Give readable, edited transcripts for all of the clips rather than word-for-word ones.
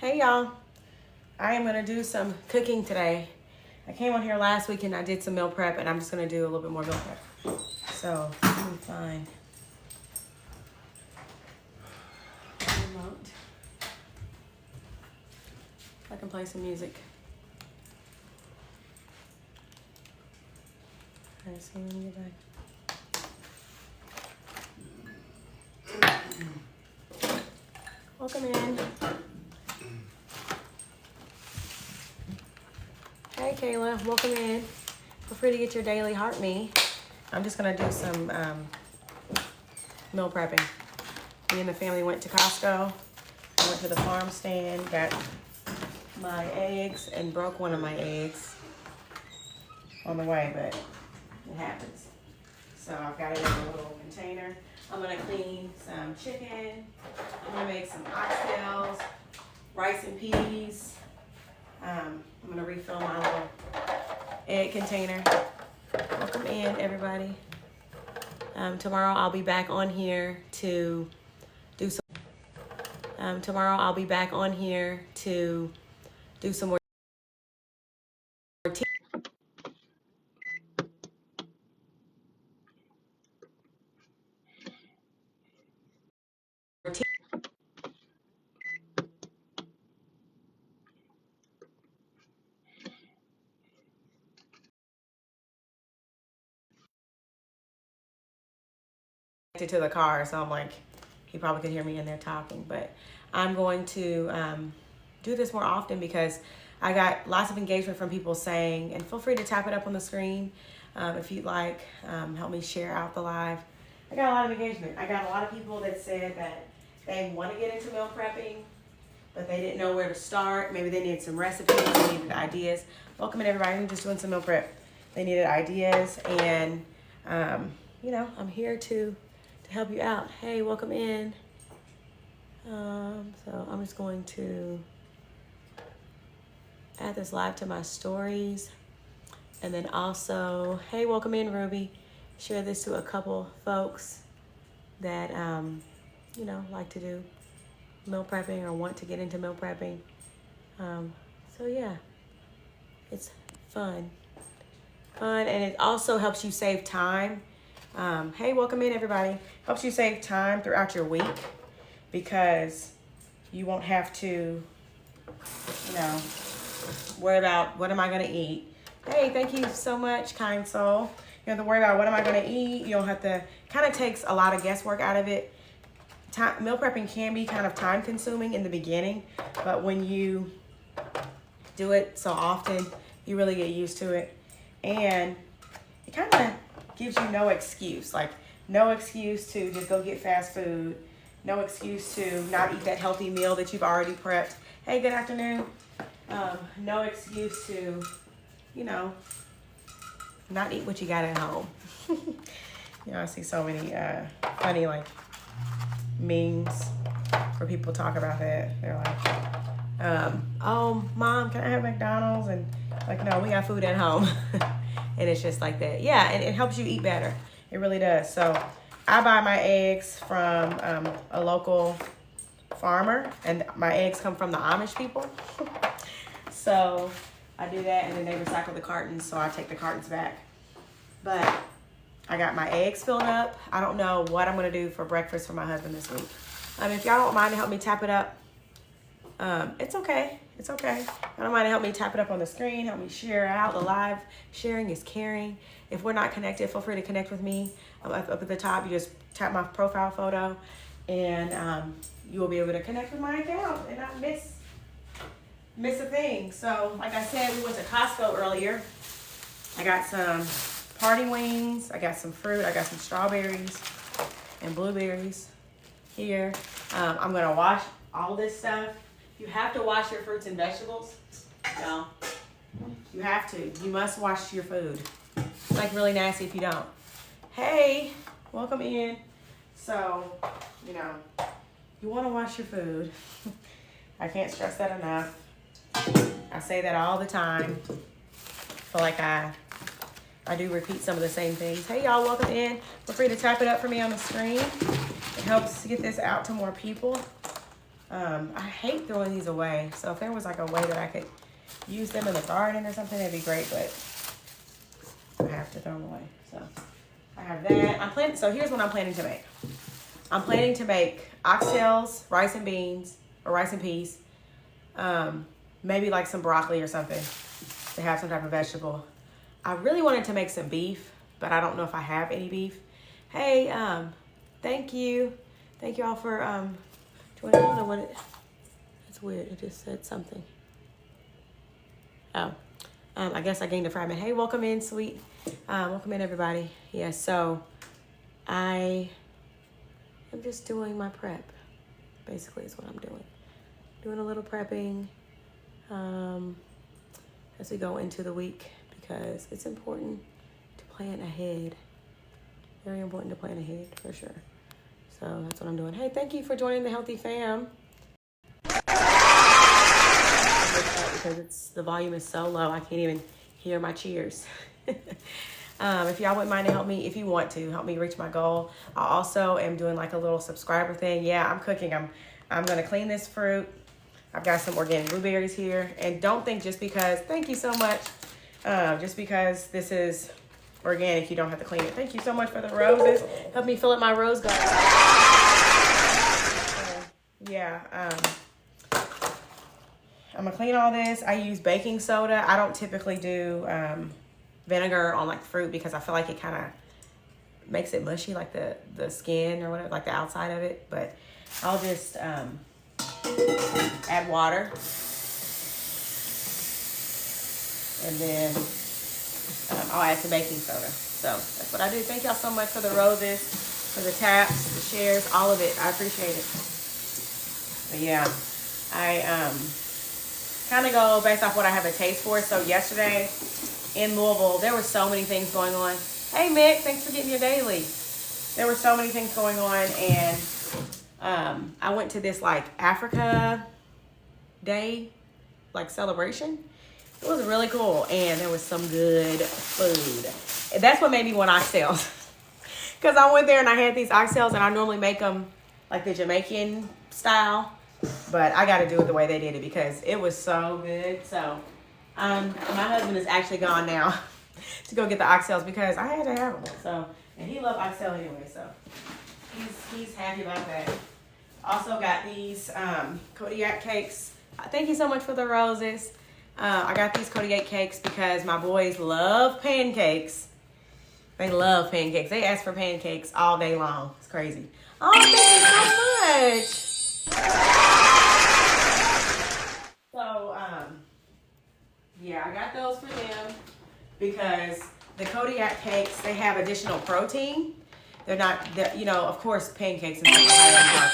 Hey y'all, I am gonna do some cooking today. I came on here last week and I did some meal prep, and I'm just gonna do a little bit more meal prep. So let me find the remote. I can play some music. Alright, see when you get back. Welcome in. Hey Kayla, welcome in. Feel free to get your daily heart me. I'm just gonna do some meal prepping. Me and the family went to Costco. I went to the farm stand, got my eggs, and broke one of my eggs on the way, but it happens. So I've got it in a little container. I'm gonna clean some chicken. I'm gonna make some oxtails, rice and peas. I'm gonna refill my little egg container. Welcome in, everybody. Tomorrow I'll be back on here to do some. Tomorrow I'll be back on here to do some more. To the car, so I'm like, he probably could hear me in there talking, but I'm going to do this more often because I got lots of engagement from people saying, and feel free to tap it up on the screen if you'd like, help me share out the live. I got a lot of engagement. I got a lot of people that said that they want to get into meal prepping, but they didn't know where to start. Maybe they needed some recipes, they needed ideas. Welcome in, everybody. I'm just doing some meal prep. They needed ideas, and you know, I'm here to help you out. Hey, welcome in. So I'm just going to add this live to my stories, and then also, hey, welcome in, Ruby. Share this to a couple folks that you know, like to do meal prepping or want to get into meal prepping. So yeah, it's fun, and it also helps you save time. Hey, welcome in, everybody. Helps you save time throughout your week because you won't have to, you know, worry about what am I going to eat. Hey, thank you so much, kind soul. You don't have to worry about what am I going to eat. You don't have to, kind of takes a lot of guesswork out of it. Meal prepping can be kind of time consuming in the beginning, but when you do it so often, you really get used to it. And it kind of gives you no excuse, like no excuse to just go get fast food, no excuse to not eat that healthy meal that you've already prepped. Hey, good afternoon. No excuse to, you know, not eat what you got at home. You know, I see so many funny like memes where people talk about that. They're like, oh, mom, can I have McDonald's? And like, no, we got food at home. And it's just like that. Yeah, and it helps you eat better. It really does. So I buy my eggs from a local farmer, and my eggs come from the Amish people. So I do that, and then they recycle the cartons, so I take the cartons back. But I got my eggs filled up. I don't know what I'm going to do for breakfast for my husband this week. If y'all don't mind to help me tap it up, it's okay. It's okay. I don't mind to help me tap it up on the screen, help me share out. The live sharing is caring. If we're not connected, feel free to connect with me. Up at the top, you just tap my profile photo, and you will be able to connect with my account and not miss a thing. So, like I said, we went to Costco earlier. I got some party wings. I got some fruit. I got some strawberries and blueberries here. I'm going to wash all this stuff. You have to wash your fruits and vegetables. No, you have to. You must wash your food. It's like really nasty if you don't. Hey, welcome in. So, you know, you want to wash your food. I can't stress that enough. I say that all the time. I feel like I do repeat some of the same things. Hey, y'all, welcome in. Feel free to tap it up for me on the screen. It helps get this out to more people. I hate throwing these away. So if there was like a way that I could use them in the garden or something, that'd be great, but I have to throw them away. So I have that. So here's what I'm planning to make. I'm planning to make oxtails, rice and beans, or rice and peas. Maybe like some broccoli or something to have some type of vegetable. I really wanted to make some beef, but I don't know if I have any beef. Hey, thank you. Thank you all for joining. I don't know what it's weird. It just said something. Oh, I guess I gained a fragment. Hey, welcome in, sweet. Welcome in, everybody. Yeah, so I am just doing my prep. Basically, is what I'm doing. Doing a little prepping as we go into the week because it's important to plan ahead. Very important to plan ahead, for sure. So that's what I'm doing. Hey, thank you for joining the Healthy Fam. Because the volume is so low, I can't even hear my cheers. If y'all wouldn't mind to help me, if you want to help me reach my goal, I also am doing like a little subscriber thing. Yeah, I'm cooking. I'm gonna clean this fruit. I've got some organic blueberries here, and don't think just because. Thank you so much. Just because this is organic, you don't have to clean it. Thank you so much for the roses. Help me fill up my rose garden. Yeah. I'm gonna clean all this. I use baking soda. I don't typically do vinegar on like fruit because I feel like it kind of makes it mushy, like the skin or whatever, like the outside of it. But I'll just add water, and then I'll add some baking soda. So that's what I do. Thank y'all so much for the roses, for the taps, the shares, all of it. I appreciate it. But yeah, I kind of go based off what I have a taste for. So yesterday in Louisville, there were so many things going on. Hey Mick, thanks for getting your daily. There were so many things going on, and I went to this like Africa Day like celebration. It was really cool, and there was some good food. And that's what made me want oxtails. Because I went there and I had these oxtails, and I normally make them like the Jamaican style. But I got to do it the way they did it because it was so good. So my husband is actually gone now to go get the oxtails because I had to have them. So, and he loved oxtail anyway, so he's happy about that. Also got these Kodiak cakes. Thank you so much for the roses. I got these Kodiak cakes because my boys love pancakes. They love pancakes. They ask for pancakes all day long. It's crazy. Oh, thank you so much. So, yeah, I got those for them because the Kodiak cakes, they have additional protein. They're not, of course, pancakes and stuff like that.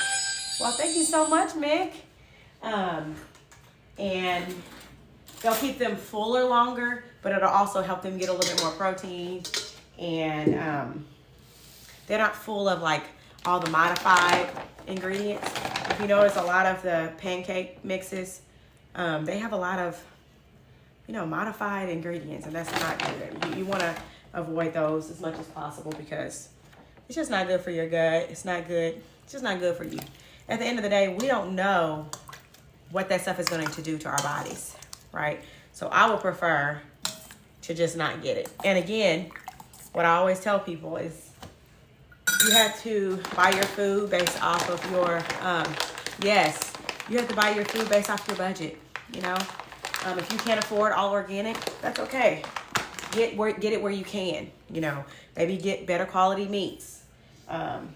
Well, thank you so much, Mick. And they'll keep them fuller longer, but it'll also help them get a little bit more protein. And they're not full of like all the modified ingredients. If you notice, a lot of the pancake mixes, they have a lot of, modified ingredients, and that's not good. You want to avoid those as much as possible because it's just not good for your gut. It's not good. It's just not good for you. At the end of the day, we don't know what that stuff is going to do to our bodies, right? So I would prefer to just not get it. And again, what I always tell people is you have to buy your food based off of your, yes, you have to buy your food based off your budget, If you can't afford all organic, that's okay. Get it where you can, maybe get better quality meats. And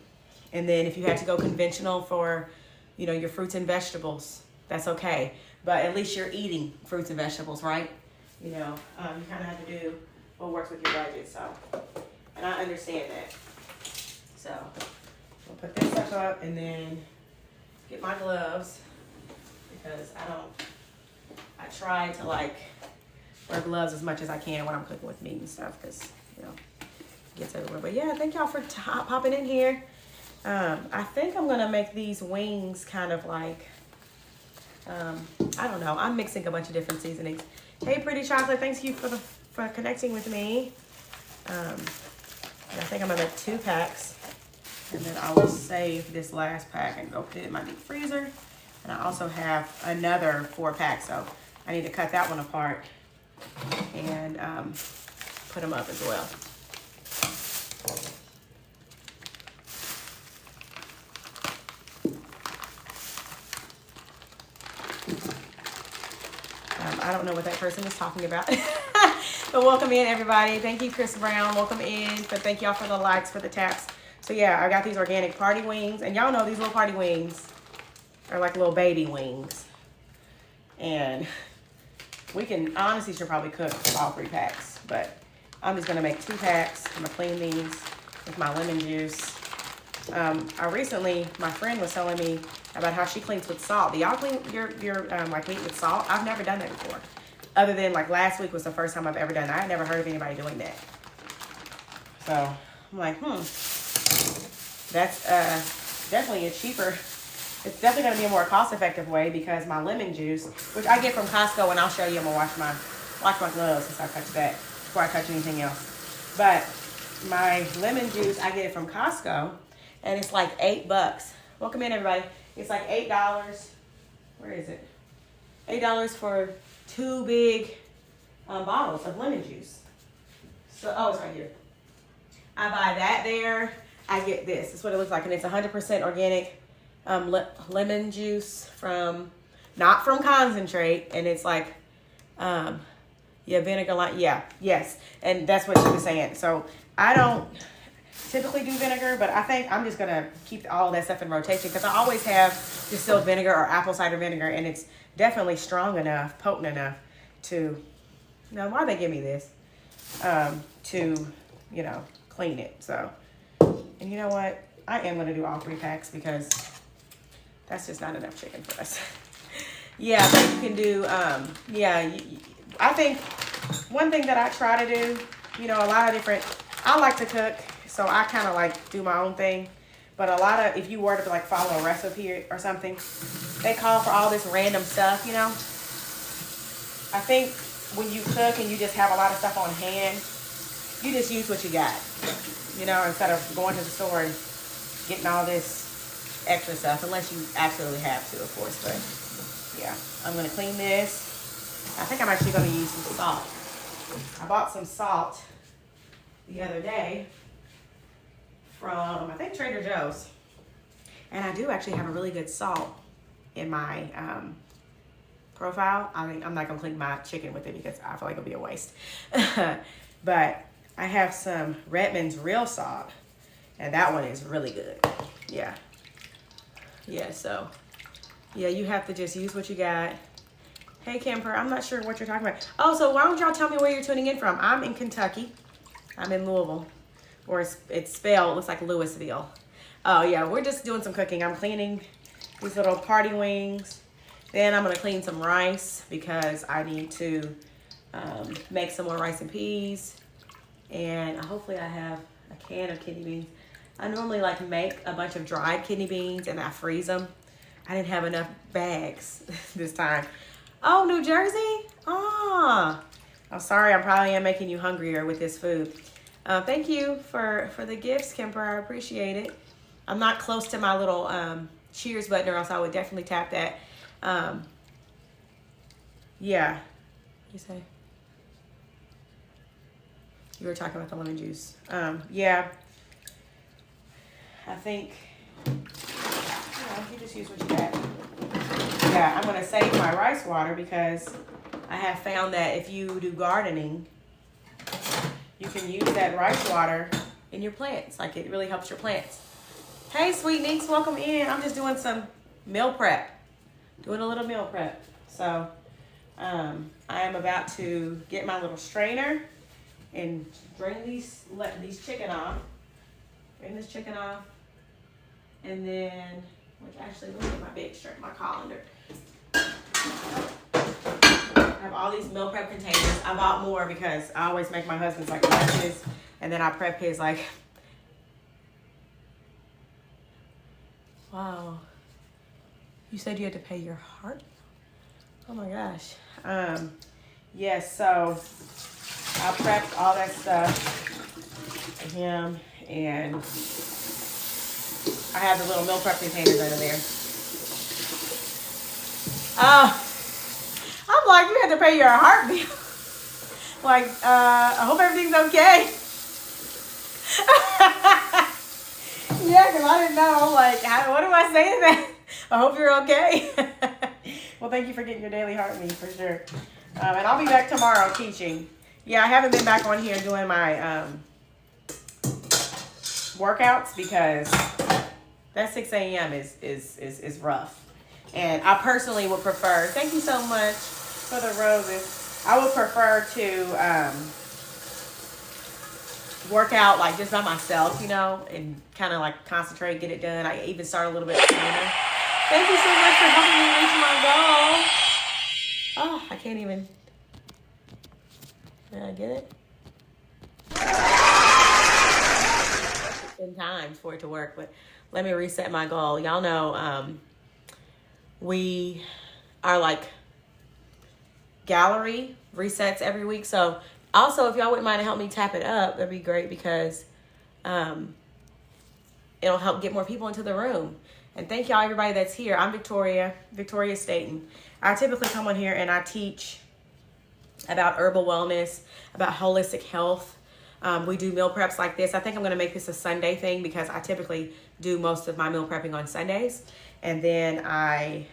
then if you have to go conventional for, your fruits and vegetables, that's okay. But at least you're eating fruits and vegetables, right? You kind of have to do what works with your budget. So, and I understand that. So, we'll put this stuff up and then get my gloves because I try to like wear gloves as much as I can when I'm cooking with meat and stuff because, it gets everywhere. But yeah, thank y'all for popping in here. I think I'm going to make these wings kind of like, I don't know. I'm mixing a bunch of different seasonings. Hey, Pretty Chocolate, thanks you for connecting with me. I think I'm going to make 2 packs. And then I will save this last pack and go put it in my deep freezer. And I also have another 4-pack, so I need to cut that one apart and put them up as well. I don't know what that person is talking about. But welcome in, everybody. Thank you, Chris Brown. Welcome in. But thank y'all for the likes, for the taps. So yeah, I got these organic party wings. And y'all know these little party wings are like little baby wings. And we can, honestly, should probably cook all 3 packs. But I'm just going to make 2 packs. I'm going to clean these with my lemon juice. My friend was telling me about how she cleans with salt. Do y'all clean your like meat with salt? I've never done that before. Other than like last week was the first time I've ever done it. I had never heard of anybody doing that. So I'm like, that's definitely a cheaper. It's definitely going to be a more cost-effective way because my lemon juice, which I get from Costco, and I'll show you. I'm gonna wash my gloves since I touch that before I touch anything else. But my lemon juice, I get it from Costco, and it's like $8. Welcome in, everybody. It's like $8. Where is it? $8 for 2 big bottles of lemon juice. So, oh, it's right here. I buy that there. I get this. It's what it looks like, and it's 100% organic lemon juice from, not from concentrate, and it's like, vinegar, like, yes, and that's what she was saying. So I don't typically do vinegar, but I think I'm just gonna keep all that stuff in rotation because I always have distilled vinegar or apple cider vinegar, and it's definitely strong enough, potent enough to, now why they give me this, to, clean it. So, and you know what? I am gonna do all 3 packs because that's just not enough chicken for us. Yeah, but you can do, I think one thing that I try to do, a lot of different, I like to cook, so I kind of like do my own thing. But a lot of, if you were to like follow a recipe or something, they call for all this random stuff, I think when you cook and you just have a lot of stuff on hand, you just use what you got, instead of going to the store and getting all this extra stuff, unless you absolutely have to, of course. But yeah, I'm going to clean this. I think I'm actually going to use some salt. I bought some salt the other day from, I think, Trader Joe's. And I do actually have a really good salt in my profile. I mean, I'm not going to clean my chicken with it because I feel like it'll be a waste. But I have some Redmond's Real Salt. And that one is really good. Yeah. Yeah, so, yeah, you have to just use what you got. Hey, Camper, I'm not sure what you're talking about. Oh, so why don't y'all tell me where you're tuning in from? I'm in Kentucky. I'm in Louisville. Or it's spelled, it looks like Louisville. Oh, yeah, we're just doing some cooking. I'm cleaning these little party wings. Then I'm going to clean some rice because I need to make some more rice and peas. And hopefully I have a can of kidney beans. I normally make a bunch of dried kidney beans and I freeze them. I didn't have enough bags this time. Oh, New Jersey? Oh, I'm sorry. I probably am making you hungrier with this food. Thank you for the gifts, Kemper. I appreciate it. I'm not close to my little cheers button, or else I would definitely tap that. Yeah. You say? You were talking about the lemon juice. Yeah. I think, you just use what you got. Yeah, I'm going to save my rice water because I have found that if you do gardening, you can use that rice water in your plants. Like, it really helps your plants. Hey, Sweet Nicks, welcome in. I'm just doing some meal prep. Doing a little meal prep. So, I am about to get my little strainer and drain these chicken off. Drain this chicken off. And then, which actually, let me get my big shirt, my colander. I have all these meal prep containers. I bought more because I always make my husband's lunches, and then I prep his wow. You said you had to pay your heart? Oh my gosh. Yes, so I prepped all that stuff for him, and I have the little meal prep containers under there. I'm like, you had to pay your heart bill. Like, I hope everything's okay. Yeah, because I didn't know. I'm like, what do I say to that? I hope you're okay. Well, thank you for getting your daily heart meet for sure. And I'll be back tomorrow teaching. Yeah, I haven't been back on here doing my workouts because that 6 a.m. is rough. And I personally would prefer, thank you so much for the roses. I would prefer to work out like just by myself, you know, and kind of like concentrate, get it done. I even start a little bit sooner. Thank you so much for helping me reach my goal. Oh, I can't even. Did I get it? It's been times for it to work, but let me reset my goal. Y'all know we are like gallery resets every week. So also, if y'all wouldn't mind to help me tap it up, that'd be great because it'll help get more people into the room. And thank y'all, everybody that's here. I'm Victoria Staten. I typically come on here and I teach about herbal wellness, about holistic health. We do meal preps like this. I think I'm going to make this a Sunday thing because I typically do most of my meal prepping on Sundays. And then I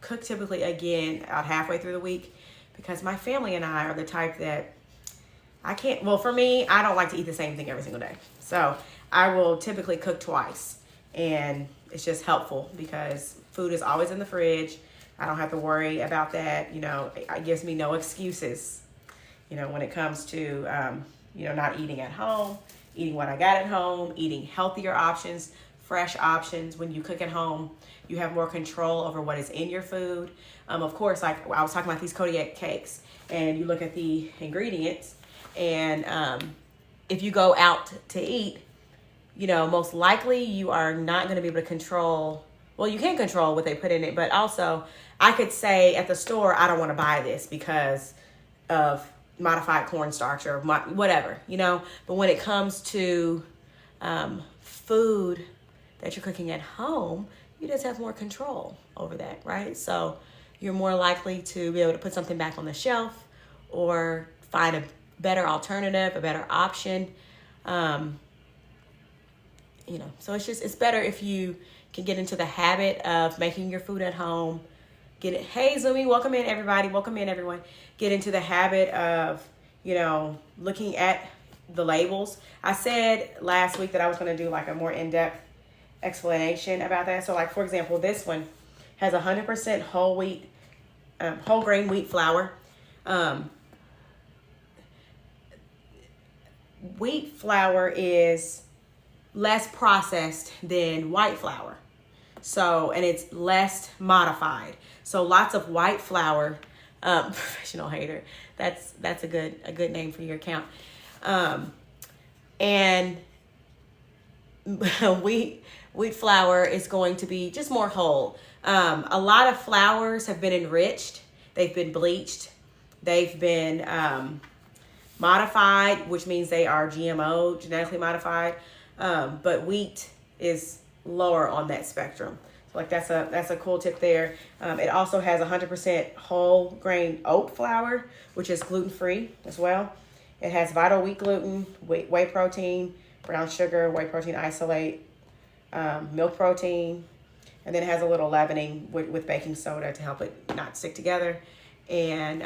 cook typically again about halfway through the week because my family and I are the type that I can't, well, for me, I don't like to eat the same thing every single day. So I will typically cook twice. And it's just helpful because food is always in the fridge. I don't have to worry about that. You know, it gives me no excuses, you know, when it comes to, you know, not eating at home, eating what I got at home, eating healthier options, fresh options. When you cook at home, you have more control over what is in your food. Of course, like I was talking about these Kodiak cakes and you look at the ingredients and if you go out to eat, you know, most likely you are not going to be able to control, well, you can control what they put in it, but also I could say at the store, I don't want to buy this because of modified cornstarch or whatever, you know, but when it comes to food that you're cooking at home, you just have more control over that, right? So you're more likely to be able to put something back on the shelf or find a better alternative, a better option. You know, so it's better if you can get into the habit of making your food at home. Hey, Zumi, welcome in everybody. Welcome in everyone. Get into the habit of, you know, looking at the labels. I said last week that I was going to do like a more in-depth explanation about that. So like, for example, this one has 100% whole grain wheat flour. Wheat flour is less processed than white flour. So, and it's less modified. So lots of white flour, professional hater. That's a good name for your account. And wheat flour is going to be just more whole. A lot of flours have been enriched. They've been bleached. They've been modified, which means they are GMO, genetically modified. But wheat is lower on that spectrum. So like that's a cool tip there. It also has 100% whole grain oat flour, which is gluten-free as well. It has vital wheat gluten, whey protein, brown sugar, whey protein isolate, milk protein, and then it has a little leavening with baking soda to help it not stick together. And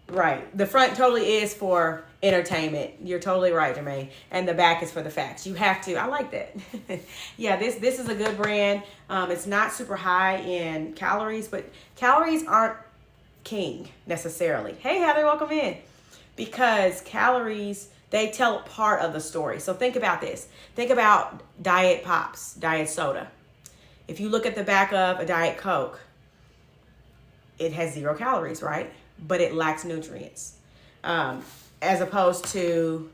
right, the front totally is for entertainment. You're totally right, Jermaine. And the back is for the facts. You have to. I like that. Yeah, this is a good brand. It's not super high in calories, but calories aren't king necessarily. Hey, Heather, welcome in. Because calories, they tell part of the story. So think about this. Think about Diet Pops, Diet Soda. If you look at the back of a Diet Coke, it has 0 calories, right? But it lacks nutrients. As opposed to,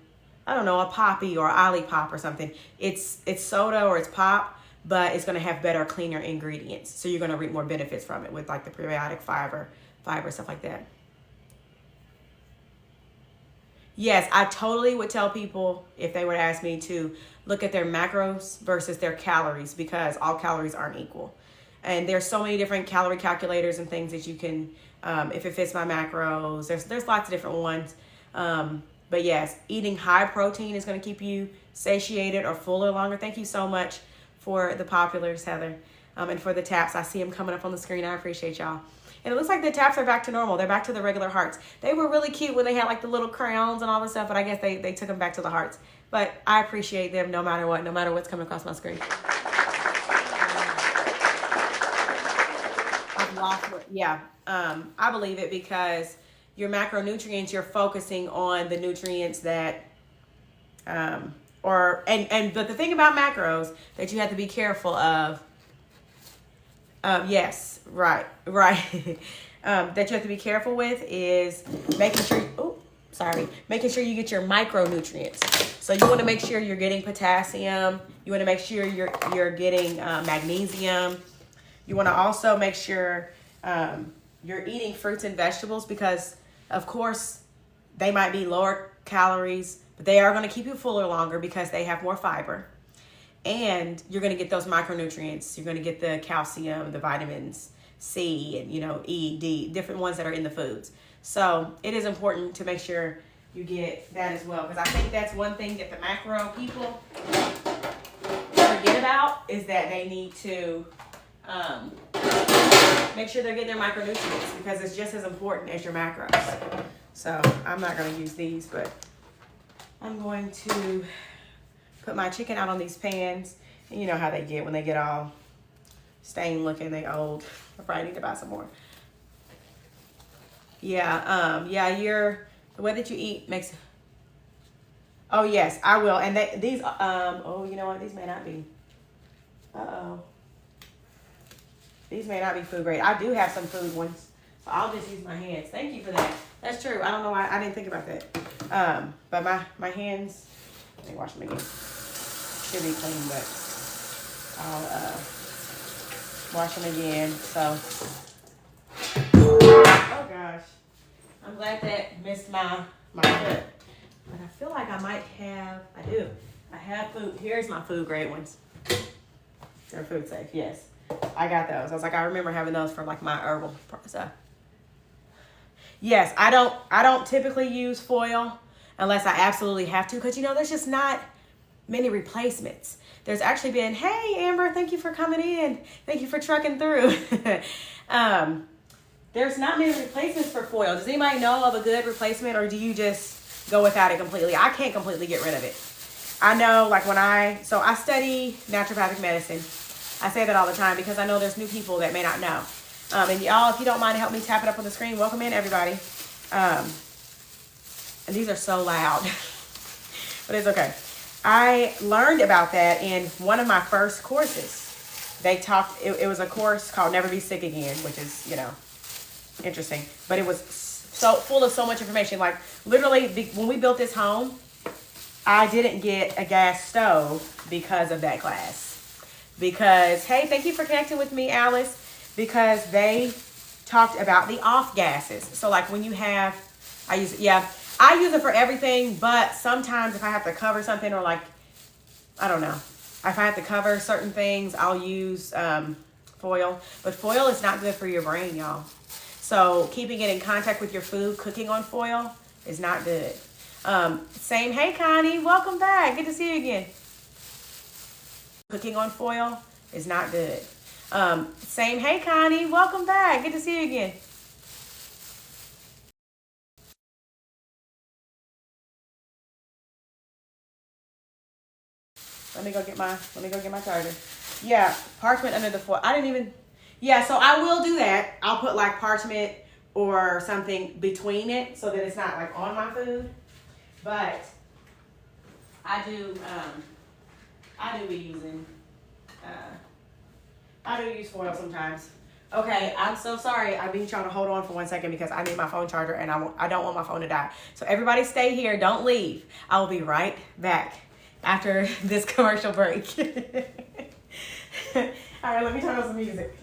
I don't know, a Poppy or Olipop or something. It's soda or it's pop, but it's going to have better, cleaner ingredients. So you're going to reap more benefits from it with like the prebiotic fiber, stuff like that. Yes, I totally would tell people if they were to ask me to look at their macros versus their calories because all calories aren't equal. And there's so many different calorie calculators and things that you can, if it fits my macros, there's lots of different ones. But yes, eating high protein is going to keep you satiated or fuller longer. Thank you so much for the populars, Heather, and for the taps. I see them coming up on the screen. I appreciate y'all. And it looks like the taps are back to normal. They're back to the regular hearts. They were really cute when they had like the little crowns and all this stuff, but I guess they took them back to the hearts. But I appreciate them no matter what, no matter what's coming across my screen. Yeah, I believe it because your macronutrients, you're focusing on the nutrients that, but the thing about macros that you have to be careful of, yes, right, that you have to be careful with is making sure you get your micronutrients. So you want to make sure you're getting potassium. You want to make sure you're getting magnesium. You want to also make sure you're eating fruits and vegetables because, of course, they might be lower calories, but they are going to keep you fuller longer because they have more fiber. And you're going to get those micronutrients. You're going to get the calcium, the vitamins C, and E, D, different ones that are in the foods. So it is important to make sure you get that as well, because I think that's one thing that the macro people forget about is that they need to make sure they're getting their micronutrients because it's just as important as your macros. So I'm not going to use these, but I'm going to put my chicken out on these pans. And you know how they get when they get all stained looking, they old. I probably need to buy some more. Yeah, the way that you eat makes. Oh yes, I will. And these. Oh, you know what? These may not be. These may not be food grade. I do have some food ones, so I'll just use my hands. Thank you for that. That's true. I don't know why I didn't think about that. But my hands. Let me wash them again. Should be clean, but I'll wash them again. So. Oh gosh. I'm glad that missed my foot. But I feel like I might have, I have food. Here's my food grade ones. They're food safe, yes. I got those. I was like, I remember having those for like my herbal stuff. Yes, I don't typically use foil unless I absolutely have to, because there's just not many replacements. There's actually been, hey Amber, thank you for coming in. Thank you for trucking through. There's not many replacements for foil. Does anybody know of a good replacement, or do you just go without it completely? I can't completely get rid of it. I know, like I study naturopathic medicine. I say that all the time because I know there's new people that may not know. And y'all, if you don't mind, help me tap it up on the screen. Welcome in, everybody. And these are so loud, but it's okay. I learned about that in one of my first courses. They talked, it was a course called Never Be Sick Again, which is, interesting, but it was so full of so much information. Like literally when we built this home, I didn't get a gas stove because of that class. Because, hey, thank you for connecting with me, Alice, because they talked about the off gases. So like when you have, I use it for everything, but sometimes if I have to cover something or like, I don't know, if I have to cover certain things, I'll use foil. But foil is not good for your brain, y'all. So keeping it in contact with your food, cooking on foil is not good. Hey Connie, welcome back. Good to see you again. Cooking on foil is not good. Hey Connie, welcome back. Good to see you again. Let me go get my charger. Yeah, parchment under the foil. So I will do that. I'll put like parchment or something between it so that it's not like on my food. But I do use foil sometimes. Okay, I'm so sorry. I've been trying to hold on for 1 second because I need my phone charger and I don't want my phone to die. So everybody stay here. Don't leave. I will be right back after this commercial break. All right, let me turn on some music.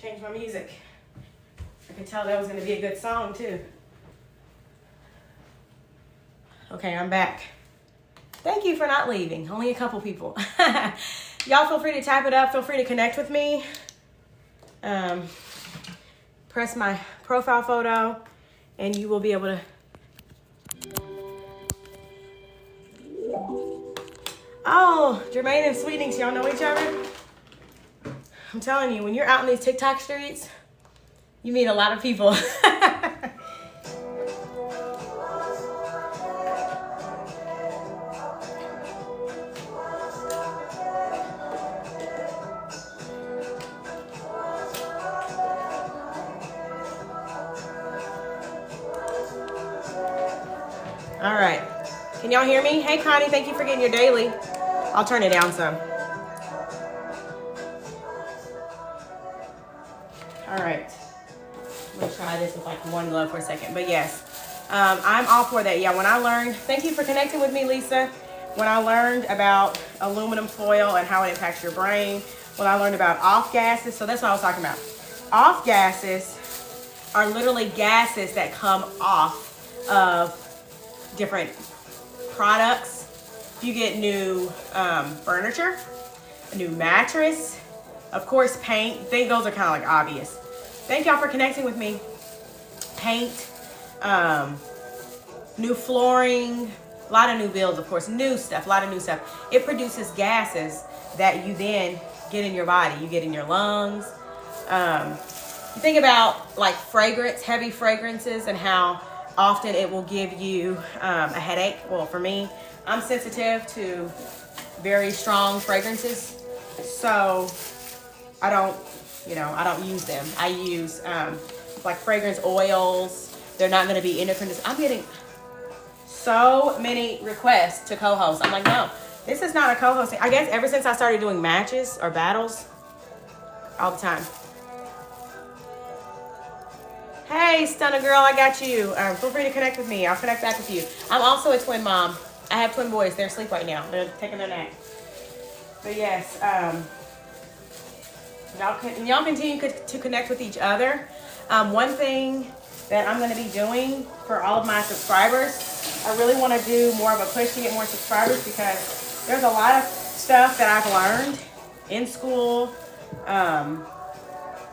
Change my music. I could tell that was going to be a good song too. Okay, I'm back. Thank you for not leaving. Only a couple people. Y'all feel free to type it up. Feel free to connect with me. Press my profile photo and you will be able to. Oh, Jermaine and Sweetings, y'all know each other? I'm telling you, when you're out in these TikTok streets, you meet a lot of people. All right. Can y'all hear me? Hey, Connie, thank you for getting your daily. I'll turn it down some. All right. I'm going to try this with like one glove for a second. But yes, I'm all for that. Yeah, when I learned, thank you for connecting with me, Lisa. When I learned about aluminum foil and how it impacts your brain, when I learned about off gases, so that's what I was talking about. Off gases are literally gases that come off of different products. You get new furniture, a new mattress, of course paint. I think those are kind of like obvious. Thank y'all for connecting with me. Paint, new flooring, a lot of new builds, of course, new stuff, a lot of new stuff. It produces gases that you then get in your body. You get in your lungs. You think about like fragrance, heavy fragrances, and how often it will give you a headache. Well, for me, I'm sensitive to very strong fragrances, so I don't use them. I use like fragrance oils. They're not going to be endocrine. I'm getting so many requests to co-host. I'm like, no, this is not a co-hosting. I guess ever since I started doing matches or battles all the time. Hey, Stunner Girl, I got you. Feel free to connect with me. I'll connect back with you. I'm also a twin mom. I have twin boys. They're asleep right now. They're taking their nap. But yes, y'all continue to connect with each other. One thing that I'm going to be doing for all of my subscribers, I really want to do more of a push to get more subscribers because there's a lot of stuff that I've learned in school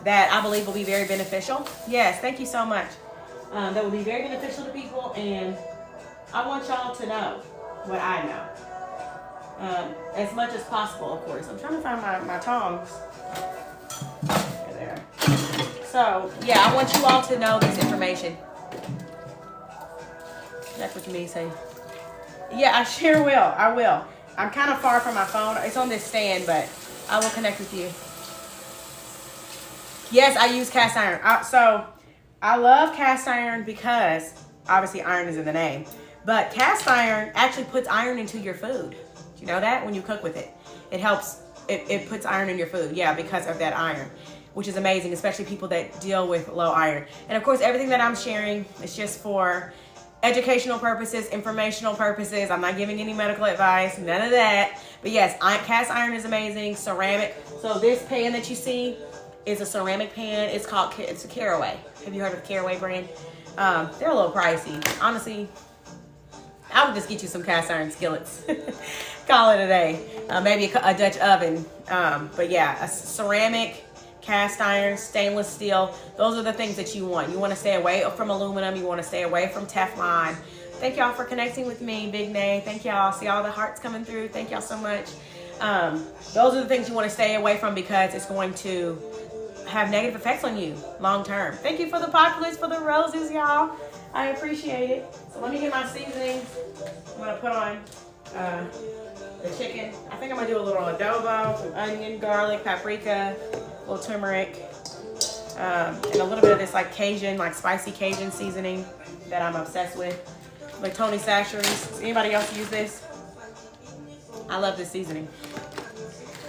that I believe will be very beneficial. Yes, thank you so much. That will be very beneficial to people, and I want y'all to know what I know. As much as possible, of course. I'm trying to find my tongs. There. So, yeah, I want you all to know this information. That's what you mean, say. Yeah, I sure will. I will. I'm kind of far from my phone. It's on this stand, but I will connect with you. Yes, I use cast iron. So I love cast iron because obviously iron is in the name. But cast iron actually puts iron into your food. Do you know that? When you cook with it, it helps. It puts iron in your food. Yeah, because of that iron, which is amazing, especially people that deal with low iron. And of course, everything that I'm sharing is just for educational purposes, informational purposes. I'm not giving any medical advice, none of that. But yes, cast iron is amazing. Ceramic. So this pan that you see is a ceramic pan. It's a Caraway. Have you heard of Caraway brand? They're a little pricey. Honestly, I would just get you some cast iron skillets. Call it a day. Maybe a Dutch oven. But yeah, a ceramic, cast iron, stainless steel. Those are the things that you want. You want to stay away from aluminum. You want to stay away from Teflon. Thank y'all for connecting with me, Big Nay. Thank y'all. See all the hearts coming through. Thank y'all so much. Those are the things you want to stay away from because it's going to have negative effects on you long term. Thank you for the populace, for the roses, y'all. I appreciate it. So let me get my seasonings. I'm gonna put on the chicken. I think I'm gonna do a little adobo, some onion, garlic, paprika, a little turmeric, and a little bit of this like Cajun, like spicy Cajun seasoning that I'm obsessed with. Like Tony Chachere's. Does anybody else use this? I love this seasoning.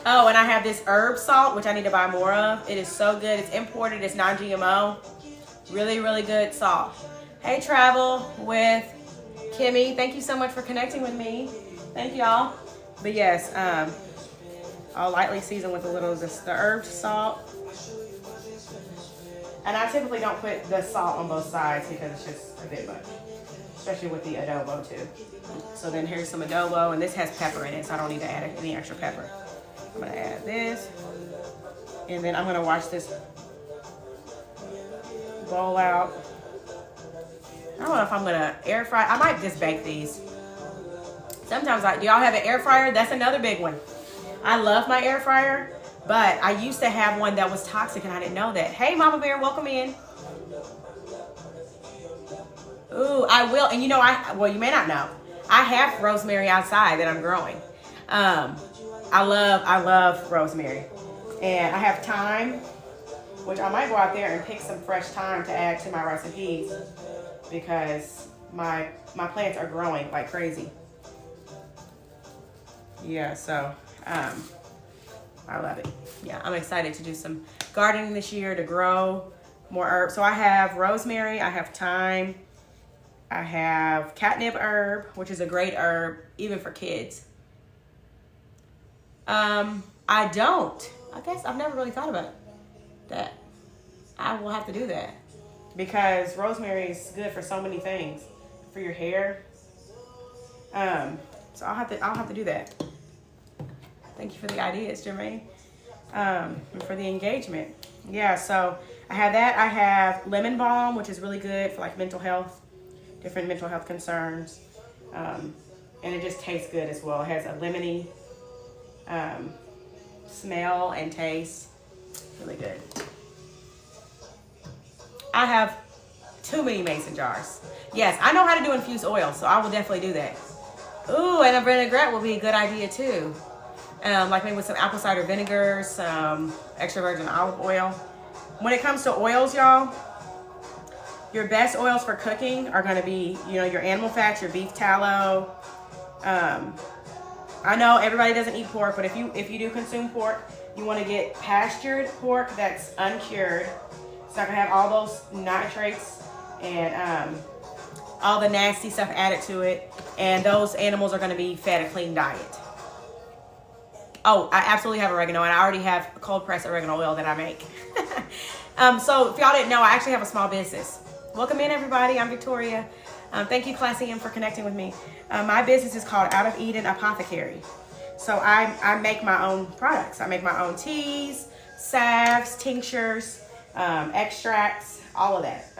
Oh, and I have this herb salt, which I need to buy more of. It is so good. It's imported. It's non-GMO. Really, really good salt. Hey, Travel with Kimmy. Thank you so much for connecting with me. Thank y'all. But yes, I'll lightly season with a little of the herb salt. And I typically don't put the salt on both sides because it's just a bit much, especially with the adobo too. So then here's some adobo, and this has pepper in it, so I don't need to add any extra pepper. I'm gonna add this, and then I'm gonna wash this bowl out. I don't know if I'm gonna air fry. I might just bake these. Sometimes do y'all have an air fryer? That's another big one. I love my air fryer, but I used to have one that was toxic and I didn't know that. Hey, Mama Bear, welcome in. Ooh, I will. And you know, well, you may not know, I have rosemary outside that I'm growing. I love rosemary. And I have thyme, which I might go out there and pick some fresh thyme to add to my recipes because my plants are growing like crazy. Yeah, so I love it. Yeah, I'm excited to do some gardening this year to grow more herbs. So I have rosemary, I have thyme, I have catnip herb, which is a great herb even for kids. I don't. I guess I've never really thought about that. I will have to do that because rosemary is good for so many things, for your hair. So I'll have to do that. Thank you for the ideas, Jermaine, and for the engagement. Yeah, so I have that. I have lemon balm, which is really good for like mental health, different mental health concerns, and it just tastes good as well. It has a lemony smell and taste, really good. I have too many mason jars. Yes, I know how to do infused oil, so I will definitely do that. Ooh, and a vinaigrette will be a good idea too. Like maybe with some apple cider vinegar, some extra virgin olive oil. When it comes to oils, y'all, your best oils for cooking are gonna be, you know, your animal fats, your beef tallow. I know everybody doesn't eat pork, but if you do consume pork, you wanna get pastured pork that's uncured. It's not gonna have all those nitrates and all the nasty stuff added to it. And those animals are gonna be fed a clean diet. Oh, I absolutely have oregano, and I already have cold pressed oregano oil that I make. So if y'all didn't know, I actually have a small business. Welcome in, everybody. I'm Victoria. Thank you, Classy M, for connecting with me. My business is called Out of Eden Apothecary. So I make my own products. I make my own teas, salves, tinctures, extracts, all of that.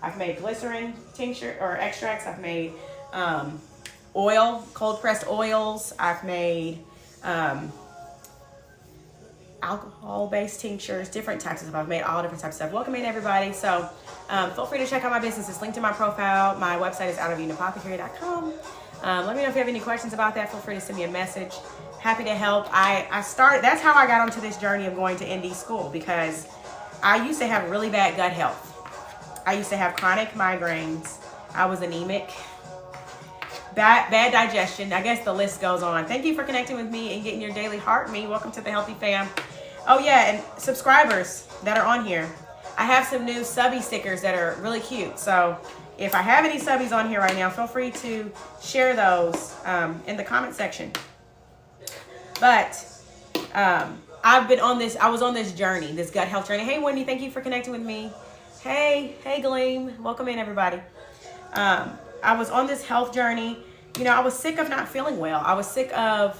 I've made glycerin tincture or extracts. I've made oil, cold pressed oils. I've made alcohol-based tinctures, different types of stuff. I've made all different types of stuff. Welcome in, everybody. So feel free to check out my business. It's linked in my profile. My website is outofeledenapothecary.com. Let me know if you have any questions about that. Feel free to send me a message. Happy to help. That's how I got onto this journey of going to ND school, because I used to have really bad gut health. I used to have chronic migraines. I was anemic. Bad digestion. I guess the list goes on. Thank you for connecting with me and getting your daily heart me. Welcome to the Healthy Fam. Oh yeah, and subscribers that are on here, I have some new subby stickers that are really cute. So if I have any subbies on here right now, feel free to share those in the comment section. But I've been on this, I was on this journey, this gut health journey. Hey Wendy, thank you for connecting with me. Hey Gleam, welcome in, everybody. I was on this health journey. You know, I was sick of not feeling well. I was sick of,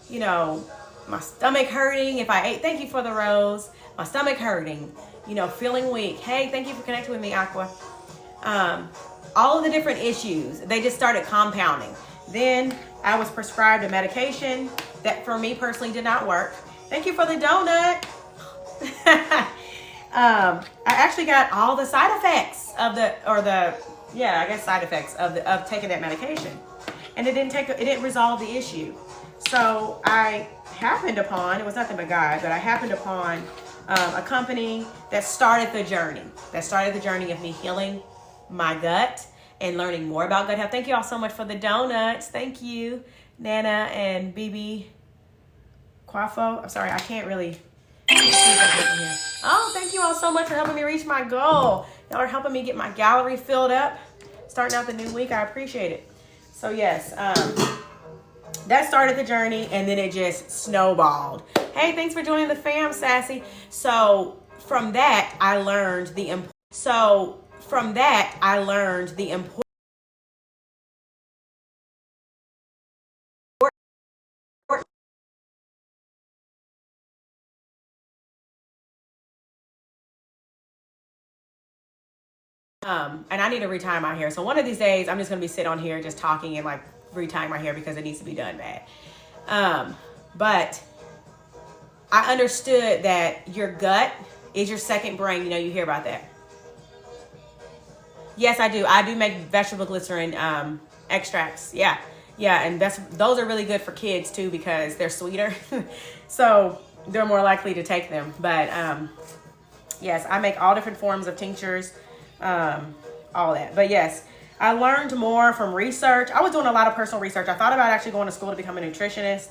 you know, my stomach hurting if I ate. Thank you for the rose. My stomach hurting, you know, feeling weak. Hey, thank you for connecting with me, Aqua. All of the different issues, they just started compounding. Then I was prescribed a medication that for me personally did not work. Thank you for the donut. I actually got all the side effects of side effects of taking that medication, and it didn't resolve the issue. So I happened upon, it was nothing but God, but I happened upon a company that started the journey of me healing my gut and learning more about gut health. Thank you all so much for the donuts. Thank you, Nana and BB Quafo. I'm sorry, I can't really see here. Oh, thank you all so much for helping me reach my goal. Y'all are helping me get my gallery filled up. Starting out the new week, I appreciate it. So yes, that started the journey, and then it just snowballed. Hey, thanks for joining the fam, Sassy. So from that, I learned the importance. So from that, I learned the importance. And I need to retie my hair. So one of these days, I'm just going to be sitting on here just talking and like retying my hair because it needs to be done bad. But I understood that your gut is your second brain. You know, you hear about that. Yes, I do. I do make vegetable glycerin extracts. Yeah. Yeah. And those are really good for kids too because they're sweeter. So they're more likely to take them. But yes, I make all different forms of tinctures, all that. But yes, I learned more from research. I was doing a lot of personal research. I thought about actually going to school to become a nutritionist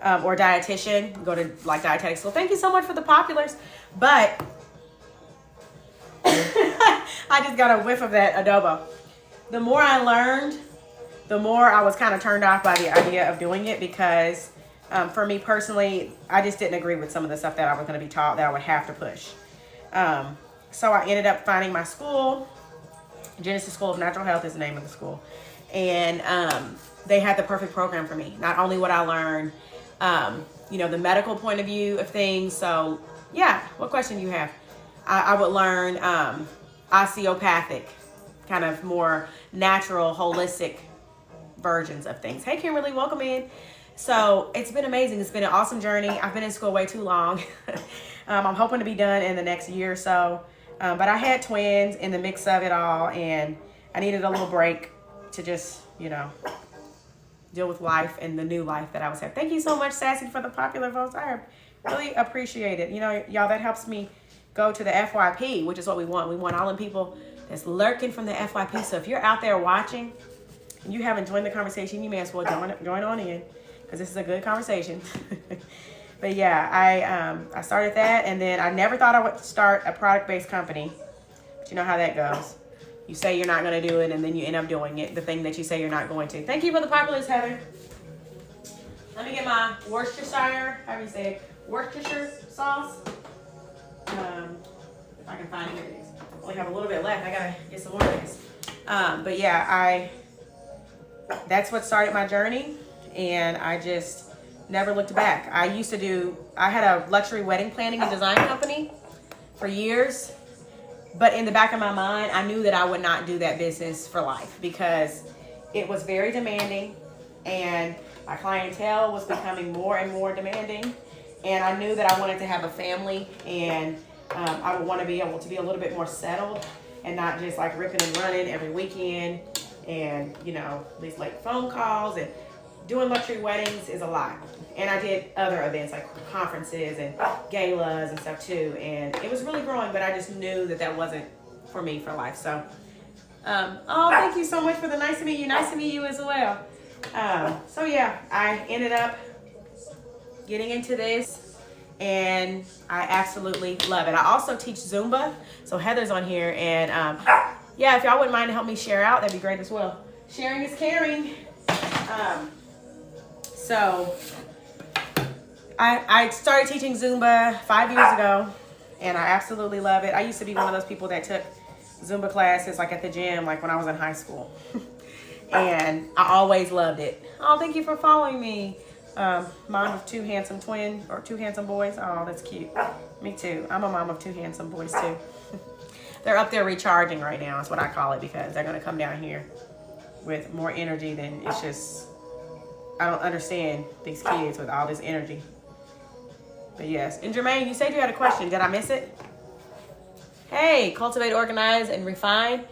or dietitian, go to like dietetic school. Thank you so much for the populars. But I just got a whiff of that adobo. The more I learned, the more I was kind of turned off by the idea of doing it because for me personally, I just didn't agree with some of the stuff that I was going to be taught that I would have to push. So I ended up finding my school. Genesis School of Natural Health is the name of the school. And they had the perfect program for me. Not only would I learn, you know, the medical point of view of things. So yeah, what question do you have? I would learn osteopathic, kind of more natural, holistic versions of things. Hey, Kimberly, welcome in. So it's been amazing. It's been an awesome journey. I've been in school way too long. I'm hoping to be done in the next year or so. But I had twins in the mix of it all, and I needed a little break to just, you know, deal with life and the new life that I was having. Thank you so much, Sassy, for the popular votes. I really appreciate it. You know, y'all, that helps me go to the FYP, which is what we want. We want all the people that's lurking from the FYP. So if you're out there watching and you haven't joined the conversation, you may as well join on in because this is a good conversation. But yeah, I started that, and then I never thought I would start a product-based company. But you know how that goes. You say you're not going to do it, and then you end up doing it, the thing that you say you're not going to. Thank you for the populars, Heather. Let me get my Worcestershire, how do you say it? Worcestershire sauce. If I can find it, here it is. I only have a little bit left. I got to get some more of this. But yeah, that's what started my journey, and I just never looked back. I had a luxury wedding planning and design company for years, but in the back of my mind, I knew that I would not do that business for life because it was very demanding and my clientele was becoming more and more demanding. And I knew that I wanted to have a family and I would want to be able to be a little bit more settled and not just like ripping and running every weekend and, you know, these late phone calls and doing luxury weddings is a lot. And I did other events like conferences and galas and stuff too. And it was really growing, but I just knew that wasn't for me for life. So, oh, thank you so much for the nice to meet you. Nice to meet you as well. So yeah, I ended up getting into this and I absolutely love it. I also teach Zumba. So Heather's on here and, yeah, if y'all wouldn't mind to help me share out, that'd be great as well. Sharing is caring. So I started teaching Zumba 5 years ago, and I absolutely love it. I used to be one of those people that took Zumba classes like at the gym, like when I was in high school. And I always loved it. Oh, thank you for following me. Mom of two handsome boys. Oh, that's cute. Me too. I'm a mom of two handsome boys too. They're up there recharging right now. Is what I call it because they're going to come down here with more energy than it's just... I don't understand these kids with all this energy. But yes. And Jermaine, you said you had a question. Did I miss it? Hey, cultivate, organize, and refine.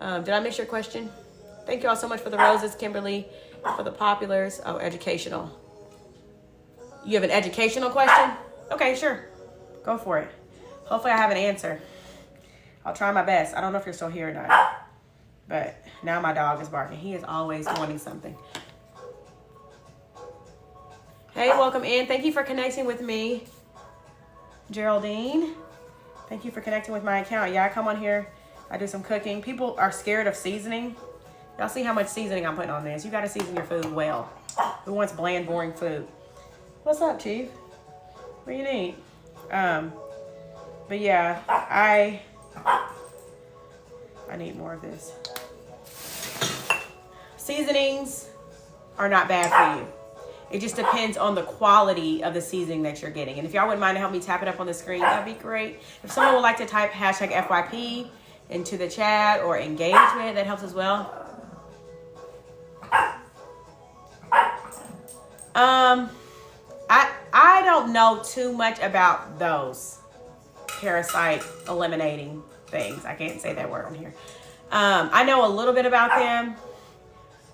Did I miss your question? Thank you all so much for the roses, Kimberly, for the populars. Oh, educational. You have an educational question? Okay, sure. Go for it. Hopefully I have an answer. I'll try my best. I don't know if you're still here or not. But now my dog is barking. He is always wanting something. Hey, welcome in. Thank you for connecting with me, Geraldine. Thank you for connecting with my account. Yeah, I come on here. I do some cooking. People are scared of seasoning. Y'all see how much seasoning I'm putting on this. You got to season your food well. Who wants bland, boring food? What's up, Chief? What do you need? But yeah, I need more of this. Seasonings are not bad for you. It just depends on the quality of the seasoning that you're getting. And if y'all wouldn't mind to help me tap it up on the screen, that'd be great. If someone would like to type hashtag FYP into the chat or engagement, that helps as well. I don't know too much about those parasite eliminating things. I can't say that word on here. I know a little bit about them.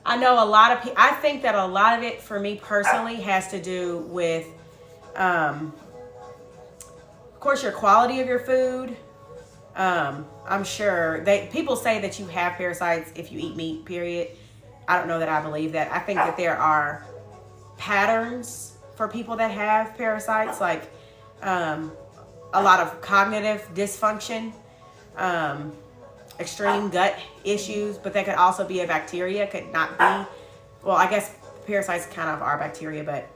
I know a lot of people. I think that a lot of it, for me personally, has to do with, of course, your quality of your food. I'm sure people say that you have parasites if you eat meat, period. I don't know that I believe that. I think that there are patterns for people that have parasites, like a lot of cognitive dysfunction, extreme gut issues, but that could also be a bacteria, could not be, well, I guess parasites kind of are bacteria, but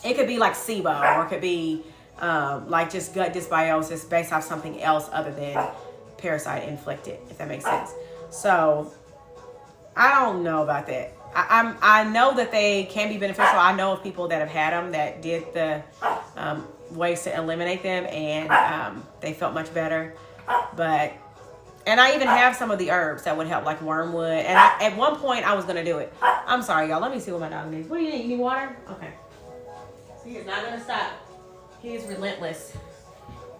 it could be like SIBO, or it could be like just gut dysbiosis based off something else other than parasite inflicted, if that makes sense. So I don't know about that. I know that they can be beneficial. I know of people that have had them that did the ways to eliminate them, and they felt much better. And I even have some of the herbs that would help, like wormwood. And at one point, I was going to do it. I'm sorry, y'all. Let me see what my dog needs. What do you need? You need water? Okay. He is not going to stop. He is relentless.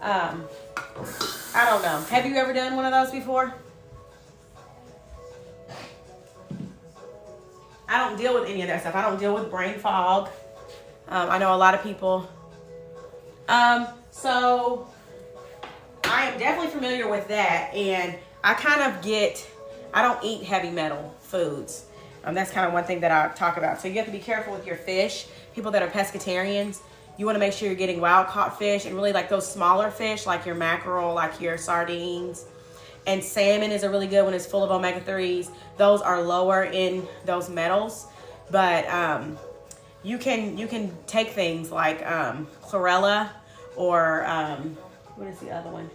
I don't know. Have you ever done one of those before? I don't deal with any of that stuff. I don't deal with brain fog. I know a lot of people. So I am definitely familiar with that, and I don't eat heavy metal foods. That's kind of one thing that I talk about. So you have to be careful with your fish. People that are pescatarians, you want to make sure you're getting wild caught fish, and really like those smaller fish, like your mackerel, like your sardines. And salmon is a really good one. It's full of omega-3s. Those are lower in those metals, but you can take things like chlorella or what is the other one?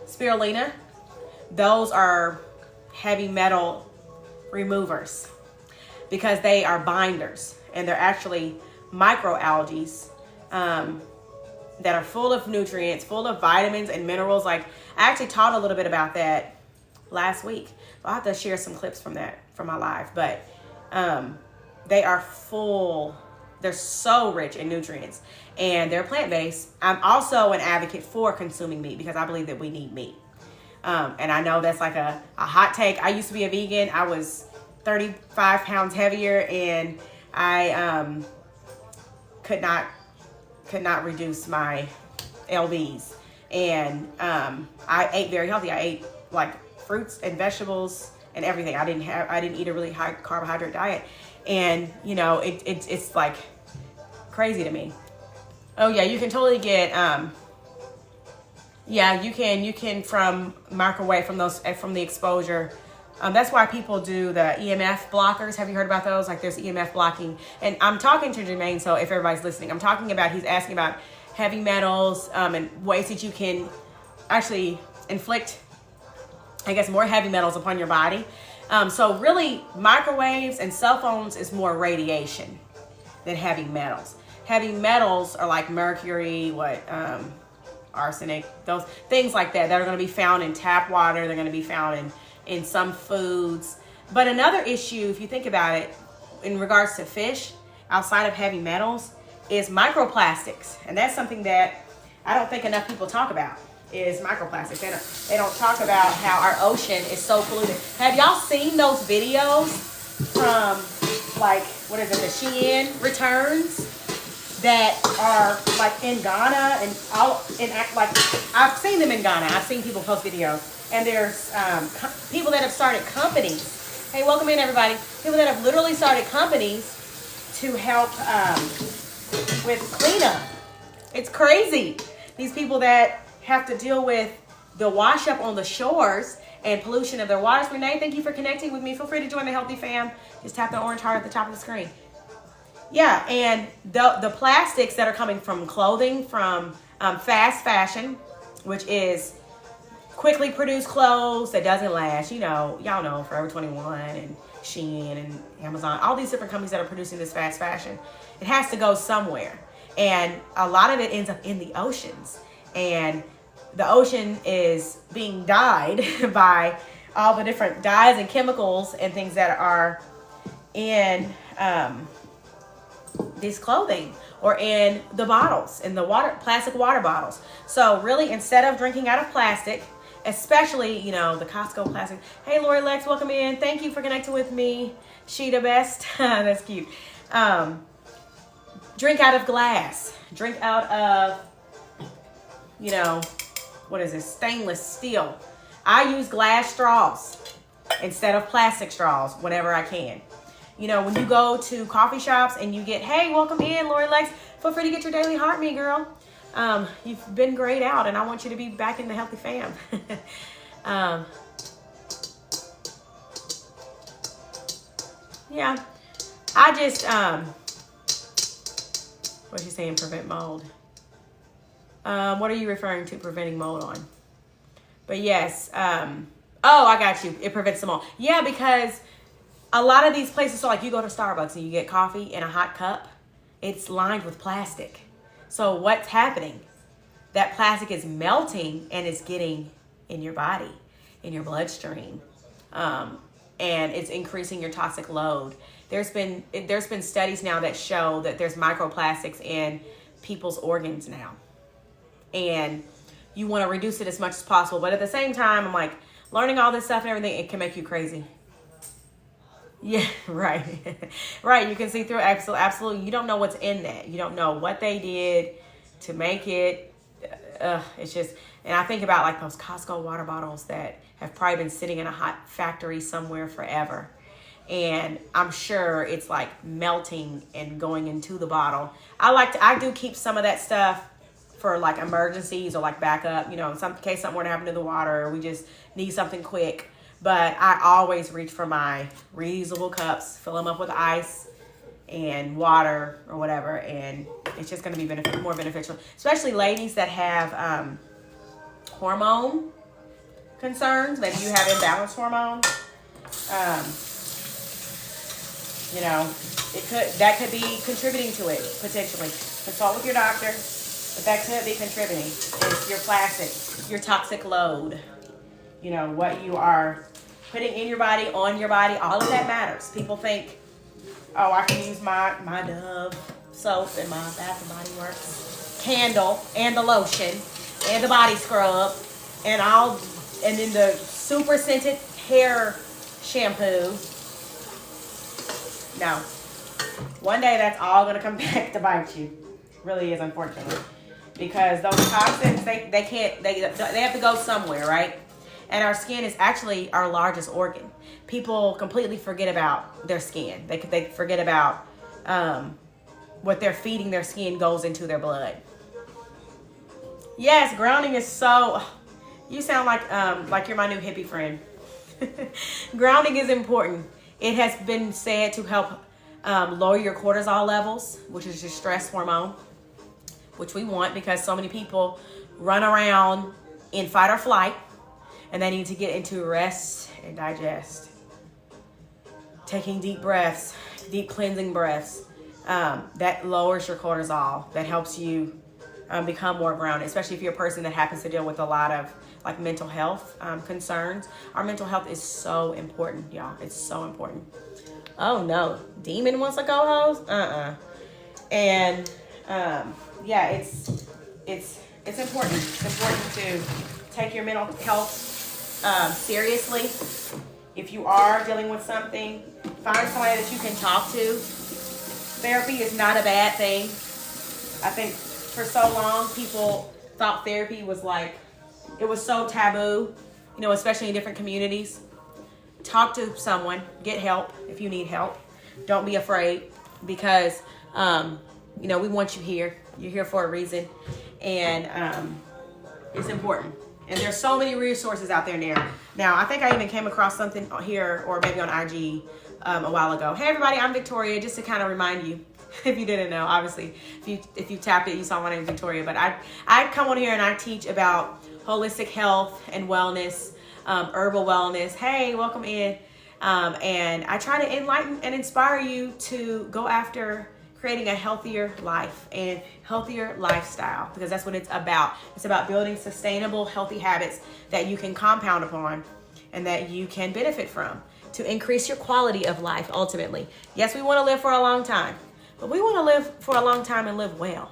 Spirulina. Those are heavy metal removers because they are binders, and they're actually microalgae that are full of nutrients, full of vitamins and minerals. Like, I actually taught a little bit about that last week. I'll have to share some clips from that from my live, but they are full. They're so rich in nutrients, and they're plant-based. I'm also an advocate for consuming meat because I believe that we need meat. And I know that's like a hot take. I used to be a vegan. I was 35 pounds heavier, and I could not reduce my LBs. And I ate very healthy. I ate like fruits and vegetables and everything. I didn't eat a really high carbohydrate diet. And you know, it's like crazy to me. Oh yeah, you can totally get yeah, you can from microwave, from the exposure. That's why people do the EMF blockers. Have you heard about those? Like, there's EMF blocking. And I'm talking to Jermaine, so if everybody's listening, I'm talking about, he's asking about heavy metals and ways that you can actually inflict, I guess, more heavy metals upon your body. So really, microwaves and cell phones is more radiation than heavy metals. Heavy metals are like mercury, arsenic, those things like that are going to be found in tap water. They're going to be found in some foods. But another issue, if you think about it, in regards to fish, outside of heavy metals, is microplastics. And that's something that I don't think enough people talk about, is microplastics. They don't talk about how our ocean is so polluted. Have y'all seen those videos from, like, what is it, the Shein returns that are like in Ghana like, I've seen them in Ghana. I've seen people post videos. And there's people that have started companies. Hey, welcome in, everybody. People that have literally started companies to help with cleanup. It's crazy. These people that have to deal with the wash up on the shores and pollution of their waters. Renee, thank you for connecting with me. Feel free to join the Healthy Fam. Just tap the orange heart at the top of the screen. Yeah, and the plastics that are coming from clothing, from fast fashion, which is quickly produced clothes that doesn't last. You know, y'all know Forever 21 and Shein and Amazon, all these different companies that are producing this fast fashion. It has to go somewhere. And a lot of it ends up in the oceans. And the ocean is being dyed by all the different dyes and chemicals and things that are in this clothing or in the bottles, in the plastic water bottles. So really, instead of drinking out of plastic, especially, you know, the Costco plastic. Hey, Lori Lex, welcome in. Thank you for connecting with me. She the best. That's cute. Drink out of glass. Drink out of, you know, what is this? Stainless steel. I use glass straws instead of plastic straws whenever I can. You know, when you go to coffee shops and you get, hey, welcome in, Lori Lex. Feel free to get your daily heart me, girl. You've been grayed out, and I want you to be back in the Healthy Fam. Yeah, I just, what's she saying, prevent mold? What are you referring to preventing mold on? But yes, oh, I got you. It prevents the mold. Yeah, because a lot of these places, so like you go to Starbucks and you get coffee in a hot cup, it's lined with plastic. So what's happening? That plastic is melting and it's getting in your body, in your bloodstream. And it's increasing your toxic load. There's been studies now that show that there's microplastics in people's organs now. And you want to reduce it as much as possible. But at the same time, I'm like, learning all this stuff and everything, it can make you crazy. Yeah, right. Right. You can see through absolutely. You don't know what's in that. You don't know what they did to make it. It's just, and I think about like those Costco water bottles that have probably been sitting in a hot factory somewhere forever. And I'm sure it's like melting and going into the bottle. I do keep some of that stuff for like emergencies or like backup, you know, in some case something were to happen to the water, or we just need something quick. But I always reach for my reusable cups, fill them up with ice and water or whatever, and it's just going to be more beneficial, especially ladies that have hormone concerns. Maybe you have imbalanced hormones. You know, that could be contributing to it potentially. Consult with your doctor, but that could be contributing. It's your plastic, your toxic load. You know, what you are putting in your body, on your body, all of that matters. People think, oh, I can use my Dove soap and my Bath and Body Works candle and the lotion and the body scrub and then the super scented hair shampoo. No. One day that's all going to come back to bite you. Really is, unfortunately. Because those toxins, they have to go somewhere, right? And our skin is actually our largest organ. People completely forget about their skin. They forget about what they're feeding their skin goes into their blood. Yes, grounding is so... You sound like you're my new hippie friend. Grounding is important. It has been said to help lower your cortisol levels, which is your stress hormone, which we want because so many people run around in fight or flight, and they need to get into rest and digest. Taking deep breaths, deep cleansing breaths, that lowers your cortisol. That helps you become more grounded, especially if you're a person that happens to deal with a lot of like mental health concerns. Our mental health is so important, y'all. It's so important. Oh no, Demon wants a co-host? And yeah, it's important. It's important to take your mental health seriously. If you are dealing with something, find somebody that you can talk to. Therapy is not a bad thing. I think for so long people thought therapy was like, it was so taboo, you know, especially in different communities. Talk to someone, get help if you need help. Don't be afraid, because You know, we want you here. You're here for a reason. And it's important. And there's so many resources out there now. Now, I think I even came across something here or maybe on IG a while ago. Hey, everybody, I'm Victoria. Just to kind of remind you, if you didn't know, obviously, if you tapped it, you saw my name, Victoria. But I come on here and I teach about holistic health and wellness, herbal wellness. Hey, welcome in. And I try to enlighten and inspire you to go after creating a healthier life and healthier lifestyle, because that's what it's about. It's about building sustainable, healthy habits that you can compound upon and that you can benefit from to increase your quality of life ultimately. Yes, we want to live for a long time, but we want to live for a long time and live well.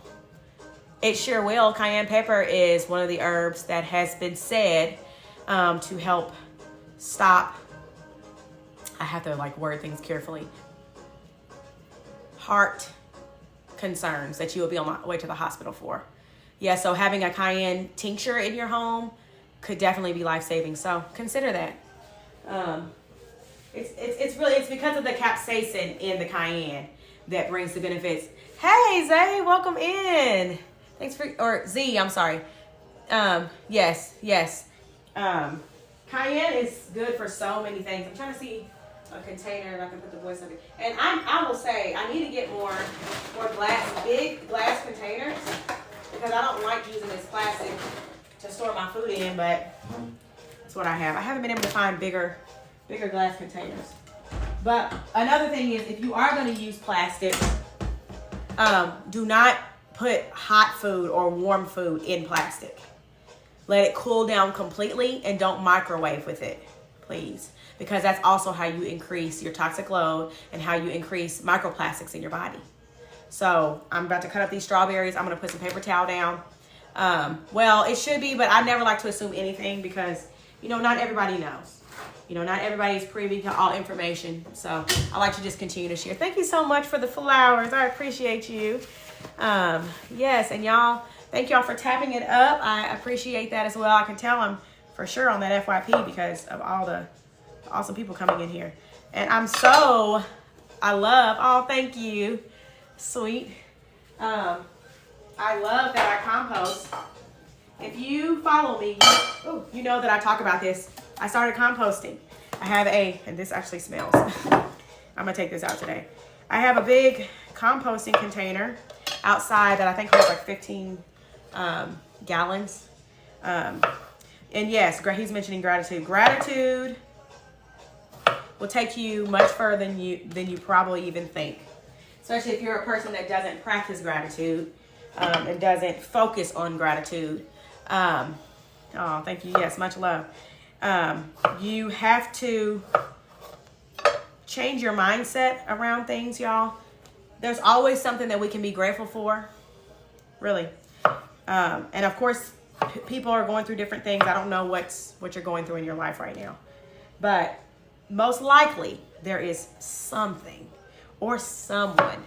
It sure will. Cayenne pepper is one of the herbs that has been said to help stop, I have to word things carefully, heart concerns that you will be on the way to the hospital for. Yeah, so having a cayenne tincture in your home could definitely be life-saving. So consider that. It's because of the capsaicin in the cayenne that brings the benefits. Hey, Zay, welcome in. Thanks for, or Z, I'm sorry. Yes. Cayenne is good for so many things. I'm trying to see a container if I can put the voice on it. And I will say I need to get more big glass containers, because I don't like using this plastic to store my food in, but that's what I have. I haven't been able to find bigger glass containers. But another thing is, if you are going to use plastic, do not put hot food or warm food in plastic. Let it cool down completely and don't microwave with it, please. Because that's also how you increase your toxic load and how you increase microplastics in your body. So I'm about to cut up these strawberries. I'm going to put some paper towel down. Well, it should be, but I never like to assume anything because, not everybody knows. Not everybody is privy to all information. So I like to just continue to share. Thank you so much for the flowers. I appreciate you. Yes, and y'all, thank y'all for tapping it up. I appreciate that as well. I can tell I'm for sure on that FYP because of all the awesome people coming in here. And oh, thank you. Sweet. I love that I compost. If you follow me, you know that I talk about this. I started composting. I have and this actually smells. I'm gonna take this out today. I have a big composting container outside that I think holds 15 gallons. And yes, he's mentioning gratitude. Gratitude will take you much further than you probably even think. Especially if you're a person that doesn't practice gratitude and doesn't focus on gratitude. Oh, thank you. Yes, much love. You have to change your mindset around things, y'all. There's always something that we can be grateful for, really. And of course, people are going through different things. I don't know what you're going through in your life right now, but most likely there is something or someone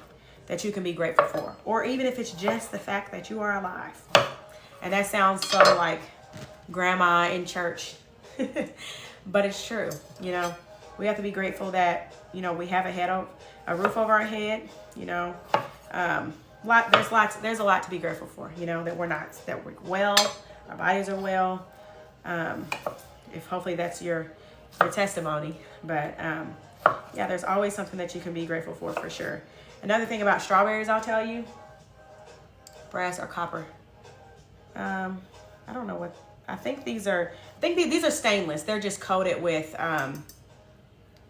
that you can be grateful for, or even if it's just the fact that you are alive. And that sounds so like grandma in church, but it's true. We have to be grateful that, we have a roof over our head, there's a lot to be grateful for, that we're well, our bodies are well. If hopefully that's your testimony, but yeah, there's always something that you can be grateful for sure. Another thing about strawberries, I'll tell you, brass or copper. I don't know what, I think these are stainless. They're just coated with,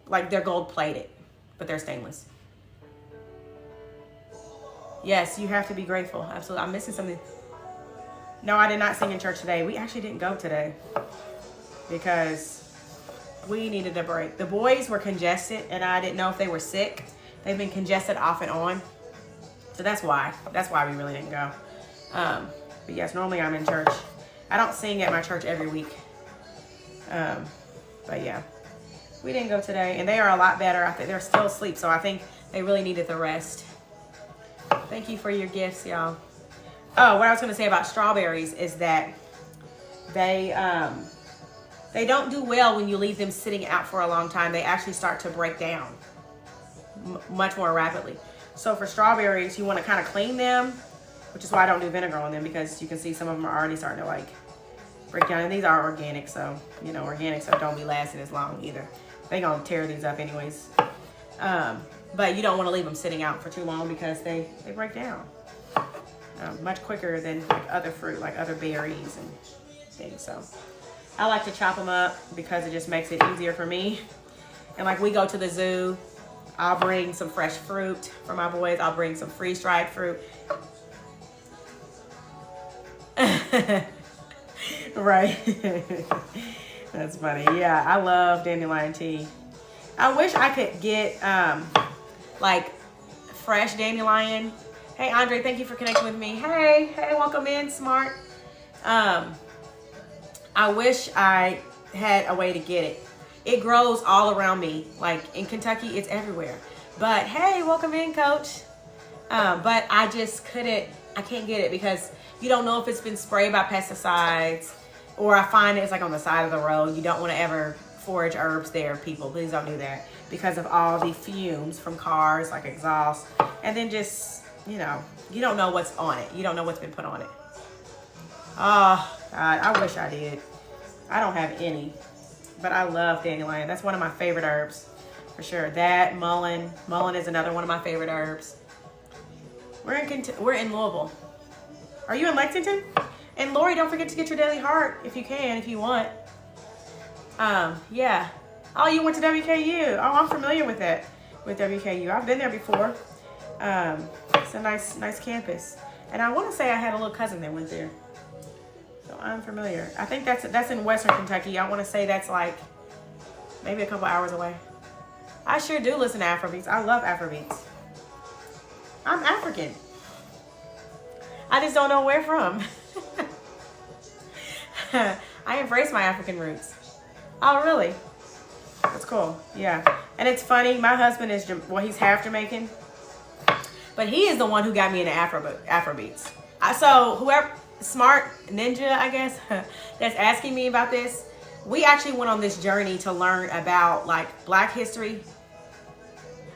they're gold plated, but they're stainless. Yes, you have to be grateful. Absolutely. I'm missing something. No, I did not sing in church today. We actually didn't go today because we needed a break. The boys were congested and I didn't know if they were sick. They've been congested off and on. So that's why we really didn't go. But yes, normally I'm in church. I don't sing at my church every week. But yeah, we didn't go today and they are a lot better. I think they're still asleep. So I think they really needed the rest. Thank you for your gifts, y'all. Oh, what I was going to say about strawberries is that they don't do well when you leave them sitting out for a long time. They actually start to break down much more rapidly. So for strawberries, you want to kind of clean them, which is why I don't do vinegar on them, because you can see some of them are already starting to like break down. And these are organic, so, you know, organic stuff don't be lasting as long either. They gonna tear these up anyways. But you don't want to leave them sitting out for too long because they break down much quicker than like other fruit, like other berries and things. So I like to chop them up because it just makes it easier for me. And like we go to the zoo, I'll bring some fresh fruit for my boys. I'll bring some freeze-dried fruit. Right. That's funny. Yeah, I love dandelion tea. I wish I could get like fresh dandelion. Hey Andre, thank you for connecting with me. Hey, welcome in, Smart. I wish I had a way to get it. It grows all around me. Like in Kentucky, it's everywhere. But hey, welcome in, Coach. But I just couldn't, I can't get it because you don't know if it's been sprayed by pesticides, or I find it's like on the side of the road. You don't want to ever forage herbs there, people. Please don't do that because of all the fumes from cars, like exhaust. And then just, you know, you don't know what's on it. You don't know what's been put on it. Oh, God, I wish I did. I don't have any, but I love dandelion. That's one of my favorite herbs, for sure. That, mullein. Mullein is another one of my favorite herbs. We're in Louisville. Are you in Lexington? And Lori, don't forget to get your daily heart if you can, if you want. Yeah. Oh, you went to WKU. Oh, I'm familiar with that, with WKU. I've been there before. It's a nice campus. And I want to say I had a little cousin that went there. So I'm familiar. I think that's in Western Kentucky. I want to say that's like maybe a couple hours away. I sure do listen to Afrobeats. I love Afrobeats. I'm African. I just don't know where from. I embrace my African roots. Oh, really? That's cool. Yeah. And it's funny. My husband is, well, he's half Jamaican. But he is the one who got me into Afrobeats. So whoever, Smart Ninja, I guess, that's asking me about this, we actually went on this journey to learn about like Black history.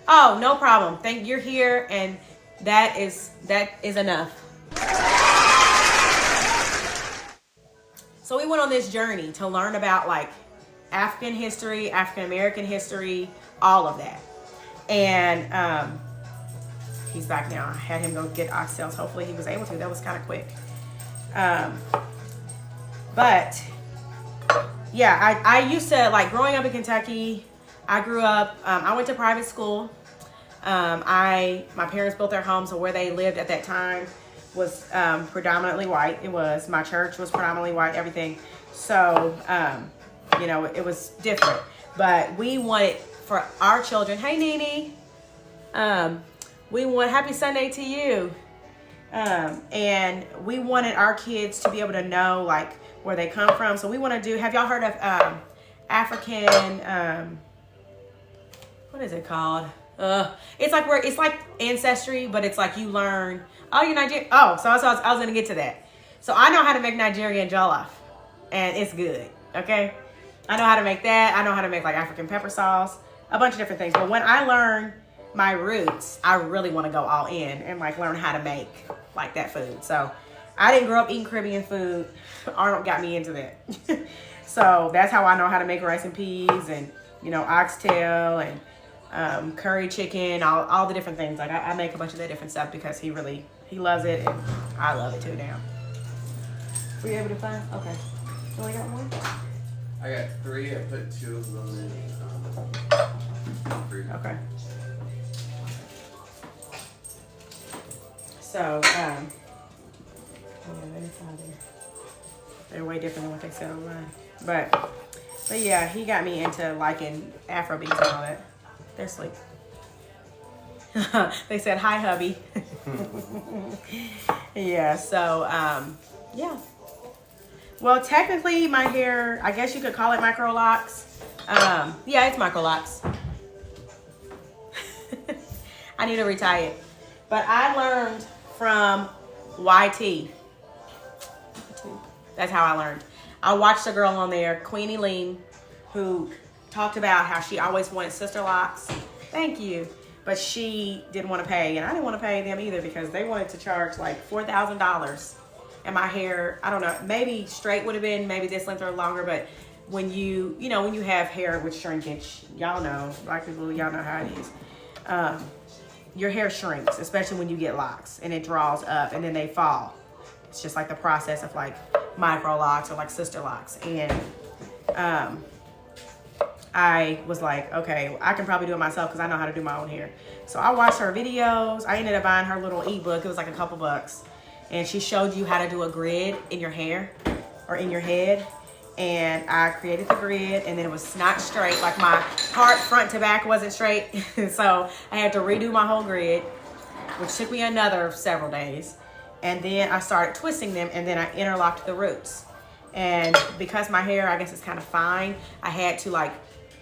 Oh, no problem. Thank you're here, and that is enough. So we went on this journey to learn about like African history, African American history, all of that. And he's back now. I had him go get oxtails. Hopefully he was able to. That was kind of quick. But yeah, I used to, like, growing up in Kentucky, I grew up, I went to private school. My parents built their home, so where they lived at that time was predominantly white. My church was predominantly white, everything. So, you know, it was different. But we wanted for our children, hey Nene, we want happy Sunday to you. And we wanted our kids to be able to know like where they come from. So we want to do, have y'all heard of African, what is it called? It's like Ancestry, but it's like you learn, oh, you're Nigerian. Oh, so I was going to get to that. So I know how to make Nigerian jollof, and it's good. Okay. I know how to make that. I know how to make like African pepper sauce, a bunch of different things. But when I learn my roots, I really want to go all in and like learn how to make like that food. So I didn't grow up eating Caribbean food. Arnold got me into that. So that's how I know how to make rice and peas and, you know, oxtail and curry chicken, all the different things. Like I make a bunch of that different stuff because he loves it, and I love it too now. Were you able to find? Okay. You only got one? I got 3. I put 2 of them in freezer. Okay. So, yeah, they're way different than what they said online. But yeah, he got me into liking Afrobeats and all that. They're asleep. They said, hi, hubby. Yeah, so, yeah. Well, technically, my hair, I guess you could call it micro locks. Yeah, it's micro locks. I need to retie it. But I learned from YT. That's how I learned. I watched a girl on there, Queenie Lean, who talked about how she always wanted sister locks. Thank you. but she didn't want to pay, and I didn't want to pay them either because they wanted to charge like $4,000. And my hair, I don't know, maybe straight would have been maybe this length or longer, but when you have hair with shrinkage, y'all know, black people, y'all know how it is. Your hair shrinks, especially when you get locks, and it draws up and then they fall. It's just like the process of like micro locks or like sister locks. And I was like, okay, I can probably do it myself because I know how to do my own hair. So I watched her videos. I ended up buying her little ebook. It was like a couple bucks. And she showed you how to do a grid in your hair or in your head. And I created the grid, and then it was not straight. Like my part front to back wasn't straight. So I had to redo my whole grid, which took me another several days. And then I started twisting them, and then I interlocked the roots. And because my hair, I guess, is kind of fine, I had to like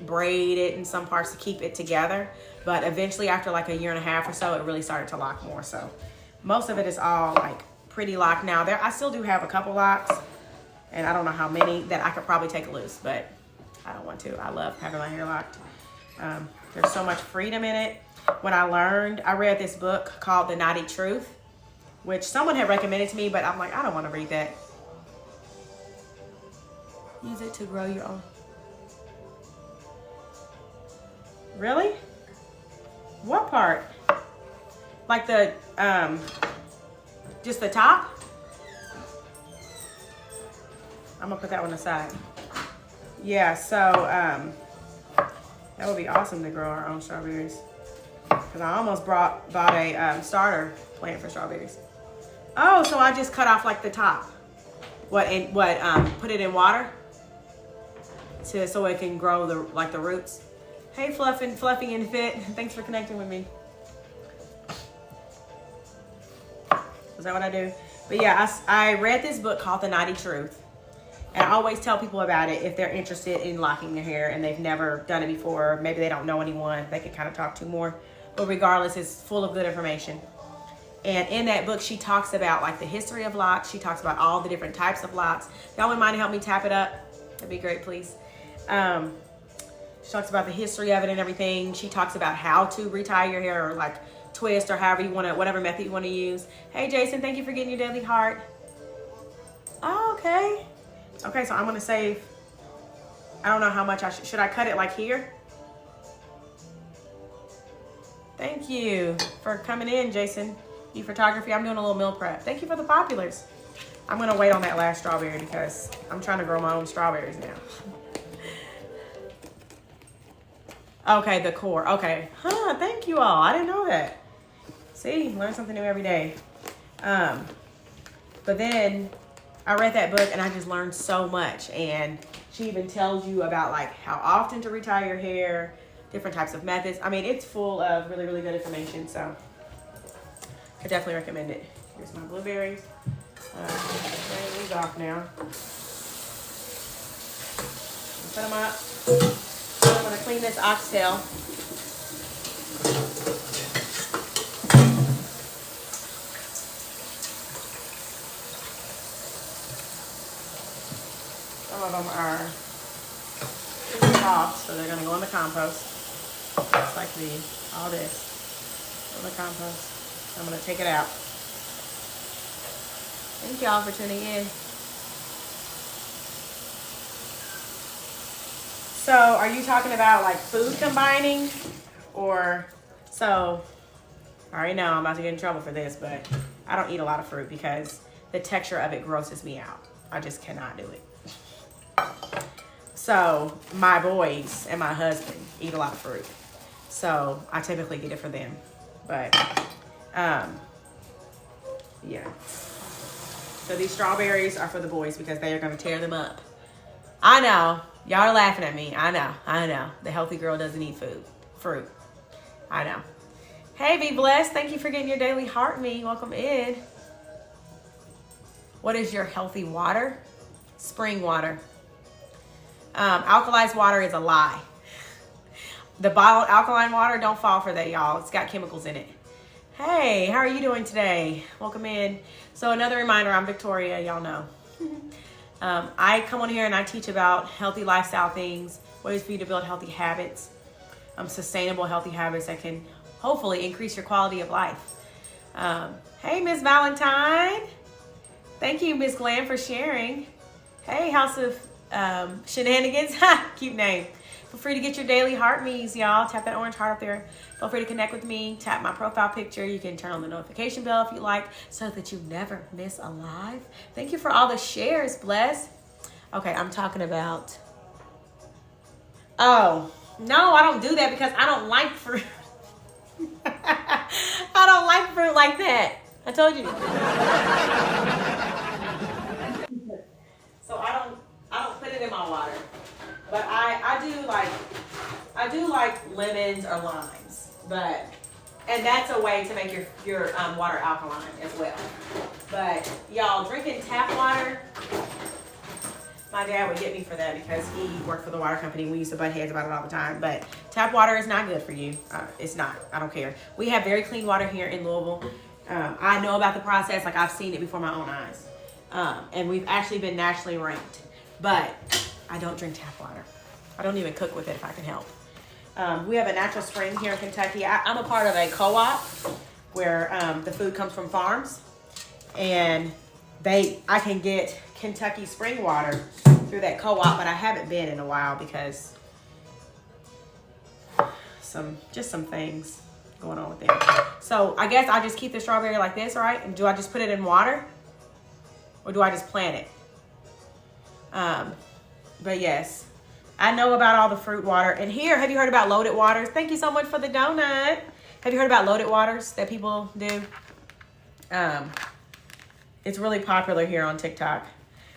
braid it in some parts to keep it together. But eventually, after like a year and a half or so, it really started to lock more. So most of it is all like pretty locked now. I still do have a couple locks, and I don't know how many that I could probably take loose, but I don't want to. I love having my hair locked. There's so much freedom in it. When I read this book called The Knotty Truth, which someone had recommended to me, but I'm like, I don't want to read that. Use it to grow your own. Really? What part? Like the, just the top? I'm gonna put that one aside. Yeah, so that would be awesome to grow our own strawberries. Because I almost bought a starter plant for strawberries. Oh, so I just cut off like the top. Put it in water so it can grow the roots. Hey, Fluffy and Fit. Thanks for connecting with me. Is that what I do? But yeah, I read this book called The Knotty Truth. And I always tell people about it if they're interested in locking their hair and they've never done it before. Maybe they don't know anyone they can kind of talk to more. But regardless, it's full of good information. And in that book, she talks about like the history of locks. She talks about all the different types of locks. Y'all wouldn't mind to help me tap it up? That'd be great, please. She talks about the history of it and everything. She talks about how to retie your hair or like twist or however you want to, whatever method you want to use. Hey, Jason, thank you for getting your daily heart. Oh, okay. Okay, so I'm going to save, I don't know how much should I cut it like here? Thank you for coming in, Jason. E-photography, I'm doing a little meal prep. Thank you for the populars. I'm going to wait on that last strawberry because I'm trying to grow my own strawberries now. Okay, the core. Okay. Huh, thank you all. I didn't know that. See, learn something new every day. But then I read that book and I just learned so much. And she even tells you about like how often to retie your hair, different types of methods. I mean, it's full of really, really good information. So I definitely recommend it. Here's my blueberries. Bring these off now. Put them up. I'm going to clean this oxtail. Some of them are soft, so they're going to go in the compost. Just like all this. In the compost. I'm going to take it out. Thank y'all for tuning in. So are you talking about like food combining or so I already know I'm about to get in trouble for this, but I don't eat a lot of fruit because the texture of it grosses me out. I just cannot do it. So my boys and my husband eat a lot of fruit. So I typically get it for them. But yeah. So these strawberries are for the boys because they are going to tear them up. I know. Y'all are laughing at me. I know. The healthy girl doesn't eat fruit. I know. Hey, be blessed. Thank you for getting your daily heart me. Welcome in. What is your healthy water? Spring water. Alkalized water is a lie. The bottled alkaline water, don't fall for that, y'all. It's got chemicals in it. Hey, how are you doing today? Welcome in. So another reminder, I'm Victoria, y'all know. I come on here and I teach about healthy lifestyle things, ways for you to build healthy habits, sustainable healthy habits that can hopefully increase your quality of life. Hey, Miss Valentine. Thank you, Miss Glam, for sharing. Hey, House of Shenanigans. Cute name. Feel free to get your daily heart me's, y'all. Tap that orange heart up there. Feel free to connect with me. Tap my profile picture. You can turn on the notification bell if you like so that you never miss a live. Thank you for all the shares, Bless. Okay, I'm talking about... Oh, no, I don't do that because I don't like fruit. I don't like fruit like that. I told you. So I don't put it in my water. But I do like lemons or limes. And that's a way to make your water alkaline as well. But y'all, drinking tap water, my dad would get me for that because he worked for the water company. We used to butt heads about it all the time. But tap water is not good for you. It's not. I don't care. We have very clean water here in Louisville. I know about the process. Like, I've seen it before my own eyes. And we've actually been nationally ranked. But I don't drink tap water. I don't even cook with it if I can help. We have a natural spring here in Kentucky. I'm a part of a co-op where the food comes from farms. And I can get Kentucky spring water through that co-op, but I haven't been in a while because some things going on with them. So I guess I'll just keep the strawberry like this, right? And do I just put it in water? Or do I just plant it? But yes, I know about all the fruit water. And here, have you heard about loaded waters? Thank you so much for the donut. Have you heard about loaded waters that people do? It's really popular here on TikTok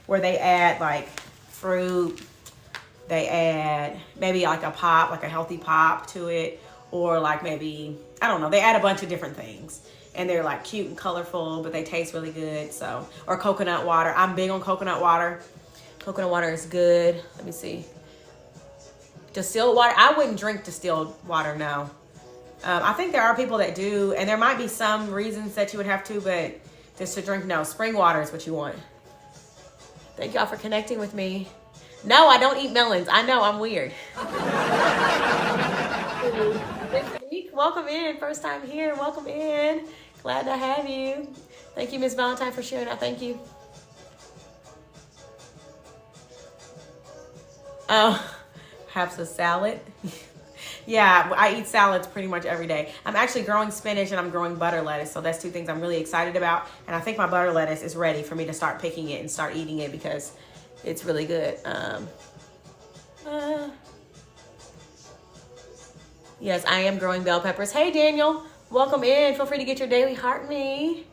where they add like fruit. They add maybe like a pop, like a healthy pop to it. Or like maybe, I don't know, they add a bunch of different things. And they're like cute and colorful, but they taste really good. So, or coconut water. I'm big on coconut water. Coconut water is good. Let me see. Distilled water. I wouldn't drink distilled water, no. I think there are people that do, and there might be some reasons that you would have to, but just to drink, no. Spring water is what you want. Thank y'all for connecting with me. No, I don't eat melons. I know, I'm weird. Welcome in. First time here. Welcome in. Glad to have you. Thank you, Miss Valentine, for sharing that. Thank you. Oh, have some salad. Yeah, I eat salads pretty much every day. I'm actually growing spinach and I'm growing butter lettuce. So that's two things I'm really excited about. And I think my butter lettuce is ready for me to start picking it and start eating it because it's really good. Yes, I am growing bell peppers. Hey, Daniel. Welcome in. Feel free to get your daily heart me.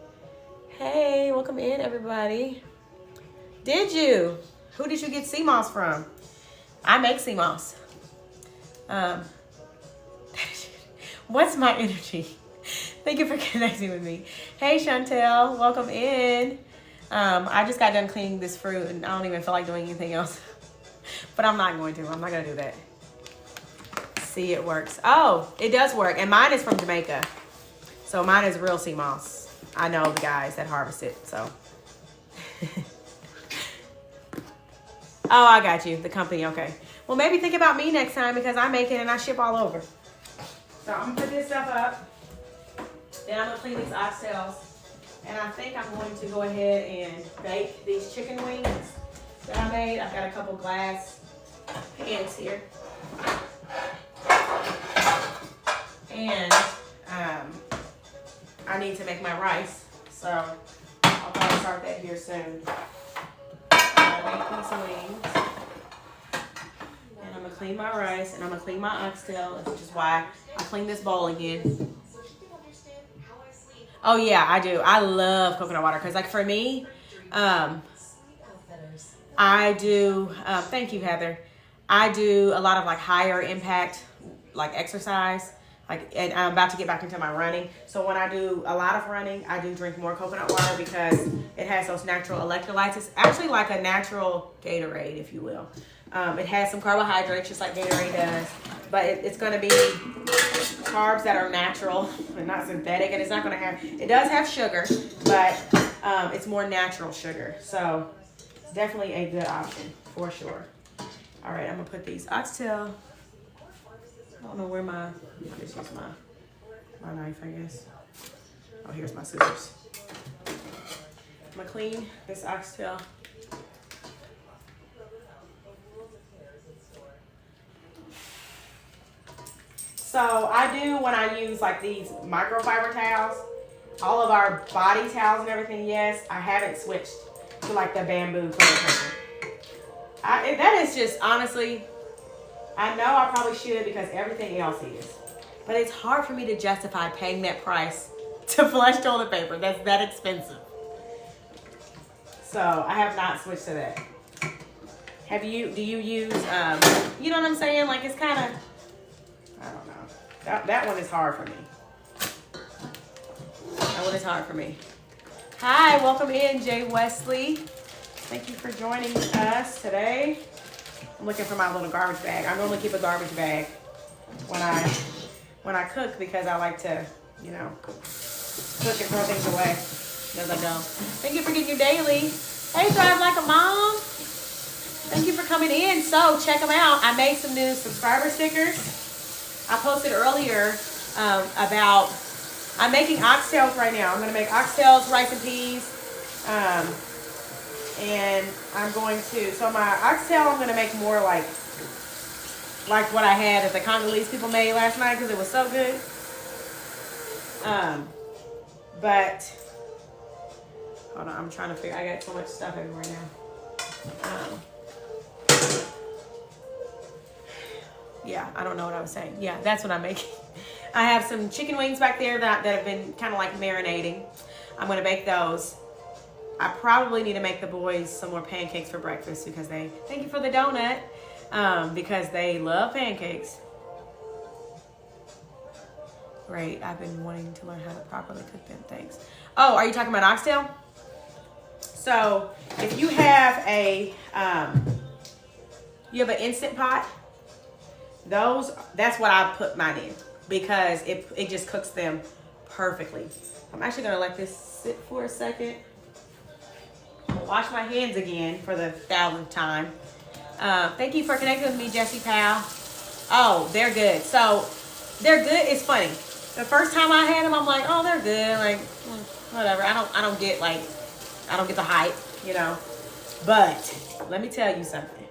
Hey, welcome in, everybody. Did you? Who did you get sea moss from? I make sea moss. What's my energy? Thank you for connecting with me. Hey, Chantel. Welcome in. I just got done cleaning this fruit, and I don't even feel like doing anything else. But I'm not going to. I'm not going to do that. See, it works. Oh, it does work. And mine is from Jamaica. So mine is real sea moss. I know the guys that harvest it, so. Oh, I got you. The company, okay. Well, maybe think about me next time because I make it and I ship all over. So I'm going to put this stuff up. Then I'm going to clean these oxtails. And I think I'm going to go ahead and bake these chicken wings that I made. I've got a couple glass pans here. And I need to make my rice. So I'll probably start that here soon. I'm going to make these wings. And I'm going to clean my rice. And I'm going to clean my oxtail, which is why I cleaned this bowl again. Oh, yeah, I do. I love coconut water. Because, like, for me, I do, thank you, Heather. I do a lot of, like, higher impact, like, exercise. Like, and I'm about to get back into my running. So when I do a lot of running, I do drink more coconut water because it has those natural electrolytes. It's actually like a natural Gatorade, if you will. It has some carbohydrates, just like Gatorade does. But it's going to be carbs that are natural and not synthetic. And it's not going to have, it does have sugar, but it's more natural sugar. So it's definitely a good option for sure. All right, I'm going to put these oxtail. I don't know where my, I'll just use my my knife, I guess. Oh, here's my scissors. I'm gonna clean this oxtail. So I do, when I use like these microfiber towels, all of our body towels and everything, yes, I haven't switched to like the bamboo toilet paper. That is just, honestly, I know I probably should because everything else is. But it's hard for me to justify paying that price to flush toilet paper. That's that expensive. So I have not switched to that. Do you use, you know what I'm saying? Like, it's kind of, I don't know. That one is hard for me. That one is hard for me. Hi, welcome in, Jay Wesley. Thank you for joining us today. I'm looking for my little garbage bag. I normally keep a garbage bag when I cook because I like to, you know, cook and throw things away as I go. Thank you for getting your daily. Hey, Thrive Like a Mom. Thank you for coming in. So check them out. I made some new subscriber stickers. I posted earlier about, I'm making oxtails right now. I'm going to make oxtails, rice and peas. And I'm going to, so my oxtail, I'm going to make more like what I had at the Congolese people made last night because it was so good. But, hold on, I'm trying to figure, I got so much stuff everywhere now. Yeah, I don't know what I was saying. Yeah, that's what I'm making. I have some chicken wings back there that have been kind of like marinating. I'm going to bake those. I probably need to make the boys some more pancakes for breakfast because thank you for the donut, because they love pancakes. Great, I've been wanting to learn how to properly cook them, thanks. Oh, are you talking about oxtail? So if you have an Instant Pot, that's what I put mine in because it just cooks them perfectly. I'm actually gonna let this sit for a second. Wash my hands again for the 1,000th time. Thank you for connecting with me, Jessie Powell. Oh, they're good. So they're good. It's funny. The first time I had them, I'm like, oh, they're good. Like, whatever. I don't get the hype, you know. But let me tell you something.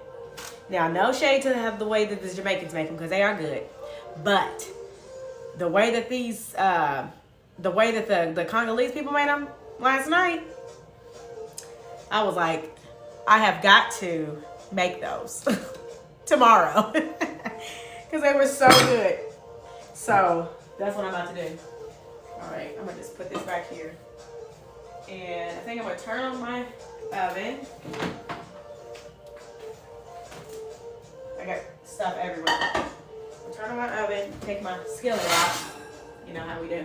Now, no shade to have the way that the Jamaicans make them because they are good. But the way that the Congolese people made them last night, I was like, I have got to make those tomorrow because they were so good. So that's what I'm about to do. All right, I'm gonna just put this back here. And I think I'm gonna turn on my oven. I got stuff everywhere. I'll turn on my oven, take my skillet out. You know how we do.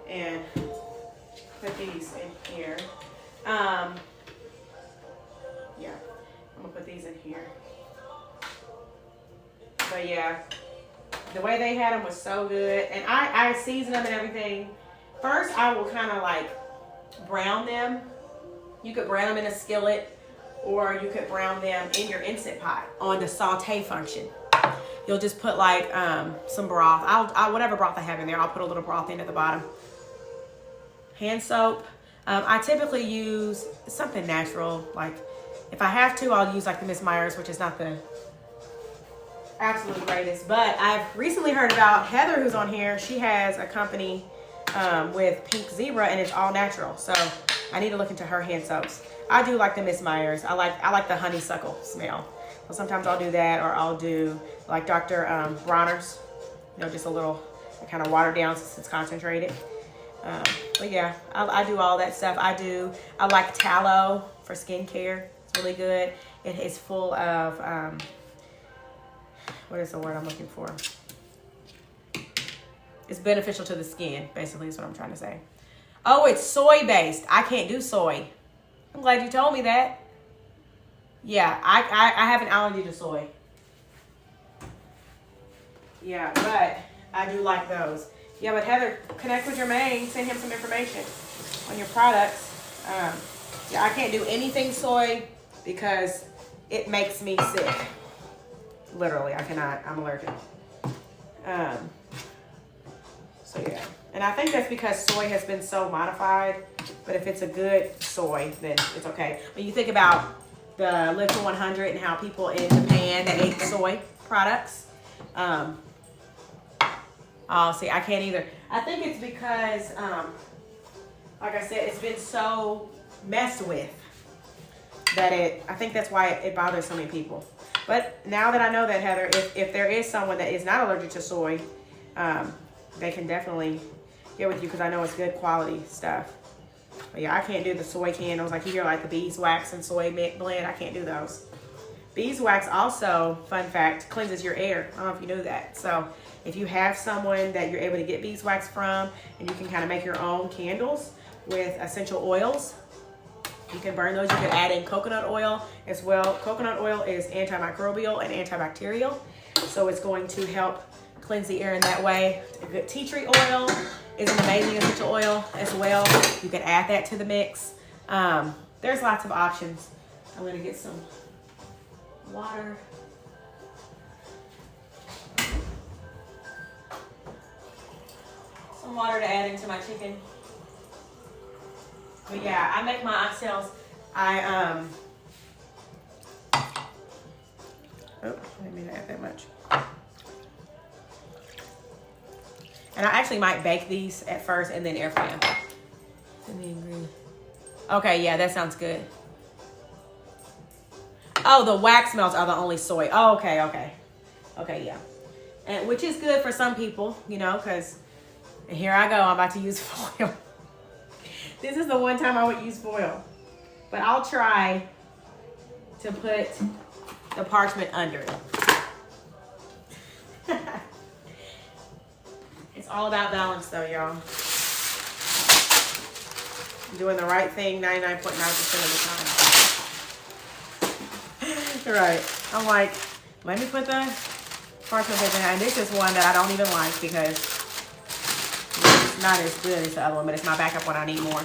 And put these in here. Yeah, I'm gonna put these in here. But yeah, the way they had them was so good. And I seasoned them and everything. First, I will kind of like brown them. You could brown them in a skillet or you could brown them in your Instant Pot on the saute function. You'll just put like some broth. I'll whatever broth I have in there, I'll put a little broth in at the bottom. Hand soap. I typically use something natural. Like if I have to, I'll use like the Miss Myers, which is not the absolute greatest. But I've recently heard about Heather, who's on here. She has a company with Pink Zebra, and it's all natural. So I need to look into her hand soaps. I do like the Miss Myers. I like the honeysuckle smell. So sometimes I'll do that, or I'll do like Dr. Bronner's. You know, just a little kind of watered down since it's concentrated. But yeah, I do all that stuff. I like tallow for skincare. It's really good. It is full of, what is the word I'm looking for? It's beneficial to the skin, basically is what I'm trying to say. Oh, it's soy-based. I can't do soy. I'm glad you told me that. Yeah, I have an allergy to soy. Yeah, but I do like those. Yeah, but Heather, connect with your main, send him some information on your products. Yeah, I can't do anything soy because it makes me sick. Literally, I cannot. I'm allergic. So yeah, and I think that's because soy has been so modified. But if it's a good soy, then it's okay. When you think about the Live for 100 and how people in Japan that ate soy products, oh, see, I can't either. I think it's because, like I said, it's been so messed with that I think that's why it bothers so many people. But now that I know that, Heather, if there is someone that is not allergic to soy, they can definitely get with you because I know it's good quality stuff. But yeah, I can't do the soy candles. Like you hear like the beeswax and soy blend. I can't do those. Beeswax also, fun fact, cleanses your air. I don't know if you knew that. So if you have someone that you're able to get beeswax from and you can kind of make your own candles with essential oils, you can burn those. You can add in coconut oil as well. Coconut oil is antimicrobial and antibacterial. So it's going to help cleanse the air in that way. A good tea tree oil is an amazing essential oil as well. You can add that to the mix. There's lots of options. I'm gonna get some water. Some water to add into my chicken. But yeah, I make my oxtails. I didn't mean to add that much. And I actually might bake these at first and then air fry them. Okay, yeah, that sounds good. Oh, the wax melts are the only soy. Oh, okay, yeah. And which is good for some people, you know, because here I go, I'm about to use foil. This is the one time I would use foil. But I'll try to put the parchment under it. It's all about balance though, y'all. Doing the right thing 99.9% of the time. Right. I'm like, let me put the parchment paper in. And this is one that I don't even like because it's not as good as the other one, but it's my backup when I need more.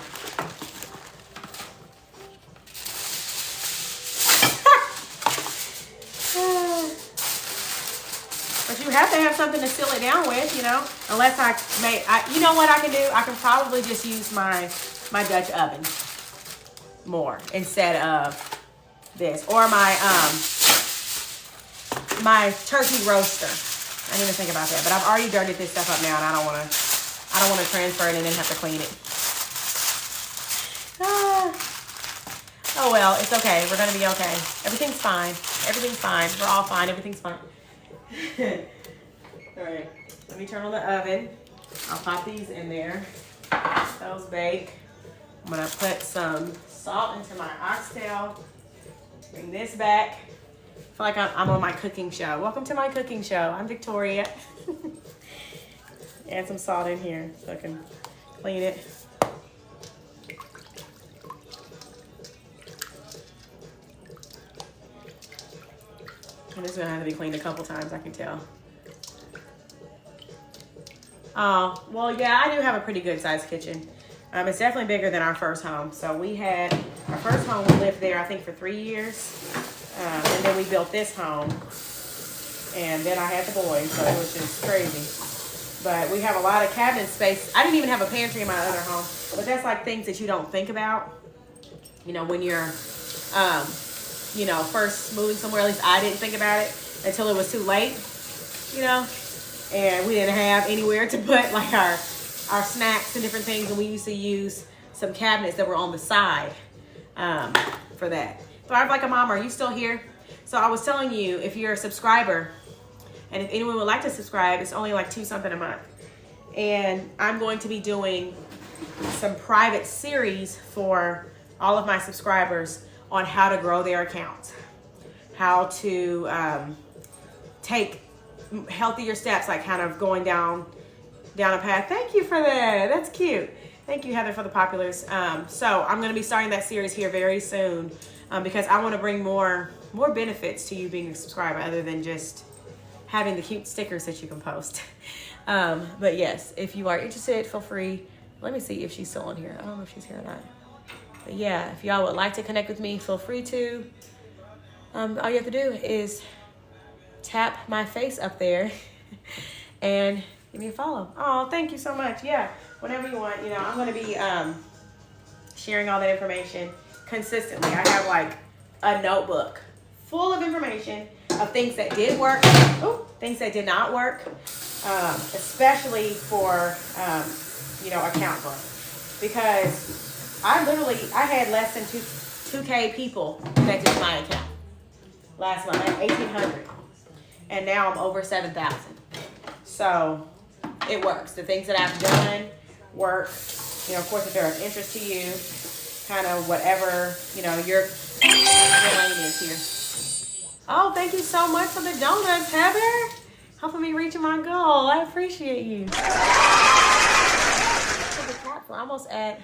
But you have to have something to seal it down with, you know. Unless you know what I can do? I can probably just use my Dutch oven more instead of this, or my turkey roaster. I didn't even think about that, but I've already dirtied this stuff up now, and I don't want to transfer it and then have to clean it. Oh well, it's okay. We're gonna be okay. Everything's fine. Everything's fine. We're all fine. Everything's fine. All right, let me turn on the oven. I'll pop these in there. Those bake. I'm gonna put some salt into my oxtail. Bring this back. I feel like I'm on my cooking show. Welcome to my cooking show. I'm Victoria. Add some salt in here so I can clean it. And this is gonna have to be cleaned a couple times, I can tell. Oh, well, yeah, I do have a pretty good sized kitchen. It's definitely bigger than our first home. So we had, our first home, we lived there, I think, for 3 years. And then we built this home. And then I had the boys, so it was just crazy. But we have a lot of cabinet space. I didn't even have a pantry in my other home. But that's like things that you don't think about, you know, when you're, you know, first moving somewhere. At least I didn't think about it until it was too late, you know. And we didn't have anywhere to put like our snacks and different things, and we used to use some cabinets that were on the side for that. Thrive Like a Mom, are you still here? So I was telling you, if you're a subscriber, and if anyone would like to subscribe, it's only like $2 something a month. And I'm going to be doing some private series for all of my subscribers on how to grow their accounts, how to take healthier steps, like kind of going down a path. Thank you for that. That's cute. Thank you, Heather, for the populars. So I'm going to be starting that series here very soon because I want to bring more benefits to you being a subscriber other than just having the cute stickers that you can post. But yes, if you are interested, feel free. Let me see if she's still on here. I don't know if she's here or not. But yeah, if y'all would like to connect with me, feel free to. All you have to do is tap my face up there and give me a follow. Oh, thank you so much. Yeah, whenever you want. I'm going to be sharing all that information consistently. I have like a notebook full of information of things that did work, things that did not work, especially for account growth, because I had less than 2K people connected to my account last month. I had 1,800, and now I'm over 7,000. So it works. The things that I've done work. Of course, if they're of interest to you, kind of whatever your lane is here. Oh, thank you so much for the donuts, Heather. Helping me reach my goal. I appreciate you. We're almost at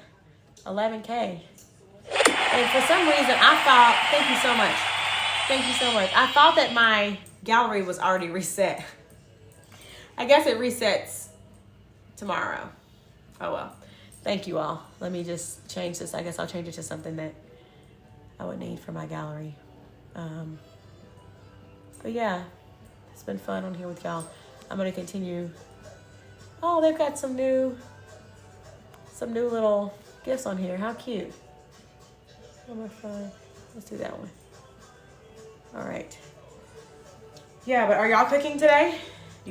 11K. And for some reason, I thought, thank you so much. Thank you so much. I thought that my gallery was already reset. I guess it resets tomorrow. Oh, well. Thank you all. Let me just change this. I guess I'll change it to something that I would need for my gallery. But yeah, it's been fun on here with y'all. I'm going to continue. Oh, they've got some new little gifts on here. How cute. Let's do that one. All right. Yeah, but are y'all cooking today? Do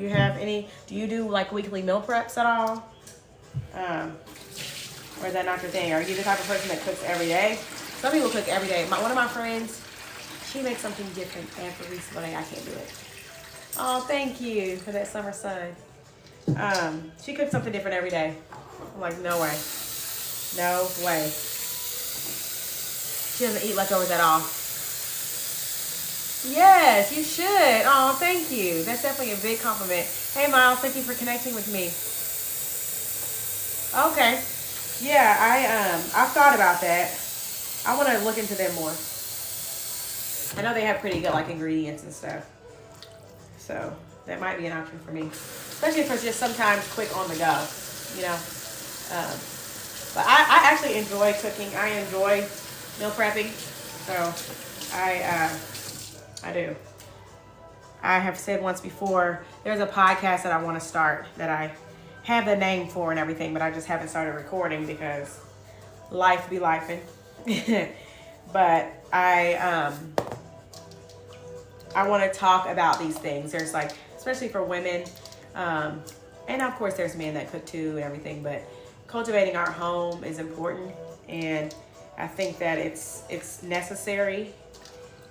you do like weekly meal preps at all? Or is that not your thing? Are you the type of person that cooks every day? Some people cook every day. One of my friends, she makes something different every single day. I can't do it. Oh, thank you for that summer sun. She cooks something different every day. I'm like, no way. No way. She doesn't eat leftovers at all. Yes, you should. Oh, thank you. That's definitely a big compliment. Hey, Miles, thank you for connecting with me. Okay. Yeah, I've thought about that. I want to look into them more. I know they have pretty good ingredients and stuff. So that might be an option for me. Especially if it's just sometimes quick on the go, But I actually enjoy cooking. I enjoy meal prepping. So I do. I have said once before, there's a podcast that I want to start that I have the name for and everything, but I just haven't started recording because life be lifing. But I want to talk about these things. There's especially for women, and of course there's men that cook too and everything, but cultivating our home is important, and I think that it's necessary.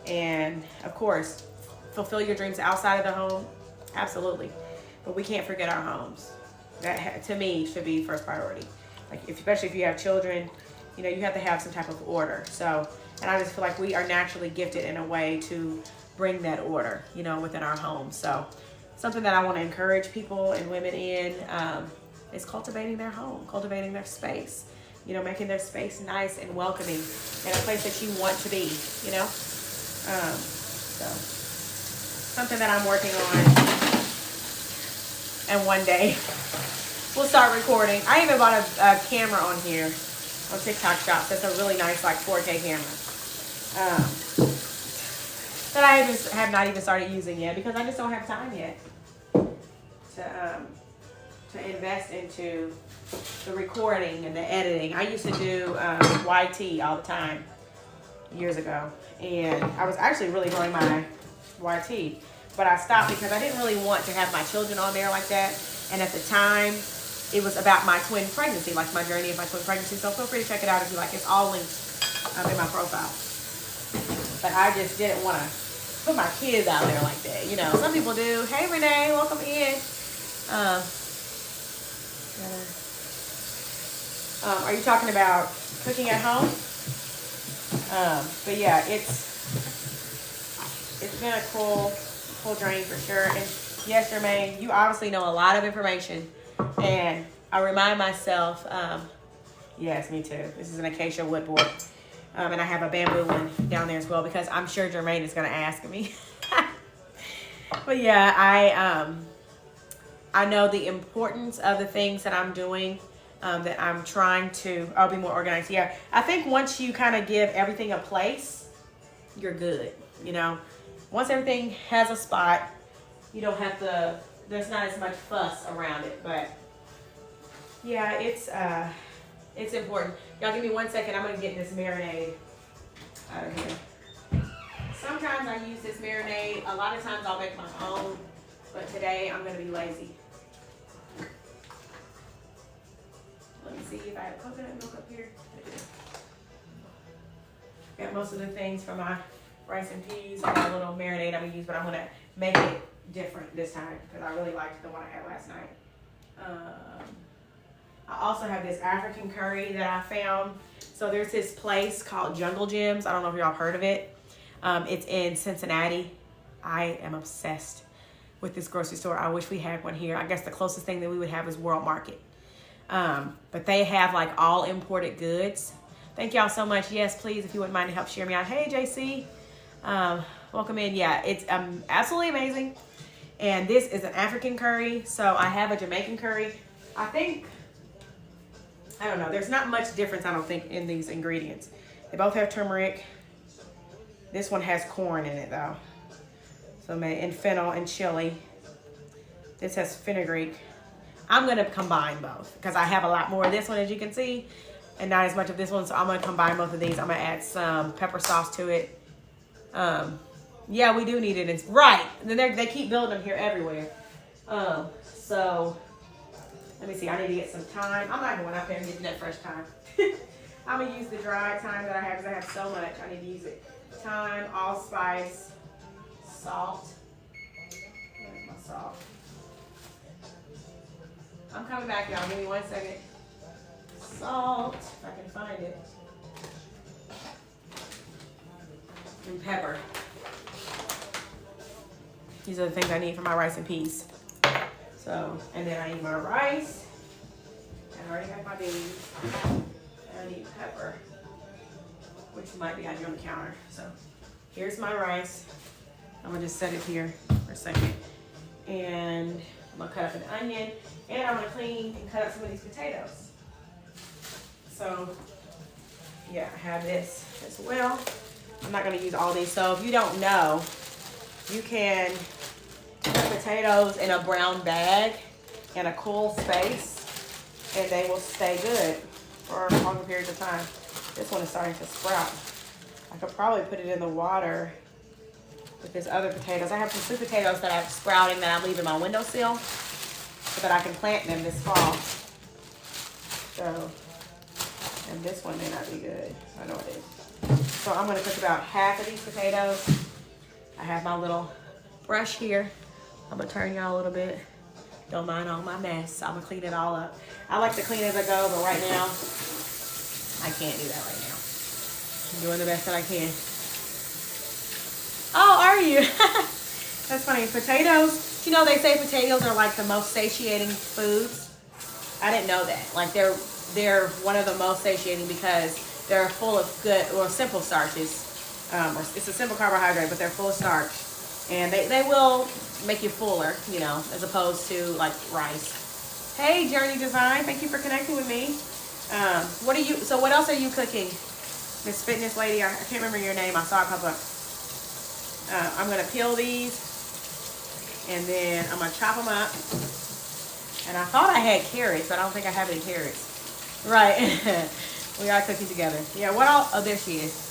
And of course, fulfill your dreams outside of the home, absolutely, but we can't forget our homes. That to me should be first priority. Especially if you have children, you have to have some type of order. So, and I just feel like we are naturally gifted in a way to bring that order, within our home. So, something that I want to encourage people and women in is cultivating their home, cultivating their space. Making their space nice and welcoming, and a place that you want to be. So something that I'm working on, and one day we'll start recording. I even bought a camera on here on TikTok Shop. That's a really nice 4K camera that I have not even started using yet because I just don't have time yet to invest into the recording and the editing. I used to do YT all the time years ago, and I was actually really enjoying my YT, but I stopped because I didn't really want to have my children on there like that. And at the time, it was about my twin pregnancy, my journey of my twin pregnancy. So feel free to check it out if you like. It's all linked in my profile. But I just didn't want to put my kids out there like that. Some people do. Hey, Renee, welcome in. Are you talking about cooking at home? But yeah, it's been a cool journey for sure. And yes, Jermaine, you obviously know a lot of information, and I remind myself, yes, me too. This is an acacia wood board, and I have a bamboo one down there as well because I'm sure Jermaine is going to ask me. But yeah, I know the importance of the things that I'm doing. That I'm trying to, I'll be more organized. Yeah, I think once you kind of give everything a place, you're good. Once everything has a spot, you don't have to there's not as much fuss around it, but yeah, it's important. Y'all give me 1 second. I'm gonna get this marinade out of here. Sometimes I use this marinade. A lot of times I'll make my own, but today I'm gonna be lazy. Let me see if I have coconut milk up here. I do. Got most of the things for my rice and peas. I got a little marinade I'm gonna use, but I'm gonna make it different this time because I really liked the one I had last night. I also have this African curry that I found. So there's this place called Jungle Gyms. I don't know if y'all heard of it. It's in Cincinnati. I am obsessed with this grocery store. I wish we had one here. I guess the closest thing that we would have is World Market. But they have like all imported goods. Thank y'all so much. Yes, please, if you wouldn't mind to help share me out. Hey, JC. Welcome in. Yeah, it's absolutely amazing. And this is an African curry. So I have a Jamaican curry. I don't know. There's not much difference, I don't think, in these ingredients. They both have turmeric. This one has corn in it, though. So, and fennel and chili. This has fenugreek. I'm going to combine both because I have a lot more of this one, as you can see, and not as much of this one. So I'm going to combine both of these. I'm going to add some pepper sauce to it. Yeah, we do need it. It's right. And then they keep building them here everywhere. So let me see. I need to get some thyme. I'm not going up there and getting that fresh thyme. I'm going to use the dry thyme that I have because I have so much. I need to use it. Thyme, allspice, salt. Where's my salt? I'm coming back, y'all. Give me 1 second. Salt, if I can find it. And pepper. These are the things I need for my rice and peas. So, and then I need my rice. I already have my beans. And I need pepper, which might be out here on the counter. So, here's my rice. I'm gonna just set it here for a second. And I'm gonna cut up an onion. And I'm gonna clean and cut up some of these potatoes. So, yeah, I have this as well. I'm not gonna use all these. So if you don't know, you can put potatoes in a brown bag in a cool space and they will stay good for longer periods of time. This one is starting to sprout. I could probably put it in the water with this other potatoes. I have some sweet potatoes that I'm sprouting that I'm leaving my windowsill so that I can plant them this fall. So, and this one may not be good. I know it is. So I'm gonna cook about half of these potatoes. I have my little brush here. I'm gonna turn y'all a little bit. Don't mind all my mess. I'm gonna clean it all up. I like to clean as I go, but right now, I can't do that right now. I'm doing the best that I can. Oh, are you? That's funny. Potatoes, you know, they say potatoes are like the most satiating foods. I didn't know that. Like they're one of the most satiating because they're full of good or simple starches. It's a simple carbohydrate, but they're full of starch. And they will make you fuller, you know, as opposed to like rice. Hey, Journey Design, thank you for connecting with me. What else are you cooking? Miss Fitness Lady, I can't remember your name. I saw it pop up. I'm gonna peel these and then I'm gonna chop them up. And I thought I had carrots, but I don't think I have any carrots. Right. We are cooking together. Yeah, what else? Oh, there she is.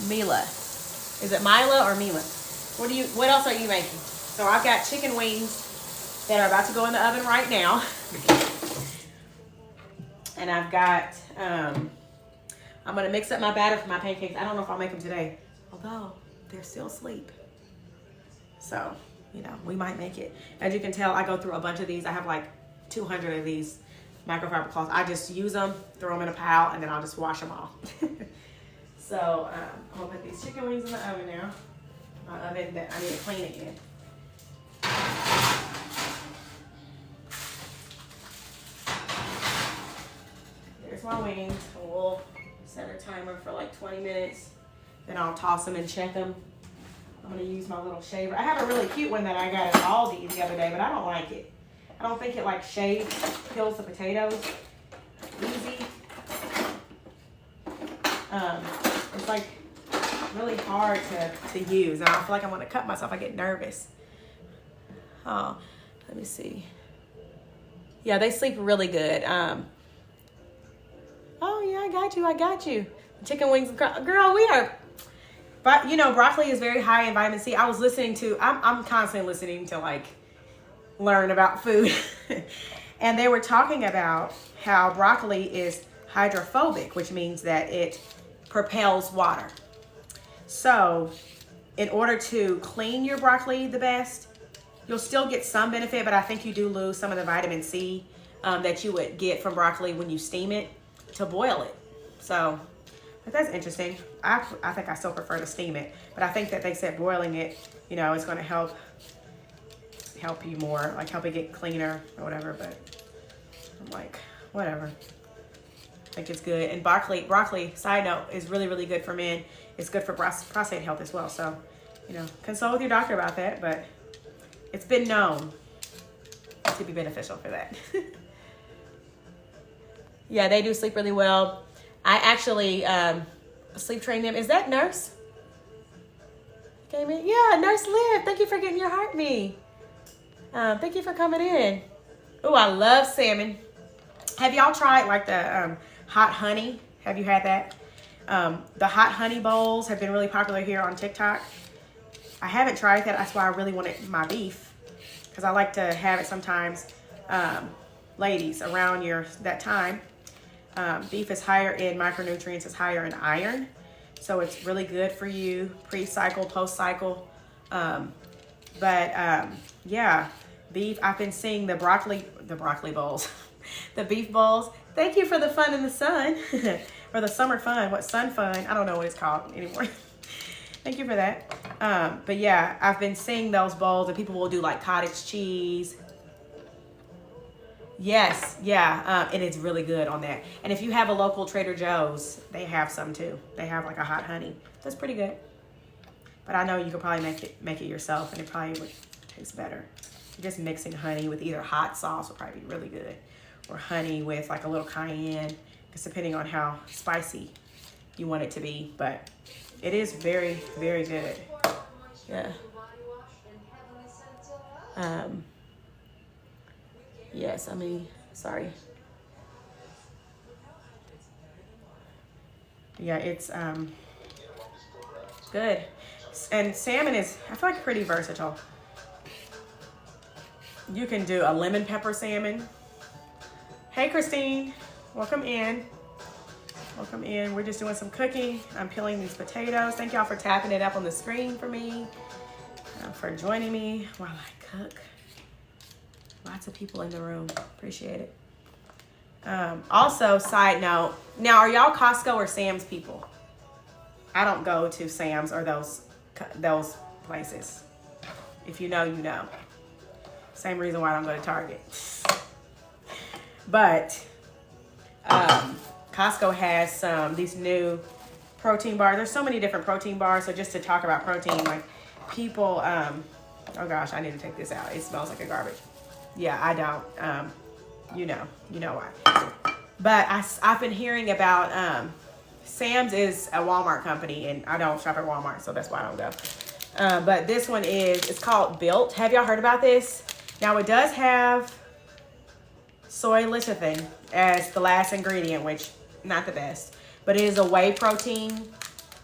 Mila. Is it Mila or Mila? What else are you making? So I've got chicken wings that are about to go in the oven right now. And I've got, I'm gonna mix up my batter for my pancakes. I don't know if I'll make them today, although they're still asleep. So, you know, we might make it. As you can tell, I go through a bunch of these. I have like 200 of these microfiber cloths. I just use them, throw them in a pile, and then I'll just wash them all. So I'm gonna put these chicken wings in the oven now. My oven that I need to clean again. There's my wings. We'll set a timer for like 20 minutes. Then I'll toss them and check them. I'm gonna use my little shaver. I have a really cute one that I got at Aldi the other day, but I don't like it. I don't think it like peels the potatoes easy. It's like really hard to use, and I feel like I'm gonna cut myself. I get nervous. Oh, Let me see. Yeah, they sleep really good. Oh yeah, I got you. Chicken wings, girl, we are. But you know, broccoli is very high in vitamin C. I was listening to. I'm constantly listening to like learn about food, and they were talking about how broccoli is hydrophobic, which means that it propels water. So, in order to clean your broccoli the best, you'll still get some benefit, but I think you do lose some of the vitamin C that you would get from broccoli when you steam it to boil it. So, but that's interesting. I think I still prefer to steam it, but I think that they said boiling it, you know, is going to help you more, like help it get cleaner or whatever. But I'm like, whatever. I think it's good. And broccoli, side note, is really, really good for men. It's good for prostate health as well. So, you know, consult with your doctor about that, but it's been known to be beneficial for that. Yeah, they do sleep really well. I actually sleep train them. Is that Nurse? Came in? Yeah, Nurse Liv. Thank you for getting your heart me. Thank you for coming in. Oh, I love salmon. Have y'all tried like the hot honey? Have you had that? The hot honey bowls have been really popular here on TikTok. I haven't tried that. That's why I really wanted my beef, because I like to have it sometimes. Ladies, around that time, beef is higher in micronutrients, it's higher in iron. So it's really good for you pre-cycle, post-cycle. Yeah, beef. I've been seeing the broccoli bowls, the beef bowls. Thank you for the fun in the sun, or the summer fun. What, sun fun? I don't know what it's called anymore. Thank you for that. But yeah, I've been seeing those bowls, and people will do like cottage cheese. Yes, yeah, and it's really good on that. And if you have a local Trader Joe's, they have some too. They have like a hot honey. That's pretty good. But I know you could probably make it yourself, and it probably would taste better. Just mixing honey with either hot sauce would probably be really good, or honey with like a little cayenne, just depending on how spicy you want it to be. But it is very, very good. Yeah. Yes, I mean, sorry. Yeah, it's good. And salmon is, I feel like, pretty versatile. You can do a lemon pepper salmon. Hey, Christine, welcome in. Welcome in. We're just doing some cooking. I'm peeling these potatoes. Thank y'all for tapping it up on the screen for me, for joining me while I cook. Lots of people in the room. Appreciate it. Also, side note, now are y'all Costco or Sam's people? I don't go to Sam's or those places. If you know, you know. Same reason why I don't go to Target. But Costco has these new protein bars. There's so many different protein bars. So just to talk about protein, like people, oh gosh, I need to take this out. It smells like a garbage. Yeah, I don't. You know why. But I've been hearing about Sam's is a Walmart company, and I don't shop at Walmart, so that's why I don't go. But this one it's called Built. Have y'all heard about this? Now it does have soy lecithin as the last ingredient, which not the best, but it is a whey protein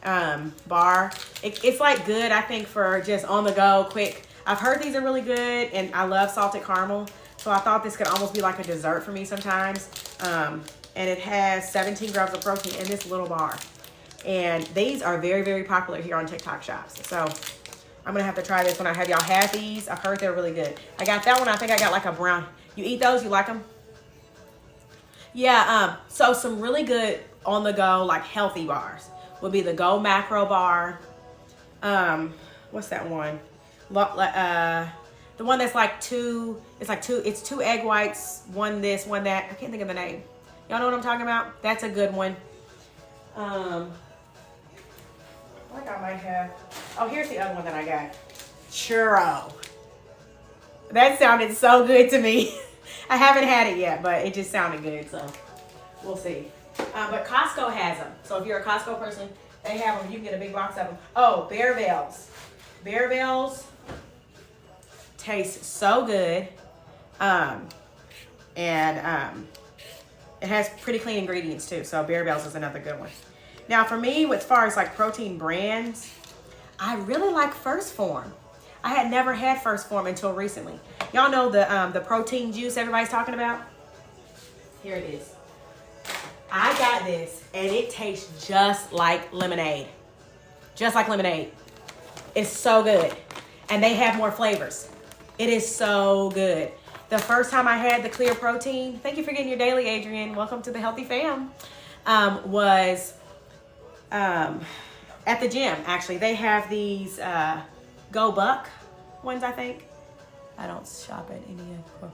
bar. It's like good, I think, for just on the go, quick. I've heard these are really good, and I love salted caramel, so I thought this could almost be like a dessert for me sometimes. And it has 17 grams of protein in this little bar, and these are very, very popular here on TikTok shops. So I'm gonna have to try this when I have y'all had these. I've heard they're really good. I got that one. I think I got like a brown. You eat those? You like them? Yeah. So some really good on the go, like healthy bars would be the Go Macro bar. What's that one? The one that's like it's two egg whites, one this, one that. I can't think of the name. Y'all know what I'm talking about? That's a good one. I think I might have. Oh, here's the other one that I got. Churro. That sounded so good to me. I haven't had it yet, but it just sounded good, so we'll see. But Costco has them. So if you're a Costco person, they have them. You can get a big box of them. Oh, Bear Bells. Bear Bells taste so good. It has pretty clean ingredients too. So Berry Bells is another good one. Now for me, as far as like protein brands, I really like First Form. I had never had First Form until recently. Y'all know the protein juice everybody's talking about? Here it is. I got this and it tastes just like lemonade. Just like lemonade. It's so good. And they have more flavors. It is so good. The first time I had the clear protein, thank you for getting your daily, Adrian. Welcome to the Healthy Fam. Was at the gym, actually. They have these Go Buck ones, I think. I don't shop at any of.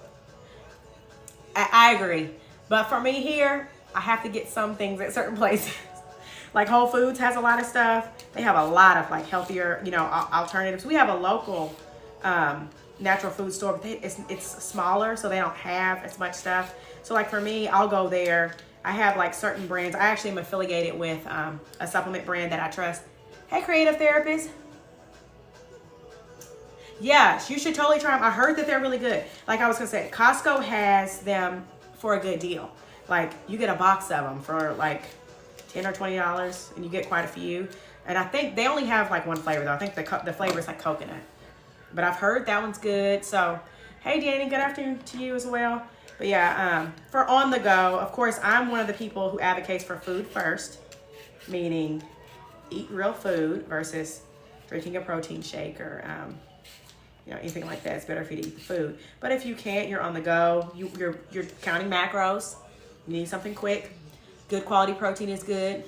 I agree. But for me here, I have to get some things at certain places. Like Whole Foods has a lot of stuff. They have a lot of like healthier, alternatives. We have a local natural food store, but it's smaller, so they don't have as much stuff. So like for me, I'll go there. I have like certain brands. I actually am affiliated with a supplement brand that I trust. Hey, Creative Therapist. Yeah, you should totally try them. I heard that they're really good. Like I was gonna say, Costco has them for a good deal. Like you get a box of them for like $10 or $20, and you get quite a few. And I think they only have like one flavor though. I think the flavor is like coconut. But I've heard that one's good. So, hey Danny, good afternoon to you as well. But yeah, for on the go, of course, I'm one of the people who advocates for food first, meaning eat real food versus drinking a protein shake or anything like that. It's better for you to eat the food. But if you can't, you're on the go. You're counting macros. You need something quick. Good quality protein is good.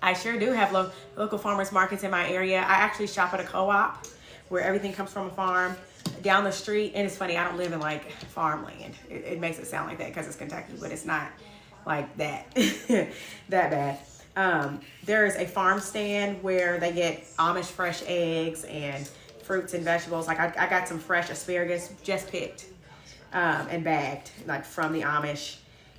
I sure do have local farmers markets in my area. I actually shop at a co-op where everything comes from a farm down the street. And it's funny, I don't live in like farmland. It makes it sound like that because it's Kentucky, but it's not like that, that bad. There is a farm stand where they get Amish fresh eggs and fruits and vegetables. Like I got some fresh asparagus just picked and bagged, like from the Amish,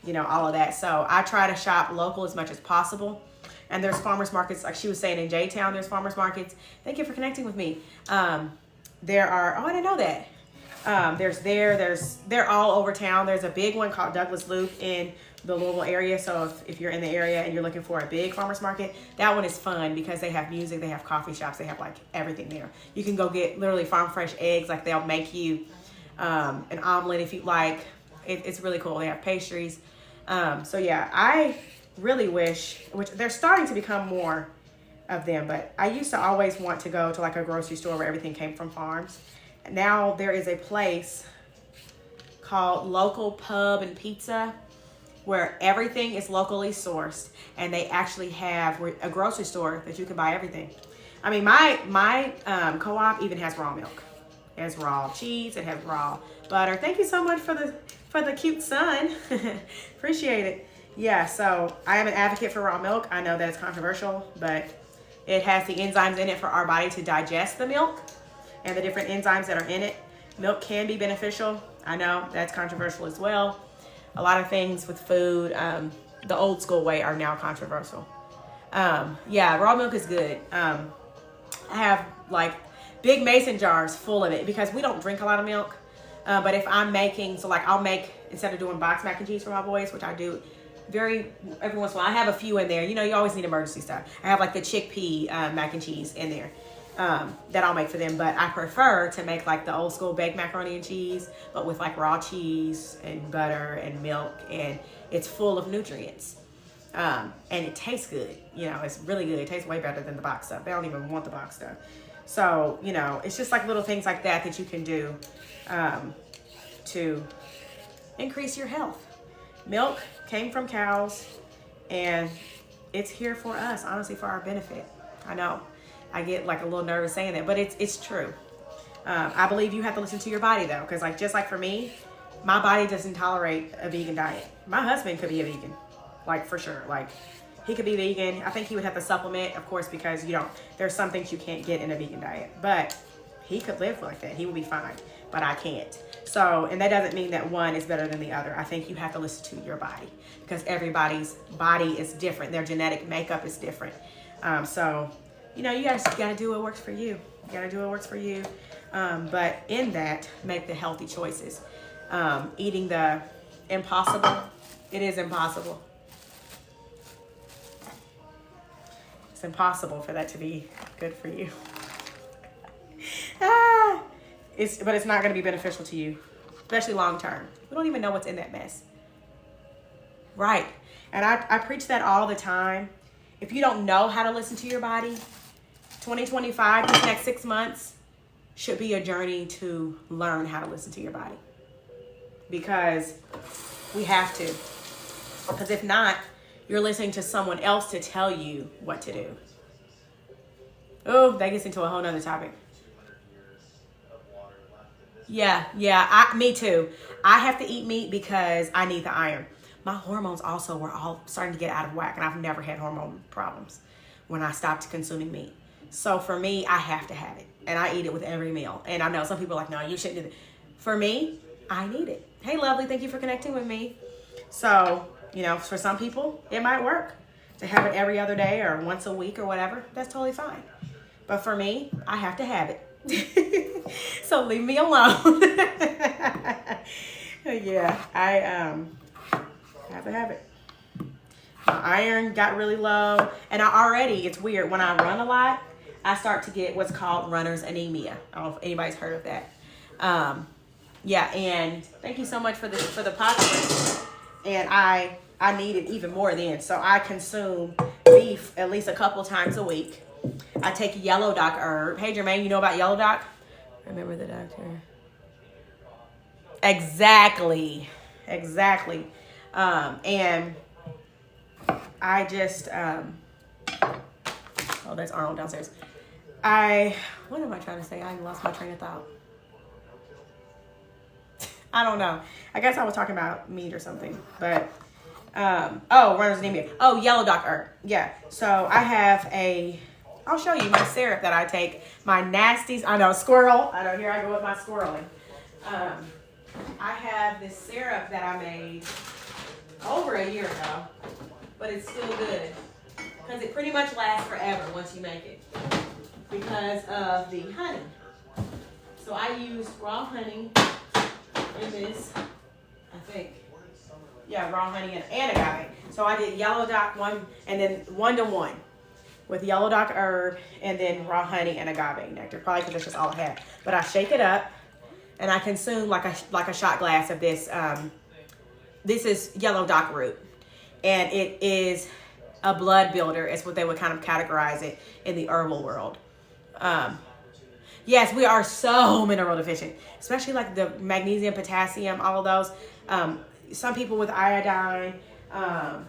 all of that. So I try to shop local as much as possible. And there's farmers markets, like she was saying in J-Town, there's farmers markets. Thank you for connecting with me. There are, I didn't know that. They're all over town. There's a big one called Douglas Loop in the Louisville area. So if you're in the area and you're looking for a big farmers market, that one is fun because they have music, they have coffee shops, they have like everything there. You can go get literally farm fresh eggs. Like they'll make you an omelet if you like. It's really cool. They have pastries. So yeah, I really wish, which they're starting to become more of them, but I used to always want to go to like a grocery store where everything came from farms. Now there is a place called Local Pub and Pizza where everything is locally sourced, and they actually have a grocery store that you can buy everything. I mean, my co-op even has raw milk. It has raw cheese. It has raw butter. Thank you so much for the cute son. Appreciate it. Yeah, so I am an advocate for raw milk. I know that it's controversial, but it has the enzymes in it for our body to digest the milk and the different enzymes that are in it. Milk can be beneficial. I know that's controversial as well. A lot of things with food, the old school way, are now controversial. Yeah, raw milk is good. I have like big mason jars full of it because we don't drink a lot of milk. But if I'm making, so like I'll make, instead of doing box mac and cheese for my boys, which I do every once in a while, I have a few in there. You always need emergency stuff. I have like the chickpea mac and cheese in there that I'll make for them. But I prefer to make like the old school baked macaroni and cheese, but with like raw cheese and butter and milk, and it's full of nutrients. And it tastes good. It's really good. It tastes way better than the box stuff. They don't even want the box stuff. So, it's just like little things like that you can do to increase your health. Milk came from cows, and it's here for us, honestly, for our benefit. I know I get like a little nervous saying that, but it's true. I believe you have to listen to your body though, because like just like for me, my body doesn't tolerate a vegan diet. My husband could be a vegan, like for sure. Like he could be vegan. I think he would have to supplement, of course, because there's some things you can't get in a vegan diet, but he could live like that. He would be fine, but I can't. So, and that doesn't mean that one is better than the other. I think you have to listen to your body because everybody's body is different. Their genetic makeup is different. So, you guys got to do what works for you. You got to do what works for you. But in that, make the healthy choices. Eating the impossible, it is impossible. It's impossible for that to be good for you. But it's not going to be beneficial to you, especially long term. We don't even know what's in that mess. Right. And I preach that all the time. If you don't know how to listen to your body, 2025, these next 6 months, should be a journey to learn how to listen to your body. Because we have to. Because if not, you're listening to someone else to tell you what to do. Oh, that gets into a whole nother topic. Yeah, me too. I have to eat meat because I need the iron. My hormones also were all starting to get out of whack, and I've never had hormone problems when I stopped consuming meat. So for me, I have to have it, and I eat it with every meal. And I know some people are like, no, you shouldn't do that. For me, I need it. Hey, lovely, thank you for connecting with me. So, for some people, it might work to have it every other day or once a week or whatever. That's totally fine. But for me, I have to have it. So leave me alone. Yeah, I have to have it. My iron got really low, and it's weird, when I run a lot, I start to get what's called runner's anemia. I don't know if anybody's heard of that. Yeah, and thank you so much for the podcast. And I need it even more then. So I consume beef at least a couple times a week. I take yellow dock herb. Hey, Jermaine, you know about yellow dock? Remember the doctor. Exactly. And I just, oh, that's Arnold downstairs. What am I trying to say? I lost my train of thought. I don't know. I guess I was talking about meat or something, but, runner's anemia. Oh, yellow dock herb. Yeah. So I have I'll show you my syrup that I take. My nasties. I know, squirrel. I know, here I go with my squirreling. I have this syrup that I made over a year ago, but it's still good because it pretty much lasts forever once you make it because of the honey. So I used raw honey in this, I think. Yeah, raw honey and agave. So I did yellow dock one and then 1-to-1 with yellow dock herb and then raw honey and agave nectar, probably because that's just all I had. But I shake it up and I consume like a shot glass of this. This is yellow dock root, and it is a blood builder. It's what they would kind of categorize it in the herbal world. Yes, we are so mineral deficient, especially like the magnesium, potassium, all of those. Some people with iodine, iron.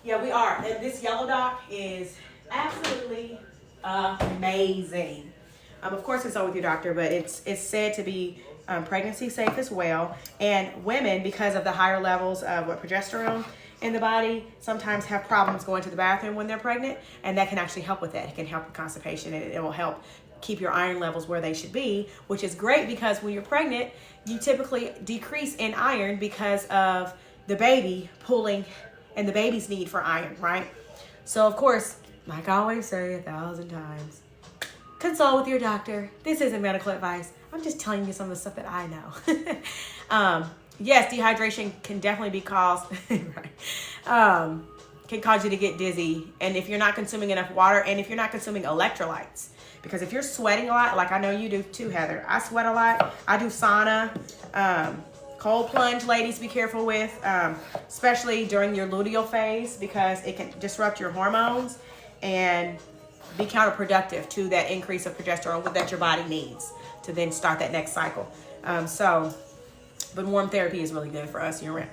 Yeah, we are. And this yellow dock is absolutely amazing. Of course, consult with your doctor, but it's said to be pregnancy safe as well. And women, because of the higher levels of progesterone in the body, sometimes have problems going to the bathroom when they're pregnant, and that can actually help with that. It can help with constipation, and it will help keep your iron levels where they should be, which is great because when you're pregnant, you typically decrease in iron because of the baby pulling and the baby's need for iron, right? So, of course, like I always say 1,000 times, consult with your doctor. This isn't medical advice. I'm just telling you some of the stuff that I know. Yes, dehydration can definitely be caused, right? Can cause you to get dizzy. And if you're not consuming enough water, and if you're not consuming electrolytes, because if you're sweating a lot, like I know you do too, Heather. I sweat a lot. I do sauna. Cold plunge, ladies, be careful with, especially during your luteal phase, because it can disrupt your hormones and be counterproductive to that increase of progesterone that your body needs to then start that next cycle. But warm therapy is really good for us the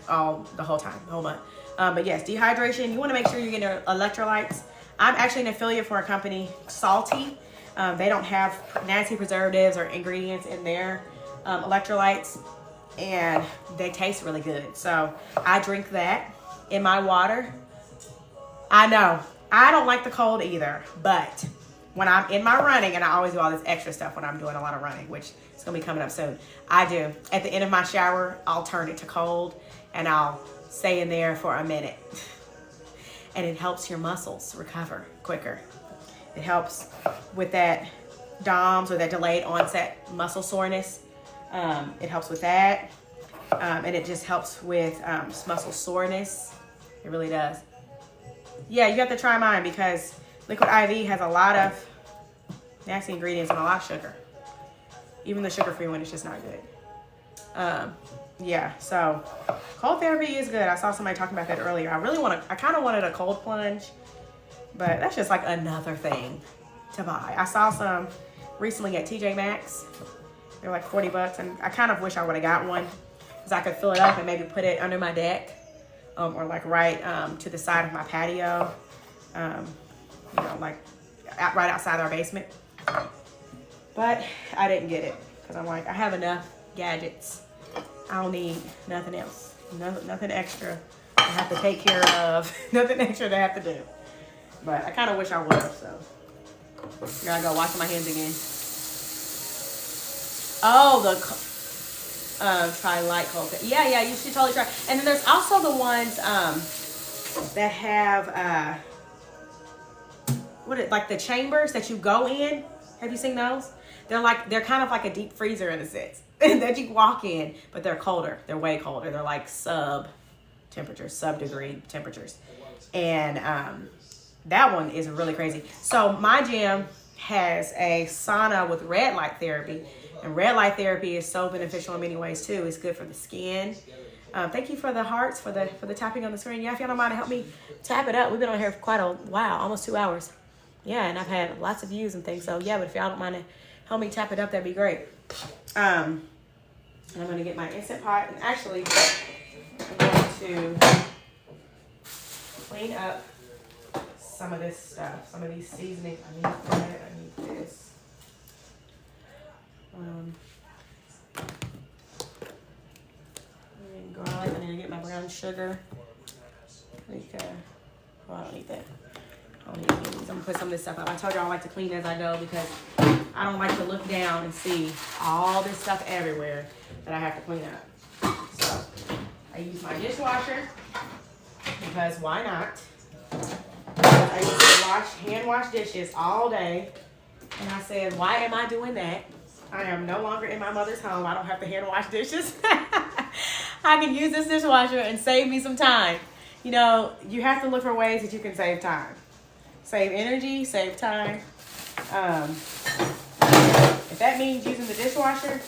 whole month. But yes, dehydration, you want to make sure you're getting your electrolytes. I'm actually an affiliate for a company, Salty. They don't have nasty preservatives or ingredients in their electrolytes, and they taste really good. So I drink that in my water. I know, I don't like the cold either, but when I'm in my running, and I always do all this extra stuff when I'm doing a lot of running, which is going to be coming up soon. I do. At the end of my shower, I'll turn it to cold, and I'll stay in there for a minute. And it helps your muscles recover quicker. It helps with that DOMS, or that delayed onset muscle soreness. It helps with that. And it just helps with muscle soreness. It really does. Yeah, you have to try mine because Liquid IV has a lot of nasty ingredients and a lot of sugar. Even the sugar-free one is just not good. Yeah, so cold therapy is good. I saw somebody talking about that earlier. I kind of wanted a cold plunge, but that's just like another thing to buy. I saw some recently at TJ Maxx. They were like $40, and I kind of wish I would have got one because I could fill it up and maybe put it under my deck, or like right to the side of my patio, you know, like right outside our basement. But I didn't get it because I'm like, I have enough gadgets. I don't need nothing else. Nothing extra I have to take care of. Nothing extra that I have to do. But I kind of wish I would have, so. Gotta go washing my hands again. Oh, try light cold. Yeah, you should totally try. And then there's also the ones that have, like the chambers that you go in. Have you seen those? They're kind of like a deep freezer in a sense that you walk in, but they're colder. They're way colder. They're like sub-degree temperatures. And that one is really crazy. So my gym has a sauna with red light therapy. And red light therapy is so beneficial in many ways too. It's good for the skin. Thank you for the hearts, for the tapping on the screen. Yeah, if y'all don't mind to help me tap it up. We've been on here for quite a while, almost 2 hours. Yeah, and I've had lots of views and things. So yeah, but if y'all don't mind to help me tap it up, that'd be great. And I'm going to get my Instant Pot. And actually, I'm going to clean up some of this stuff. Some of these seasonings. I need that. I need this. Garlic. I need to get my brown sugar. I don't need that. I don't need these. I'm going to put some of this stuff up. I told you I like to clean as I go because I don't like to look down and see all this stuff everywhere that I have to clean up. So I use my dishwasher because why not? I used to hand wash dishes all day, and I said, why am I doing that? I am no longer in my mother's home. I don't have to hand wash dishes. I can use this dishwasher and save me some time. You know, you have to look for ways that you can save time. Save energy, save time. If that means using the dishwasher,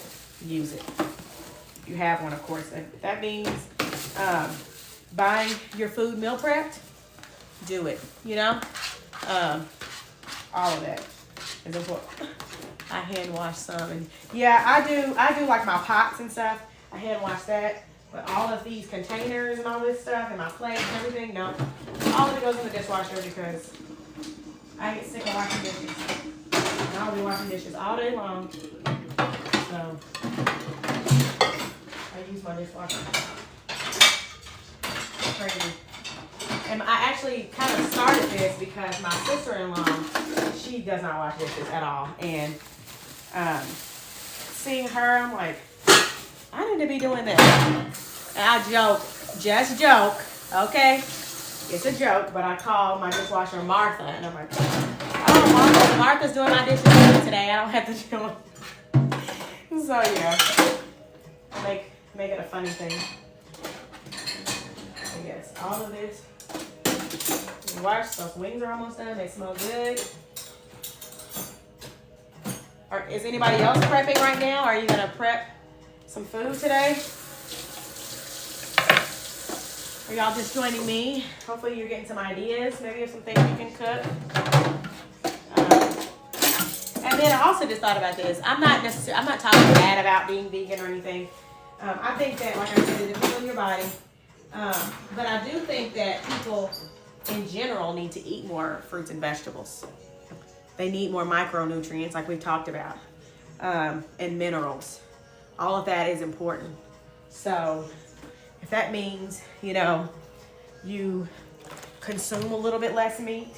use it. If you have one, of course. If that means buying your food meal prepped, do it. You know? All of that is important. I hand wash some, and yeah, I do like my pots and stuff. I hand wash that. But all of these containers and all this stuff, and my plates and everything, no. All of it goes in the dishwasher because I get sick of washing dishes. And I'll be washing dishes all day long. So I use my dishwasher. Crazy. And I actually kind of started this because my sister-in-law, she does not wash dishes at all. And seeing her, I'm like, I need to be doing that. And I joke, just joke, okay? It's a joke, but I call my dishwasher Martha, and I'm like, oh, Martha's doing my dishes today. I don't have to do them. So yeah, make it a funny thing. I guess all of this. Wash, those wings are almost done. They smell good. Is anybody else prepping right now? Are you gonna prep some food today? Are y'all just joining me? Hopefully you're getting some ideas, maybe of some things you can cook. And then I also just thought about this. I'm not talking bad about being vegan or anything. I think that, like I said, it depends on your body. But I do think that people in general need to eat more fruits and vegetables. They need more micronutrients, like we've talked about, and minerals. All of that is important. So if that means, you know, you consume a little bit less meat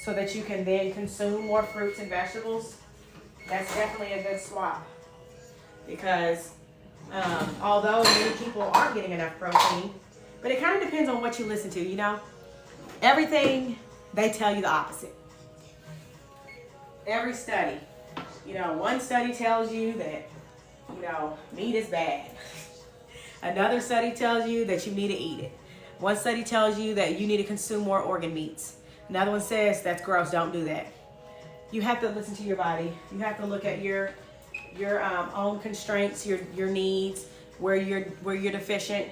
so that you can then consume more fruits and vegetables, that's definitely a good swap. Because although many people aren't getting enough protein, but it kind of depends on what you listen to, you know. Everything, they tell you the opposite. Every study You know, one study tells you that, you know, meat is bad. Another study tells you that you need to eat it. One study tells you that you need to consume more organ meats. Another one says that's gross, don't do that. You have to listen to your body. You have to look at your own constraints, your needs, where you're deficient.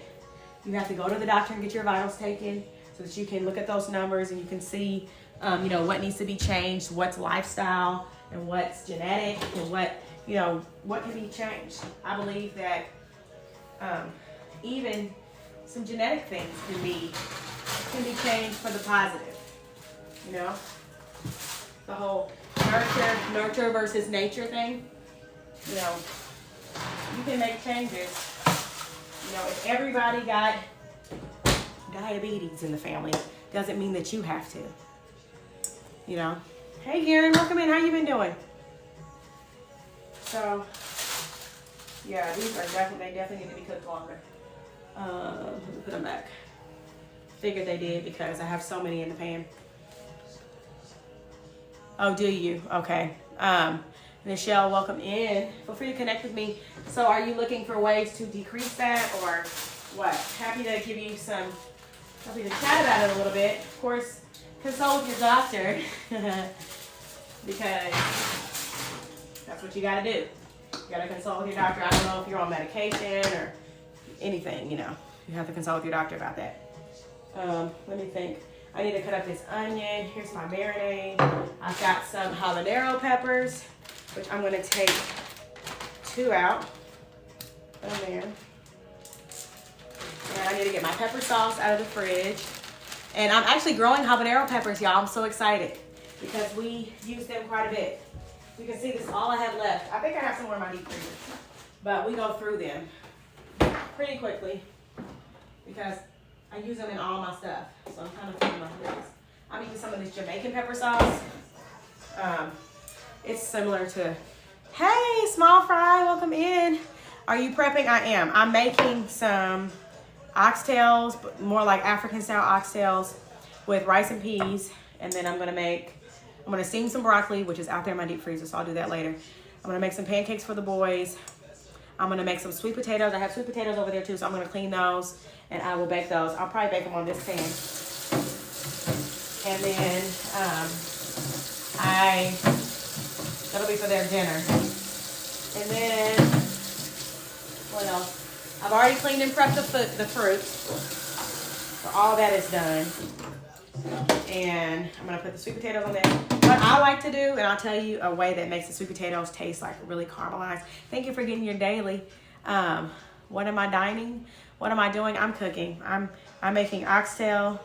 You have to go to the doctor and get your vitals taken so that you can look at those numbers and you can see, you know, what needs to be changed, what's lifestyle and what's genetic and what, you know, what can be changed. I believe that even some genetic things can be changed for the positive. You know, the whole nurture versus nature thing. You know, you can make changes. You know, if everybody got diabetes in the family, doesn't mean that you have to. You know, hey Garen, welcome in. How you been doing? So, yeah, these are definitely need to be cooked longer. Let me put them back. Figured they did because I have so many in the pan. Oh, do you? Okay. Michelle, welcome in. Feel free to connect with me. So are you looking for ways to decrease that or what? Happy to chat about it a little bit. Of course, consult with your doctor because that's what you got to do. You got to consult with your doctor. I don't know if you're on medication or anything, you know. You have to consult with your doctor about that. Let me think. I need to cut up this onion. Here's my marinade. I've got some habanero peppers, which I'm going to take 2 out. Oh man. And I need to get my pepper sauce out of the fridge. And I'm actually growing habanero peppers, y'all. I'm so excited because we use them quite a bit. You can see this is all I have left. I think I have some more in my deep freezer. But we go through them pretty quickly because I use them in all my stuff. So I'm kind of filling my fridge. I'm using some of this Jamaican pepper sauce. It's similar to, hey, Small Fry, welcome in. Are you prepping? I am. I'm making some oxtails, but more like African style oxtails with rice and peas. And then I'm gonna steam some broccoli, which is out there in my deep freezer, so I'll do that later. I'm gonna make some pancakes for the boys. I'm gonna make some sweet potatoes. I have sweet potatoes over there too, so I'm gonna clean those and I will bake those. I'll probably bake them on this pan. And then that'll be for their dinner. And then, what else? I've already cleaned and prepped the fruit. So all that is done. And I'm gonna put the sweet potatoes on there. What I like to do, and I'll tell you a way that makes the sweet potatoes taste like really caramelized. Thank you for getting your daily. What am I dining? What am I doing? I'm cooking. I'm making oxtail.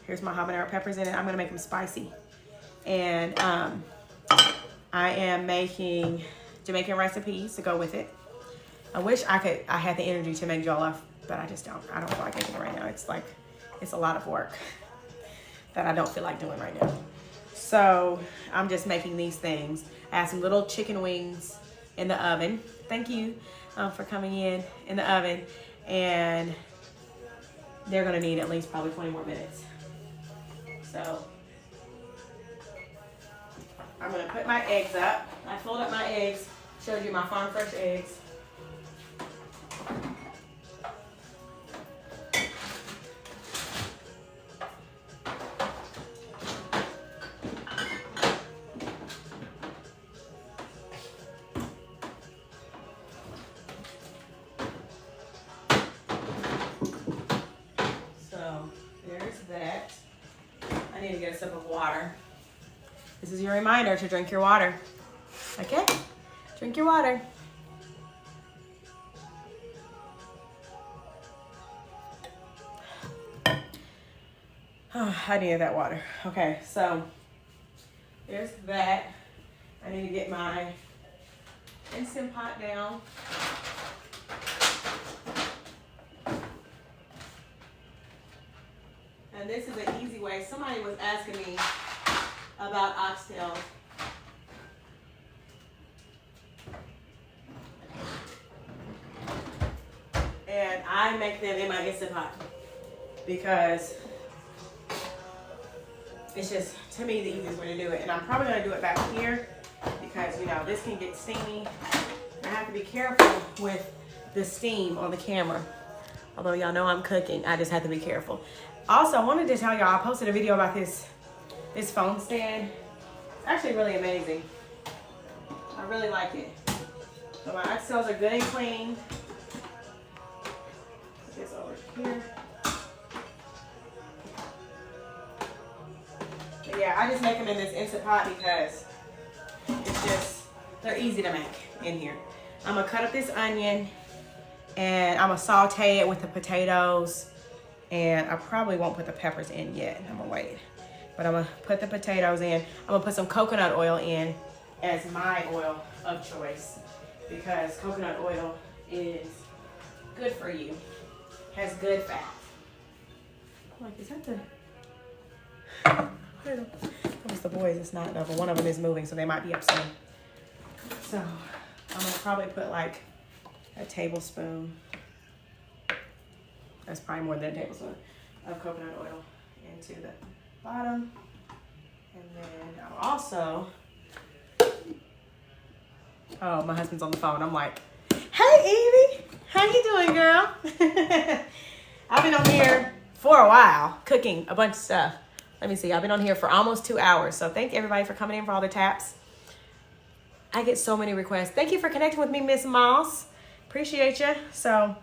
Here's my habanero peppers in it. I'm gonna make them spicy. And I am making Jamaican rice and peas to go with it. I wish I had the energy to make jollof, but I just don't. I don't feel like making it right now. It's a lot of work that I don't feel like doing right now. So I'm just making these things. I have some little chicken wings in the oven. Thank you for coming in the oven. And they're gonna need at least probably 20 more minutes. So I'm gonna put my eggs up. I fold up my eggs, showed you my farm fresh eggs. I need to get a sip of water. This is your reminder to drink your water. Okay? Drink your water. Oh, I needed that water. Okay, so there's that. I need to get my Instant Pot down. And this is an easy way. Somebody was asking me about oxtails. And I make them in my Instant Pot because it's just, to me, the easiest way to do it. And I'm probably going to do it back here because, you know, this can get steamy. I have to be careful with the steam on the camera. Although y'all know I'm cooking, I just have to be careful. Also, I wanted to tell y'all, I posted a video about this phone stand. It's actually really amazing. I really like it. So my oxtails are good and clean. Put this over here. But yeah, I just make them in this Instant Pot because it's just, they're easy to make in here. I'm gonna cut up this onion and I'm gonna saute it with the potatoes, and I probably won't put the peppers in yet. I'm gonna wait. But I'm gonna put the potatoes in. I'm gonna put some coconut oil in as my oil of choice because coconut oil is good for you. Has good fat. I'm like, is that the... That was the boys, it's not though, but one of them is moving, so they might be up soon. So I'm gonna probably put like a tablespoon, that's probably more than a tablespoon, of coconut oil into the bottom. And then I'll also, oh, my husband's on the phone. I'm like, hey Evie, how you doing, girl? I've been on here for a while cooking a bunch of stuff. Let me see, I've been on here for almost 2 hours. So thank everybody for coming in for all the taps. I get so many requests. Thank you for connecting with me, Miss Moss. Appreciate you. So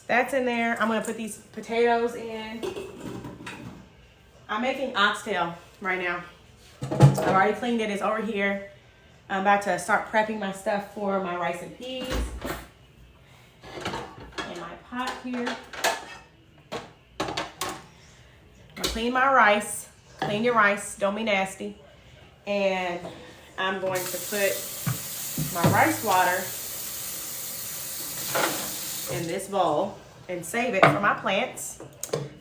that's in there. I'm gonna put these potatoes in. I'm making oxtail right now. I've already cleaned it, it's over here. I'm about to start prepping my stuff for my rice and peas. In my pot here. I'm gonna clean my rice. Clean your rice, don't be nasty. And I'm going to put my rice water in this bowl and save it for my plants.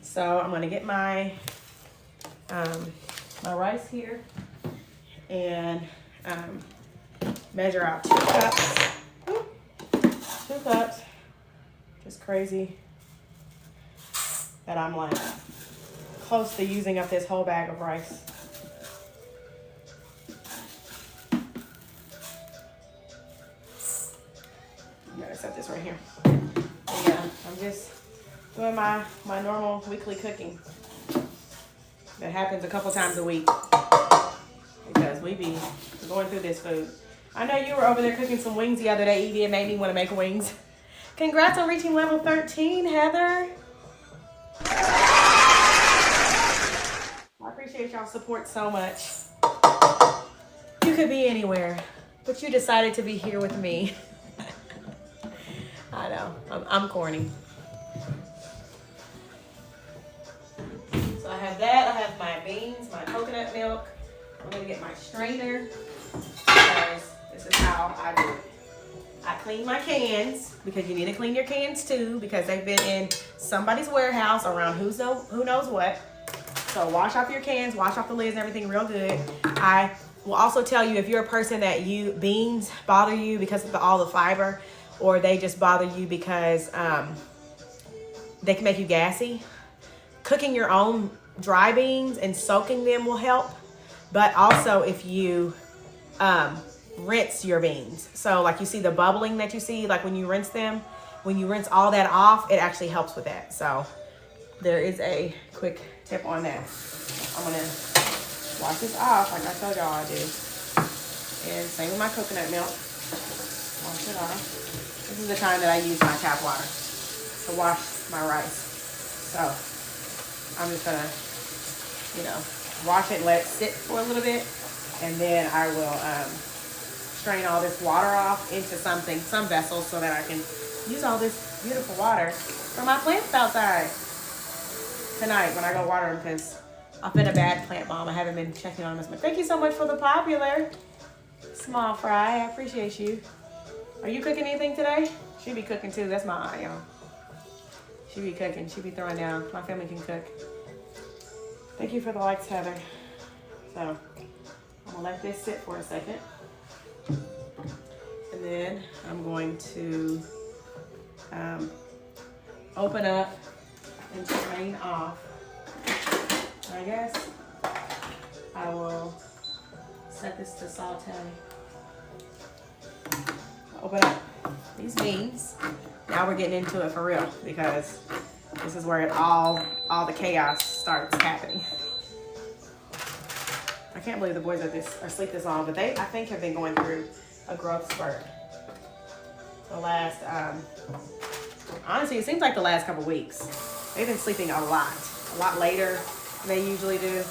So I'm gonna get my my rice here and measure out 2 cups. 2 cups. Just crazy that I'm like close to using up this whole bag of rice. I'm gonna set this right here. Yeah, I'm just doing my normal weekly cooking that happens a couple times a week because we be going through this food. I know you were over there cooking some wings the other day, Edie. It made me want to make wings. Congrats on reaching level 13, Heather. I appreciate y'all's support so much. You could be anywhere, but you decided to be here with me. I know, I'm corny. So I have that, I have my beans, my coconut milk. I'm gonna get my strainer because this is how I do it. I clean my cans because you need to clean your cans too because they've been in somebody's warehouse around who knows what. So wash off your cans, wash off the lids and everything real good. I will also tell you if you're a person that beans bother you because of all the fiber, or they just bother you because they can make you gassy. Cooking your own dry beans and soaking them will help. But also if you rinse your beans. So like you see the bubbling that you see, like when you rinse them, when you rinse all that off, it actually helps with that. So there is a quick tip on that. I'm gonna wash this off like I told y'all I do. And same with my coconut milk. Wash it off. This is the time that I use my tap water to wash my rice. So I'm just gonna, wash it and let it sit for a little bit. And then I will strain all this water off into some vessel so that I can use all this beautiful water for my plants outside tonight when I go water them because I've been a bad plant mom. I haven't been checking on them as much. Thank you so much for the popular small fry. I appreciate you. Are you cooking anything today? She be cooking too. That's my aunt, y'all. She be cooking. She be throwing down. My family can cook. Thank you for the likes, Heather. So I'm gonna let this sit for a second. And then I'm going to open up and drain off. I guess I will set this to saute Open up these beans. Now we're getting into it for real because this is where all the chaos starts happening. I can't believe the boys are asleep this long, but they, I think, have been going through a growth spurt. The last, honestly, it seems like the last couple weeks. They've been sleeping a lot later than they usually do.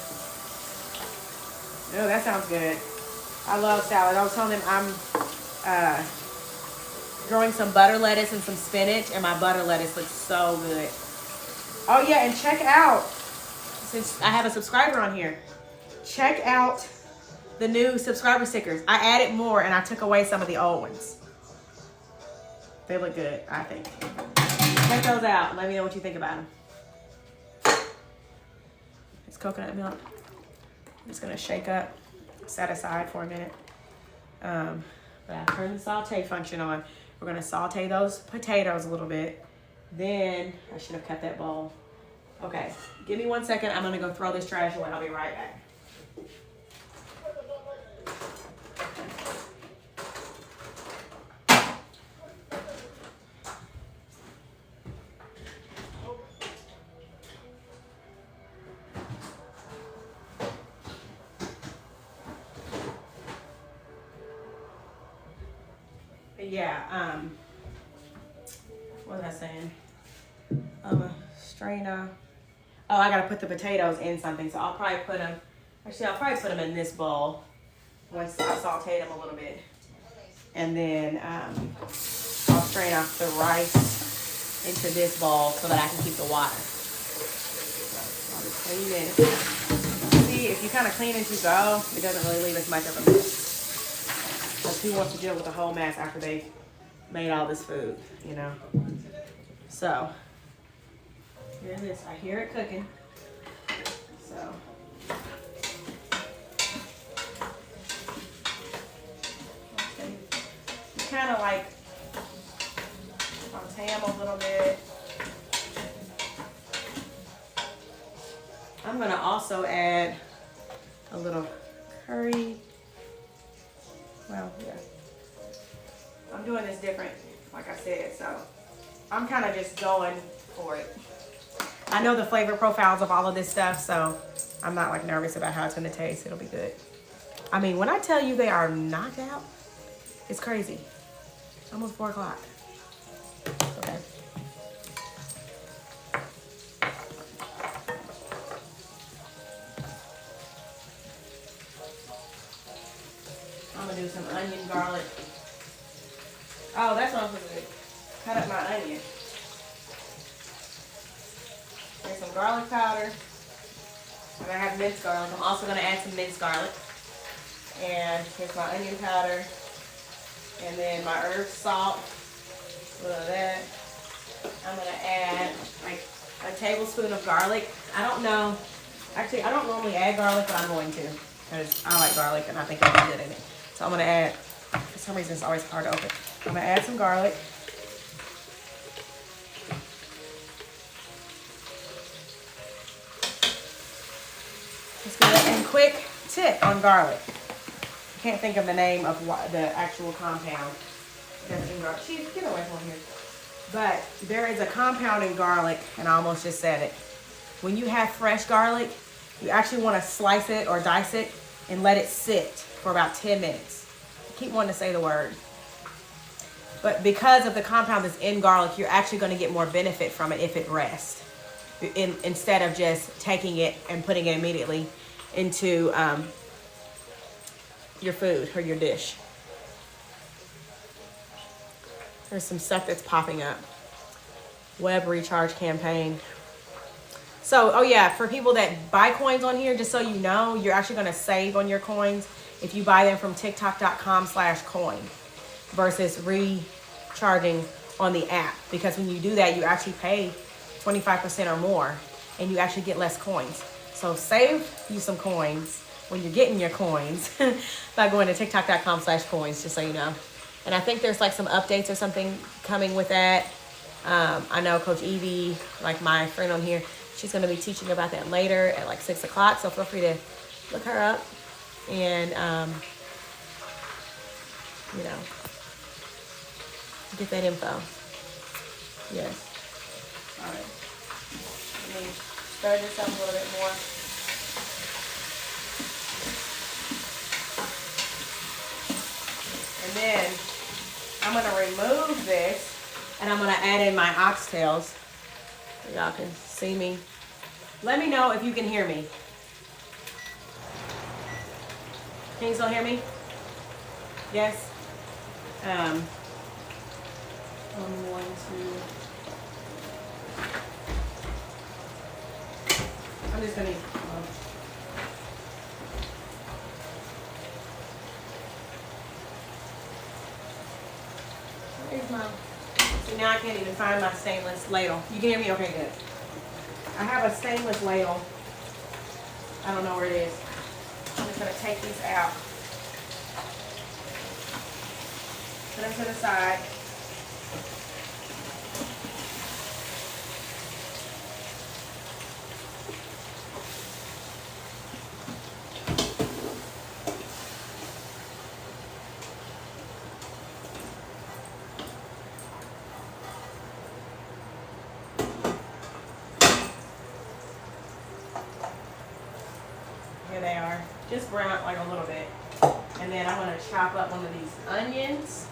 Oh, that sounds good. I love salad. I was telling them I'm growing some butter lettuce and some spinach, and my butter lettuce looks so good. Oh yeah, and check out, since I have a subscriber on here, check out the new subscriber stickers. I added more and I took away some of the old ones. They look good, I think. Check those out. Let me know what you think about them. It's coconut milk. I'm just gonna shake up, set aside for a minute. But I turned the saute function on. We're gonna saute those potatoes a little bit. Then, I should have cut that bowl. Okay, give me 1 second. I'm gonna go throw this trash away. I'll be right back. Yeah, what was I saying? Strainer. Oh, I gotta put the potatoes in something, so I'll probably put them, actually I'll probably put them in this bowl once I saute them a little bit. And then I'll strain off the rice into this bowl so that I can keep the water. So I'll just clean it. See, if you kind of clean as you go, it doesn't really leave as much of a mess. Because who wants to deal with the whole mess after they've made all this food, you know? So, here it is. I hear it cooking. So, okay. Kind of like saute them a little bit. I'm gonna also add a little curry. Well, yeah. I'm doing this different, like I said, so I'm kind of just going for it. I know the flavor profiles of all of this stuff, so I'm not like nervous about how it's gonna taste. It'll be good. I mean, when I tell you they are knocked out, it's crazy. It's almost 4 o'clock. Okay. I'm gonna do some onion, garlic. Oh, that's what I'm supposed to do. Cut up my onion. There's some garlic powder. I'm gonna have minced garlic. I'm also gonna add some minced garlic. And here's my onion powder. And then my herb salt. A little of that. I'm gonna add like a tablespoon of garlic. I don't know. Actually, I don't normally add garlic, but I'm going to. Because I like garlic and I think it'll be good in it. So I'm gonna add, for some reason it's always hard to open. I'm gonna add some garlic. Just good. And quick tip on garlic. I can't think of the name of the actual compound that's in garlic. She's, get away from here. But there is a compound in garlic, and I almost just said it. When you have fresh garlic, you actually want to slice it or dice it and let it sit for about 10 minutes. I keep wanting to say the word. But because of the compound that's in garlic, you're actually going to get more benefit from it if it rests. Instead of just taking it and putting it immediately into your food or your dish. There's some stuff that's popping up. Web recharge campaign. So, oh yeah, for people that buy coins on here, just so you know, you're actually going to save on your coins if you buy them from tiktok.com/coin versus recharging on the app. Because when you do that, you actually pay 25% or more and you actually get less coins. So save you some coins when you're getting your coins by going to tiktok.com/coins, just so you know. And I think there's like some updates or something coming with that. I know Coach Evie, like my friend on here, she's going to be teaching about that later at like 6 o'clock. So feel free to look her up and, you know, get that info. Yes. All right. Let me stir this up a little bit more. And then I'm going to remove this and I'm going to add in my oxtails. So y'all can see me. Let me know if you can hear me. Can you still hear me? Yes? I'm going to... I'm just going to... Here's my... See, now I can't even find my stainless ladle. You can hear me? Okay, good. I have a stainless ladle. I don't know where it is. I'm just going to take these out. Put them to the side. Here they are. Just brown like a little bit. And then I'm going to chop up one of these onions.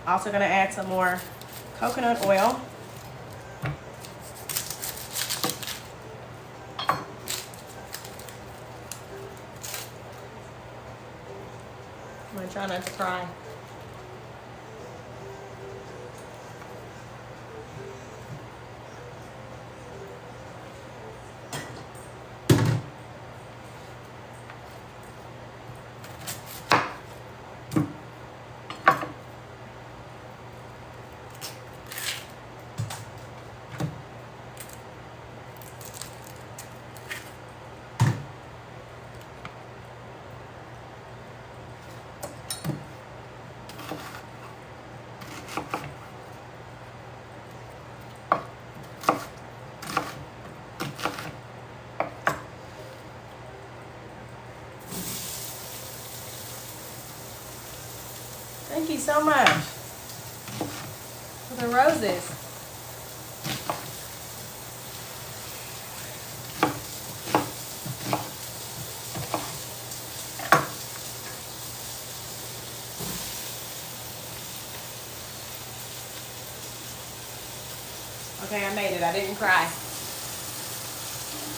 Also going to add some more coconut oil. I'm going to try not to cry. Thank you so much for the roses. Okay, I made it. I didn't cry.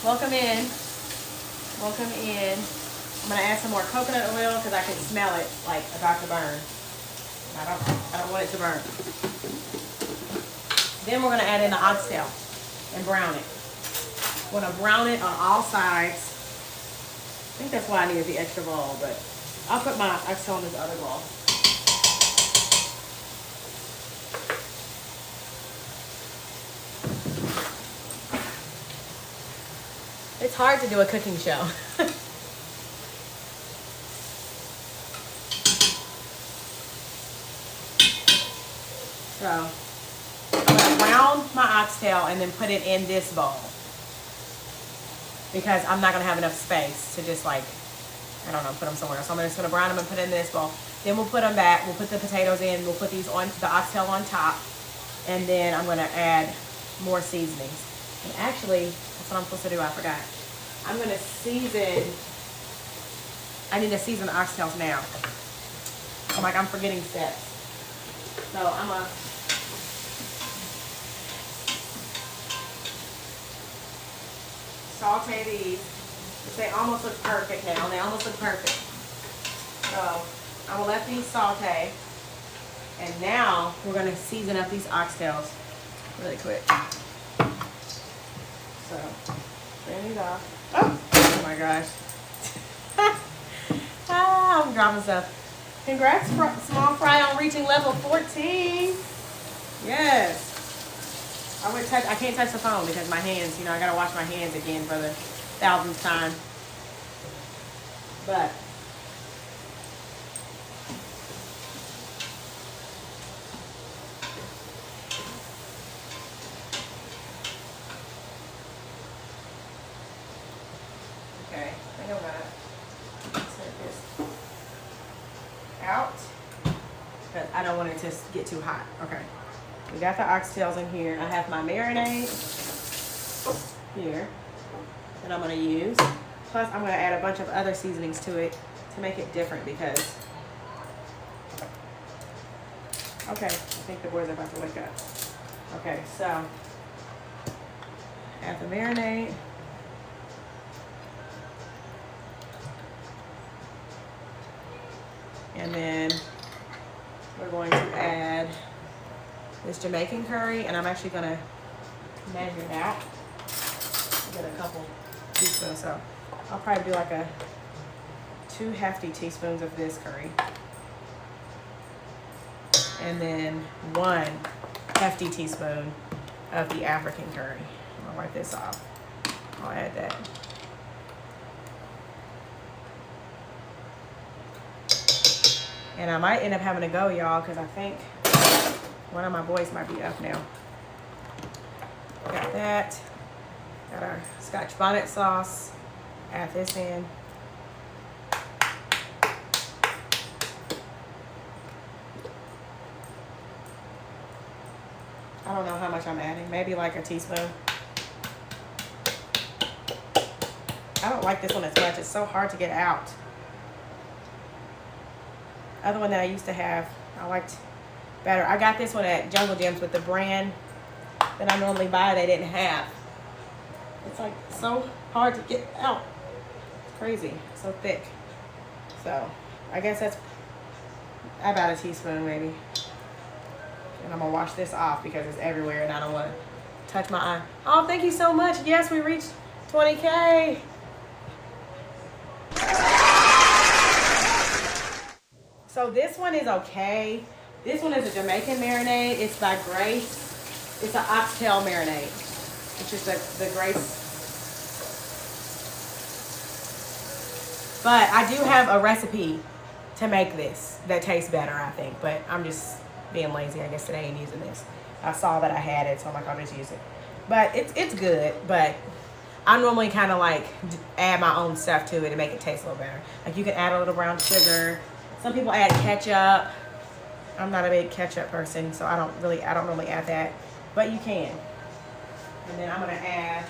Welcome in. Welcome in. I'm going to add some more coconut oil because I can smell it like about to burn. I don't want it to burn. Then we're going to add in the oxtail and brown it. We're going to brown it on all sides. I think that's why I needed the extra bowl, but I'll put my oxtail in this other bowl. It's hard to do a cooking show. So, I'm going to brown my oxtail and then put it in this bowl. Because I'm not going to have enough space to just like, I don't know, put them somewhere. So I'm just going to brown them and put it in this bowl. Then we'll put them back. We'll put the potatoes in. We'll put these on, the oxtail on top. And then I'm going to add more seasonings. And actually, that's what I'm supposed to do. I forgot. I'm going to season. I need to season the oxtails now. I'm forgetting steps. So I'm going to saute these. They almost look perfect now. They almost look perfect. So I will let these saute. And now we're going to season up these oxtails really quick. So, turn these off. Oh my gosh. I'm dropping stuff. Congrats, Small Fry, on reaching level 14. Yes. I can't touch the phone because my hands, I gotta wash my hands again for the 1000th time. But okay, I think I'm gonna set this out. because I don't want it to get too hot. Okay. We got the oxtails in here. I have my marinade here that I'm going to use. Plus, I'm going to add a bunch of other seasonings to it to make it different because... Okay, I think the boys are about to wake up. Okay, so add the marinade. And then we're going to add this Jamaican curry, and I'm actually going to measure it out. Get a couple teaspoons, so I'll probably do like 2 hefty teaspoons of this curry. And then 1 hefty teaspoon of the African curry. I'll wipe this off. I'll add that. And I might end up having to go, y'all, because I think one of my boys might be up now. Got that. Got our Scotch bonnet sauce. Add this in. I don't know how much I'm adding. Maybe like a teaspoon. I don't like this one as much. It's so hard to get out. Other one that I used to have, I liked better. I got this one at Jungle Gyms with the brand that I normally buy they didn't have. It's like so hard to get out. It's crazy. So thick. So I guess that's about a teaspoon maybe. And I'm gonna wash this off because it's everywhere and I don't want to touch my eye. Oh, thank you so much. Yes, we reached 20K. So this one is okay. This one is a Jamaican marinade. It's by Grace. It's an oxtail marinade. It's just the Grace. But I do have a recipe to make this that tastes better, I think. But I'm just being lazy, I guess, today and using this. I saw that I had it, so I'm like, I'll just use it. But it's good, but I normally kind of like add my own stuff to it to make it taste a little better. Like you can add a little brown sugar. Some people add ketchup. I'm not a big ketchup person, so I don't normally add that, but you can. And then I'm gonna add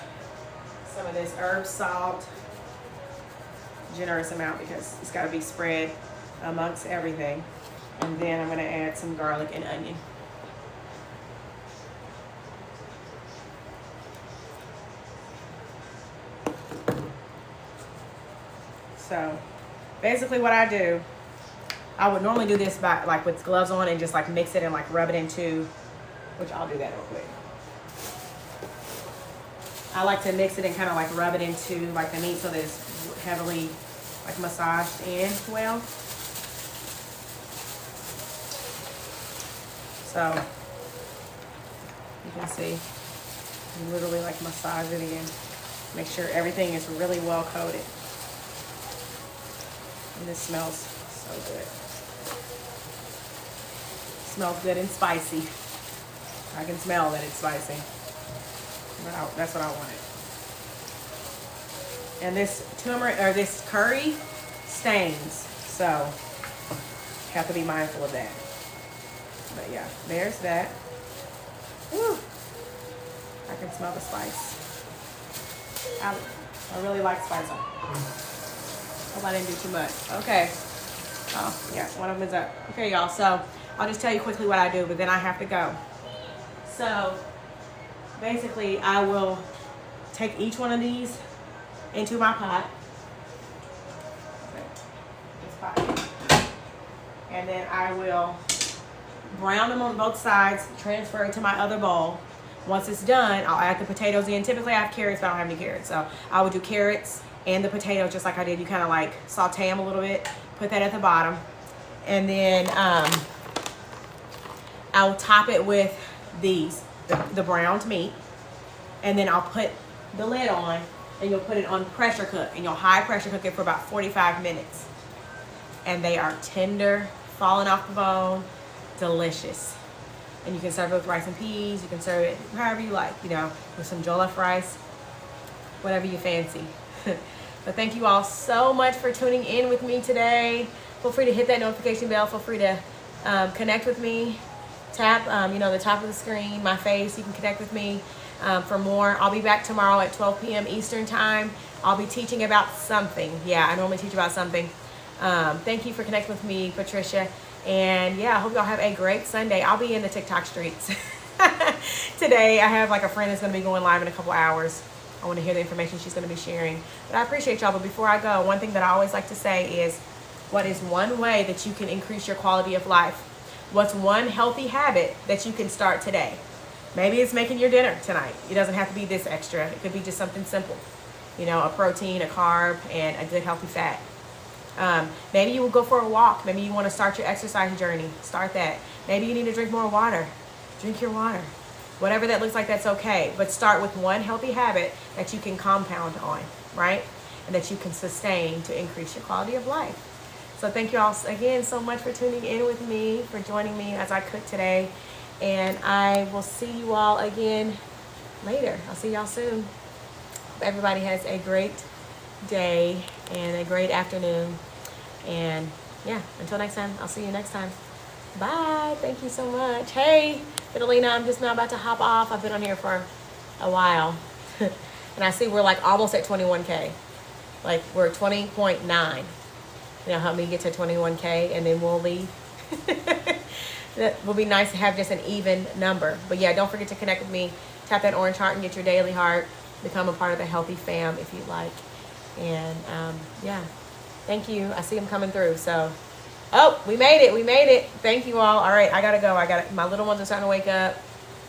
some of this herb salt, generous amount because it's gotta be spread amongst everything. And then I'm gonna add some garlic and onion. So basically what I do, I would normally do this by like with gloves on and just like mix it and like rub it into, which I'll do that real quick. I like to mix it and kind of like rub it into like the meat so that it's heavily like massaged in well. So you can see, you literally like massage it in. Make sure everything is really well coated. And this smells so good. Smells good and spicy. I can smell that it's spicy. But that's what I wanted. And this turmeric or this curry stains, so have to be mindful of that. But yeah, there's that. Woo. I can smell the spice. I really like spice. Hope I didn't do too much. Okay. Oh, yeah, one of them is up. Okay, y'all, so I'll just tell you quickly what I do, but then I have to go. So basically, I will take each one of these into my pot. This pot. And then I will brown them on both sides, transfer it to my other bowl. Once it's done, I'll add the potatoes in. Typically, I have carrots, but I don't have any carrots. So I would do carrots and the potatoes just like I did. You kind of like saute them a little bit, put that at the bottom. And then I'll top it with these, the browned meat. And then I'll put the lid on and you'll put it on pressure cook. And you'll high pressure cook it for about 45 minutes. And they are tender, falling off the bone, delicious. And you can serve it with rice and peas. You can serve it however you like, you know, with some jollof rice, whatever you fancy. But thank you all so much for tuning in with me today. Feel free to hit that notification bell. Feel free to connect with me. Tap, the top of the screen, my face. You can connect with me for more. I'll be back tomorrow at 12 p.m. Eastern time. I'll be teaching about something. Yeah, I normally teach about something. Thank you for connecting with me, Patricia. And yeah, I hope y'all have a great Sunday. I'll be in the TikTok streets today. I have like a friend that's going to be going live in a couple hours. I want to hear the information she's going to be sharing. But I appreciate y'all. But before I go, one thing that I always like to say is, what is one way that you can increase your quality of life? What's one healthy habit that you can start today? Maybe it's making your dinner tonight. It doesn't have to be this extra. It could be just something simple. A protein, a carb, and a good healthy fat. Maybe you will go for a walk. Maybe you want to start your exercise journey. Start that. Maybe you need to drink more water. Drink your water. Whatever that looks like, that's okay. But start with one healthy habit that you can compound on, right? And that you can sustain to increase your quality of life. So thank you all again so much for tuning in with me, for joining me as I cook today. And I will see you all again later. I'll see y'all soon. Hope everybody has a great day and a great afternoon. And yeah, until next time, I'll see you next time. Bye. Thank you so much. Hey, Fidelina, I'm just now about to hop off. I've been on here for a while. And I see we're like almost at 21K. Like we're at 20.9. Help me get to 21K and then we'll leave. That will be nice to have just an even number. But yeah, don't forget to connect with me. Tap that orange heart and get your daily heart. Become a part of the Healthy Fam if you'd like. And yeah, thank you. I see them coming through. So, oh, we made it. We made it. Thank you all. All right, I gotta go. My little ones are starting to wake up.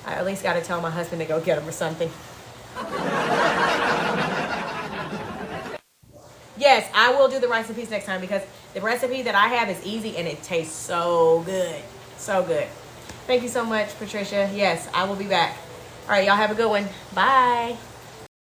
I at least gotta tell my husband to go get them or something. Yes, I will do the rice and peas next time because the recipe that I have is easy and it tastes so good. So good. Thank you so much, Patricia. Yes, I will be back. All right, y'all have a good one. Bye.